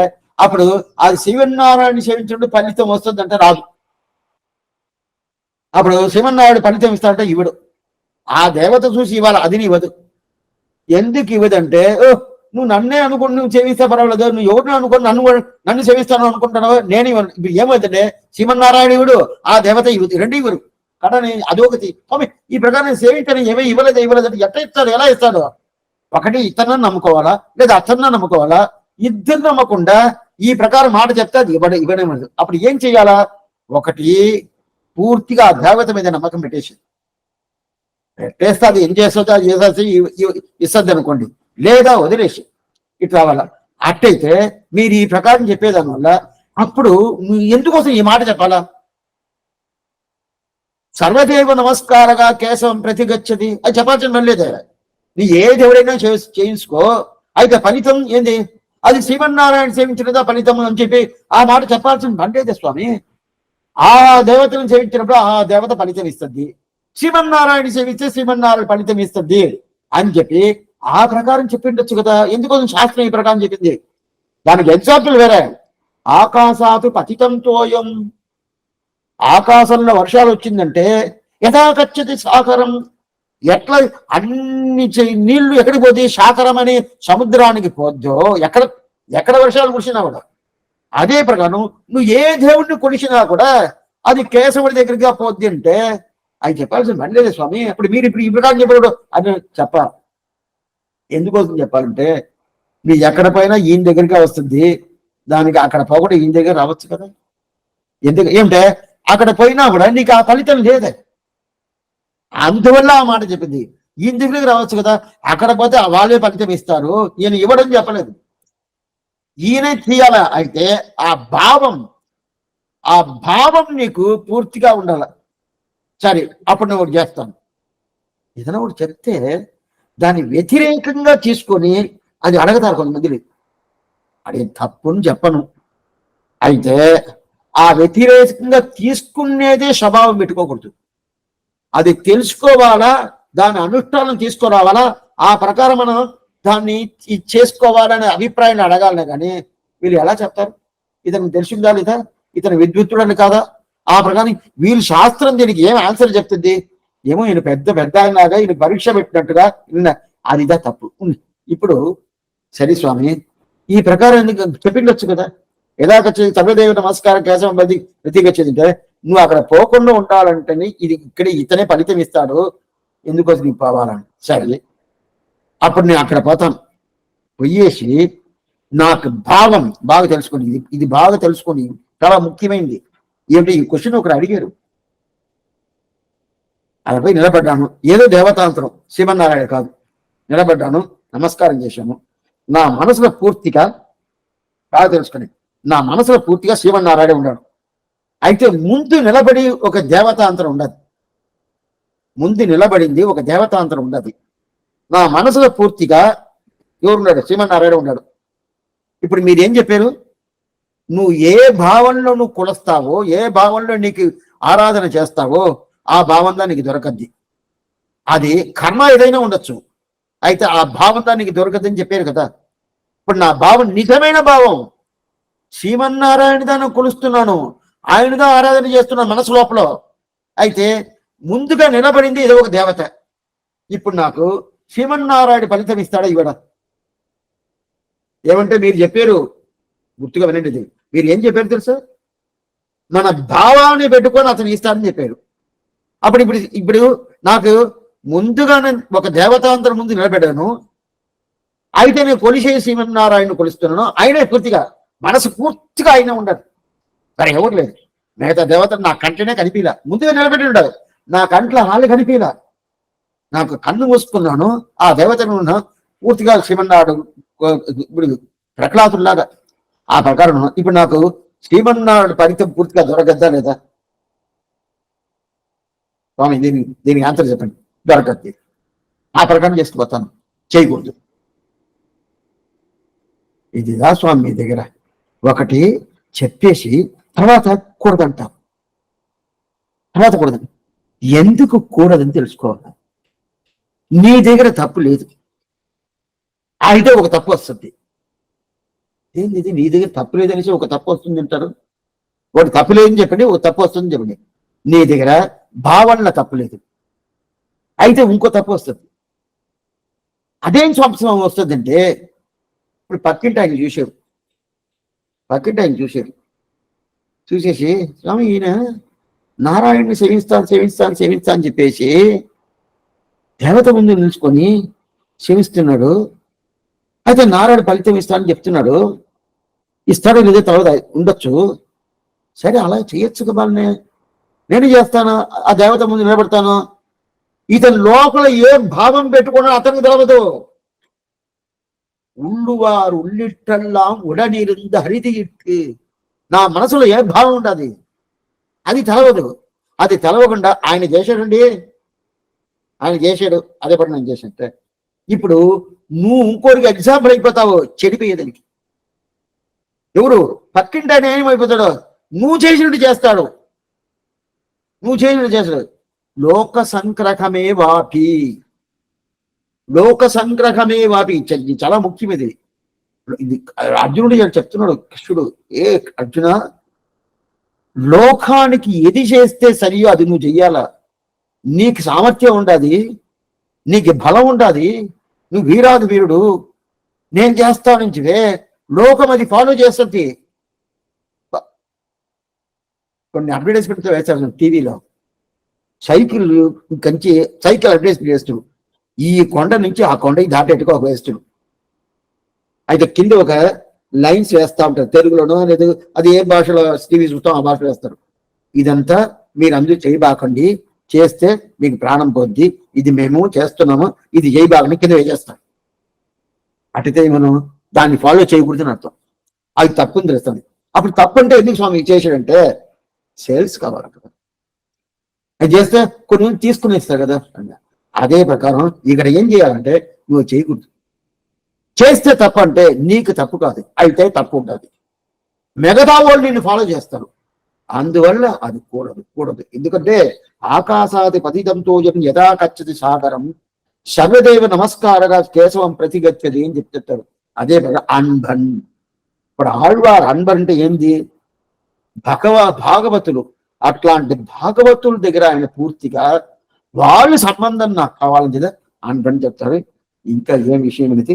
అప్పుడు అది శివనారాయణ సేవించినప్పుడు ఫలితం వస్తుందంటే రాదు. అప్పుడు శివనారాయణ ఫలితం ఇస్తాడంటే ఇవ్వడు. ఆ దేవత చూసి ఇవ్వాలి, అది ఇవ్వదు. ఎందుకు ఇవ్వదంటే, నువ్వు నన్నే అనుకుని నువ్వు సేవిస్తే పర్వాలేదు, నువ్వు ఎవరిని అనుకుని నన్ను సేవిస్తాను అనుకుంటున్నావు, నేను ఇవ్వను. ఇప్పుడు ఏమవుతుందంటే శివనారాయణ ఇవ్వడు, ఆ దేవత ఇవ్వదు, రెండు ఇవ్వరు కదా. అదొకటి స్వామి ఈ ప్రకారం సేవించని ఇవ్వలేదు ఎట్లా ఇస్తాడు, ఎలా ఇస్తాడు? ఒకటి ఇతరులను నమ్ముకోవాలా, లేదా అతన్ని నమ్ముకోవాలా. ఇద్దరు నమ్మకుండా ఈ ప్రకారం మాట చెప్తే అది ఇవ్వనేమదు. అప్పుడు ఏం చెయ్యాలా? ఒకటి పూర్తిగా ఆ దేవత మీద నమ్మకం పెట్టేస్తే అది ఏం చేస్తుందో అది చేసేసి ఇస్తుంది అనుకోండి, లేదా వదిలేసి ఇట్లా రావాలా. అట్టయితే మీరు ఈ ప్రకారం చెప్పేదాని వల్ల అప్పుడు ఎందుకోసం ఈ మాట చెప్పాలా? సర్వదేవ నమస్కారగా కేశవం ప్రతిగచ్చతి అది చెప్పాల్సిన పని లేదే. నీ ఏ దేవుడైనా చేయించుకో, అయితే ఫలితం ఏంది? అది శ్రీమన్నారాయణ సేవించినదా ఫలితం అని చెప్పి ఆ మాట చెప్పాల్సిన పని లేదే స్వామి. ఆ దేవతను సేవించినప్పుడు ఆ దేవత ఫలితం ఇస్తుంది, శ్రీమన్నారాయణ సేవిస్తే శ్రీమన్నారాయణ ఫలితం ఇస్తుంది అని చెప్పి ఆ ప్రకారం చెప్పిండొచ్చు కదా. ఎందుకోసం శాస్త్రం ఈ ప్రకారం చెప్పింది? దానికి ఎగ్జాంపుల్ వేరే. ఆకాశాతు పతితం తోయం, ఆకాశంలో వర్షాలు వచ్చిందంటే యథాగచ్చతి సాగరం, ఎట్లా అన్ని నీళ్లు ఎక్కడికి పోతే సాగరం అనే సముద్రానికి పోద్దో, ఎక్కడ ఎక్కడ వర్షాలు కురిసినా కూడా అదే ప్రకారం నువ్వు ఏ దేవుడిని కొలిసినా కూడా అది కేశవుడి దగ్గరగా పోద్ది అంటే అది చెప్పాల్సిన పని లేదు స్వామి. అప్పుడు మీరు ఇప్పుడు ఈ ప్రకారం చెప్పాడు అని చెప్పాలి. ఎందుకోసం చెప్పాలంటే నీ ఎక్కడ పైన ఈయన దగ్గరగా వస్తుంది, దానికి అక్కడ పోకుండా ఈయన దగ్గర రావచ్చు కదా. ఎందుకు ఏమిటే అక్కడ పోయినా కూడా నీకు ఆ ఫలితం లేదే, అందువల్ల ఆ మాట చెప్పింది. ఈయన దగ్గరికి రావచ్చు కదా, అక్కడ పోతే వాళ్ళే ఫలితం ఇస్తారు, ఈయన ఇవ్వడం చెప్పలేదు, ఈయనే తీయాల. అయితే ఆ భావం నీకు పూర్తిగా ఉండాల. సరే అప్పుడు నేను ఒకటి చేస్తాను, ఏదైనా ఒకటి చెప్తే దాన్ని వ్యతిరేకంగా తీసుకొని అది అడగతారు కొంతమంది. అది తప్పుని చెప్పను, అయితే ఆ వ్యతిరేకంగా తీసుకునేదే స్వభావం పెట్టుకోకూడదు. అది తెలుసుకోవాలా, దాని అనుష్ఠానం తీసుకురావాలా, ఆ ప్రకారం మనం దాన్ని చేసుకోవాలనే అభిప్రాయాన్ని అడగాలనే కానీ వీళ్ళు ఎలా చెప్తారు ఇతను తెలిసిందా లేదా, ఇతను విద్యుత్తుడని కాదా, ఆ ప్రకారం వీళ్ళు శాస్త్రం దీనికి ఏం ఆన్సర్ చెప్తుంది, ఏమో ఈయన పెద్ద ఆయనలాగా ఈయన పరీక్ష పెట్టినట్టుగా అదిదా తప్పు. ఇప్పుడు సరే స్వామి ఈ ప్రకారం ఎందుకు చెప్పిండొచ్చు కదా, ఎలాగొచ్చేది సర్వదేవ నమస్కారం కేశవం బది ప్రతిగచ్చేది అంటే నువ్వు అక్కడ పోకుండా ఉండాలంటే ఇది ఇక్కడ ఇతనే ఫలితం ఇస్తాడు, ఎందుకోసం నీకు పోవాలని. సరే అప్పుడు నేను అక్కడ పోతాను, పోయేసి నాకు భావం బాగా తెలుసుకోండి, ఇది బాగా తెలుసుకోండి, చాలా ముఖ్యమైనది. ఏమిటి ఈ క్వశ్చన్ ఒకరు అడిగారు, అదిపై నిలబడ్డాను, ఏదో దేవతాంతరం శ్రీమన్నారాయణ కాదు, నిలబడ్డాను, నమస్కారం చేశాను, నా మనసులో పూర్తిగా బాగా తెలుసుకుని నా మనసులో పూర్తిగా శ్రీమన్నారాయణ ఉన్నాడు. అయితే ముందు నిలబడి ఒక దేవతాంతరం ఉండదు, ముందు నిలబడింది ఒక దేవతాంతరం ఉండదు. నా మనసులో పూర్తిగా ఎవరున్నాడు, శ్రీమన్నారాయణ ఉన్నాడు. ఇప్పుడు మీరేం చెప్పారు, నువ్వు ఏ భావంలో నువ్వు కొలుస్తావో, ఏ భావంలో నీకు ఆరాధన చేస్తావో ఆ భావంగా నీకు దొరకద్ది. అది కర్మ ఏదైనా ఉండొచ్చు, అయితే ఆ భావంగా నీకు దొరకద్దని చెప్పారు కదా. ఇప్పుడు నా భావం నిజమైన భావం శ్రీమన్నారాయణగా నేను కొలుస్తున్నాను, ఆయనగా ఆరాధన చేస్తున్నాను మనసు లోపల. అయితే ముందుగా నిలబడింది ఏదో ఒక దేవత. ఇప్పుడు నాకు శ్రీమన్నారాయణ ఫలితం ఇస్తాడా ఇవ్వడా? ఏమంటే మీరు చెప్పారు, గుర్తుగా వినండి, మీరు ఏం చెప్పారు తెలుసా, మన భావాన్ని పెట్టుకొని అతను ఇస్తాడని చెప్పారు. అప్పుడు ఇప్పుడు నాకు ముందుగా నేను ఒక దేవతాంతరం ముందు నిలబెట్టాను, అయితే నేను కొలిసే శ్రీమన్నారాయణ కొలుస్తున్నాను, ఆయనే పూర్తిగా మనసు పూర్తిగా ఆయన ఉండదు, సరే ఎవరు లేదు, మిగతా దేవతలు నా కంటనే కనిపిలా, ముందుగా నిలబెట్టి ఉండదు, నా కంట్లో హాలు కనిపిలా, నాకు కన్ను మూసుకున్నాను, ఆ దేవతను పూర్తిగా శ్రీమన్నారాయణ ఇప్పుడు ప్రహ్లాదులాగా ఆ ప్రకారం. ఇప్పుడు నాకు శ్రీమన్నారాయణ ఫలితం పూర్తిగా దొరకద్దా లేదా స్వామి? దీనికి ఆన్సర్ చెప్పండి. దొరకద్ది, ఆ ప్రకారం చేసుకుపోతాను, చేయకూడదు. ఇదిదా స్వామి మీ దగ్గర ఒకటి చెప్పేసి తర్వాత కూడదంటాం, తర్వాత కూడదని. ఎందుకు కూడదని తెలుసుకోవాలి. నీ దగ్గర తప్పు లేదు, అయితే ఒక తప్పు వస్తుంది. ఏంది నీ దగ్గర తప్పు లేదనేసి ఒక తప్పు వస్తుంది అంటారు. ఒకటి తప్పు లేదని చెప్పండి, ఒక తప్పు వస్తుంది చెప్పండి. నీ దగ్గర భావనలో తప్పు లేదు, అయితే ఇంకో తప్పు వస్తుంది. అదేం సంవత్సరం వస్తుందంటే ఇప్పుడు పక్కింటి ఆయన చూసేసి స్వామి ఈయన నారాయణని సేవిస్తాను అని చెప్పేసి దేవత ముందు నిలుచుకొని సేవిస్తున్నాడు, అయితే నారాయణ ఫలితం ఇస్తానని చెప్తున్నాడు, ఇస్తాడో లేదో తర్వాత ఉండొచ్చు, సరే అలా చేయొచ్చు కదా, నేను చేస్తాను, ఆ దేవత ముందు నిలబడతాను. ఇతని లోపల ఏ భావం పెట్టుకున్నా అతనికి తెలవదు. உள்ளுவார் உள்ளிட்டெல்லாம் உடனிருந்த హరిది ఇట్టు, నా మనసులో ఏ భావం ఉండదు, అది తెలవదు. అది తెలవకుండా ఆయన చేశాడండి, ఆయన చేశాడు, అదే పని నేను చేసినట్టే. ఇప్పుడు నువ్వు ఇంకోరికి ఎగ్జాంపుల్ అయిపోతావు చెడిపోయేదానికి. ఎవరు పక్కింటి ఆయన ఏమైపోతాడో నువ్వు చేసినట్టు చేస్తాడు, నువ్వు చేయలేదు చేసలేదు. లోక సంగ్రహమే వాపి, లోక సంగ్రహమే వాపి. ఇది చాలా ముఖ్యం. ఇది అర్జునుడు చెప్తున్నాడు కృష్ణుడు, ఏ అర్జున, లోకానికి ఏది చేస్తే సరియో అది నువ్వు చెయ్యాలా. నీకు సామర్థ్యం ఉండాది, నీకు బలం ఉండాది, నువ్వు వీరాది వీరుడు, నేను చేస్తానుంచివే, లోకం అది ఫాలో చేస్తుంది. కొన్ని అడ్వర్టైజ్మెంట్తో వేస్తారు టీవీలో, సైకిల్ కంచి సైకిల్ అడ్వర్టైజ్మెంట్ చేస్తుడు, ఈ కొండ నుంచి ఆ కొండకి దాటేట్టుగా ఒక వేస్తుడు. అయితే కింద ఒక లైన్స్ వేస్తా ఉంటారు, తెలుగులోనో లేదు అది ఏ భాషలో టీవీ చూస్తాం ఆ భాషలో వేస్తారు. ఇదంతా మీరు అందరూ చేయబాకండి, చేస్తే మీకు ప్రాణం పోద్ది, ఇది మేము చేస్తున్నాము, ఇది చేయబాకని కింద వేసేస్తాం. అటుతే మనం దాన్ని ఫాలో చేయకూడదని అర్థం. అది తప్పుని తెలుస్తుంది. అప్పుడు తప్పు అంటే ఎందుకు స్వామి చేసాడంటే సేల్స్ కావాలి కదా, అది చేస్తే కొన్ని తీసుకునేస్తారు కదా. అదే ప్రకారం ఇక్కడ ఏం చేయాలంటే నువ్వు చేయకూడదు. చేస్తే తప్పు అంటే నీకు తప్పు కాదు, అయితే తప్పు ఉంటుంది. మిగతా వాళ్ళు నిన్ను ఫాలో చేస్తారు, అందువల్ల అది కూడదు. ఎందుకంటే ఆకాశాది పతితంతో యథా కచ్చతి సాగరం శర్వదేవ నమస్కారగా కేశవం ప్రతిగచ్చది అని చెప్తారు. అదే అన్బన్. ఇప్పుడు ఆళ్వార్ అన్బన్ అంటే ఏంది? భాగవతులు. అట్లాంటి భాగవతుల దగ్గర ఆయన పూర్తిగా వాళ్ళ సంబంధం నాకు కావాలని కదా అన్బన్ చెప్తారు. ఇంకా ఏం విషయం అనేది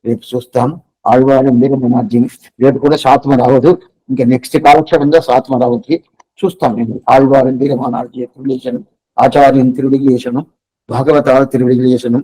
రేపు చూస్తాం. ఆళ్వారు వీరమనార్జీని రేపు కూడా శాతమ రావద్దు, ఇంకా నెక్స్ట్ కాలక్షేపంగా శాతమ రావద్దు చూస్తాం. నేను ఆళ్వారు వీరమనార్జీ రిలేషనం, ఆచార్యం తిరుడిలేషనం, భాగవతాల తిరుడిలేషనం,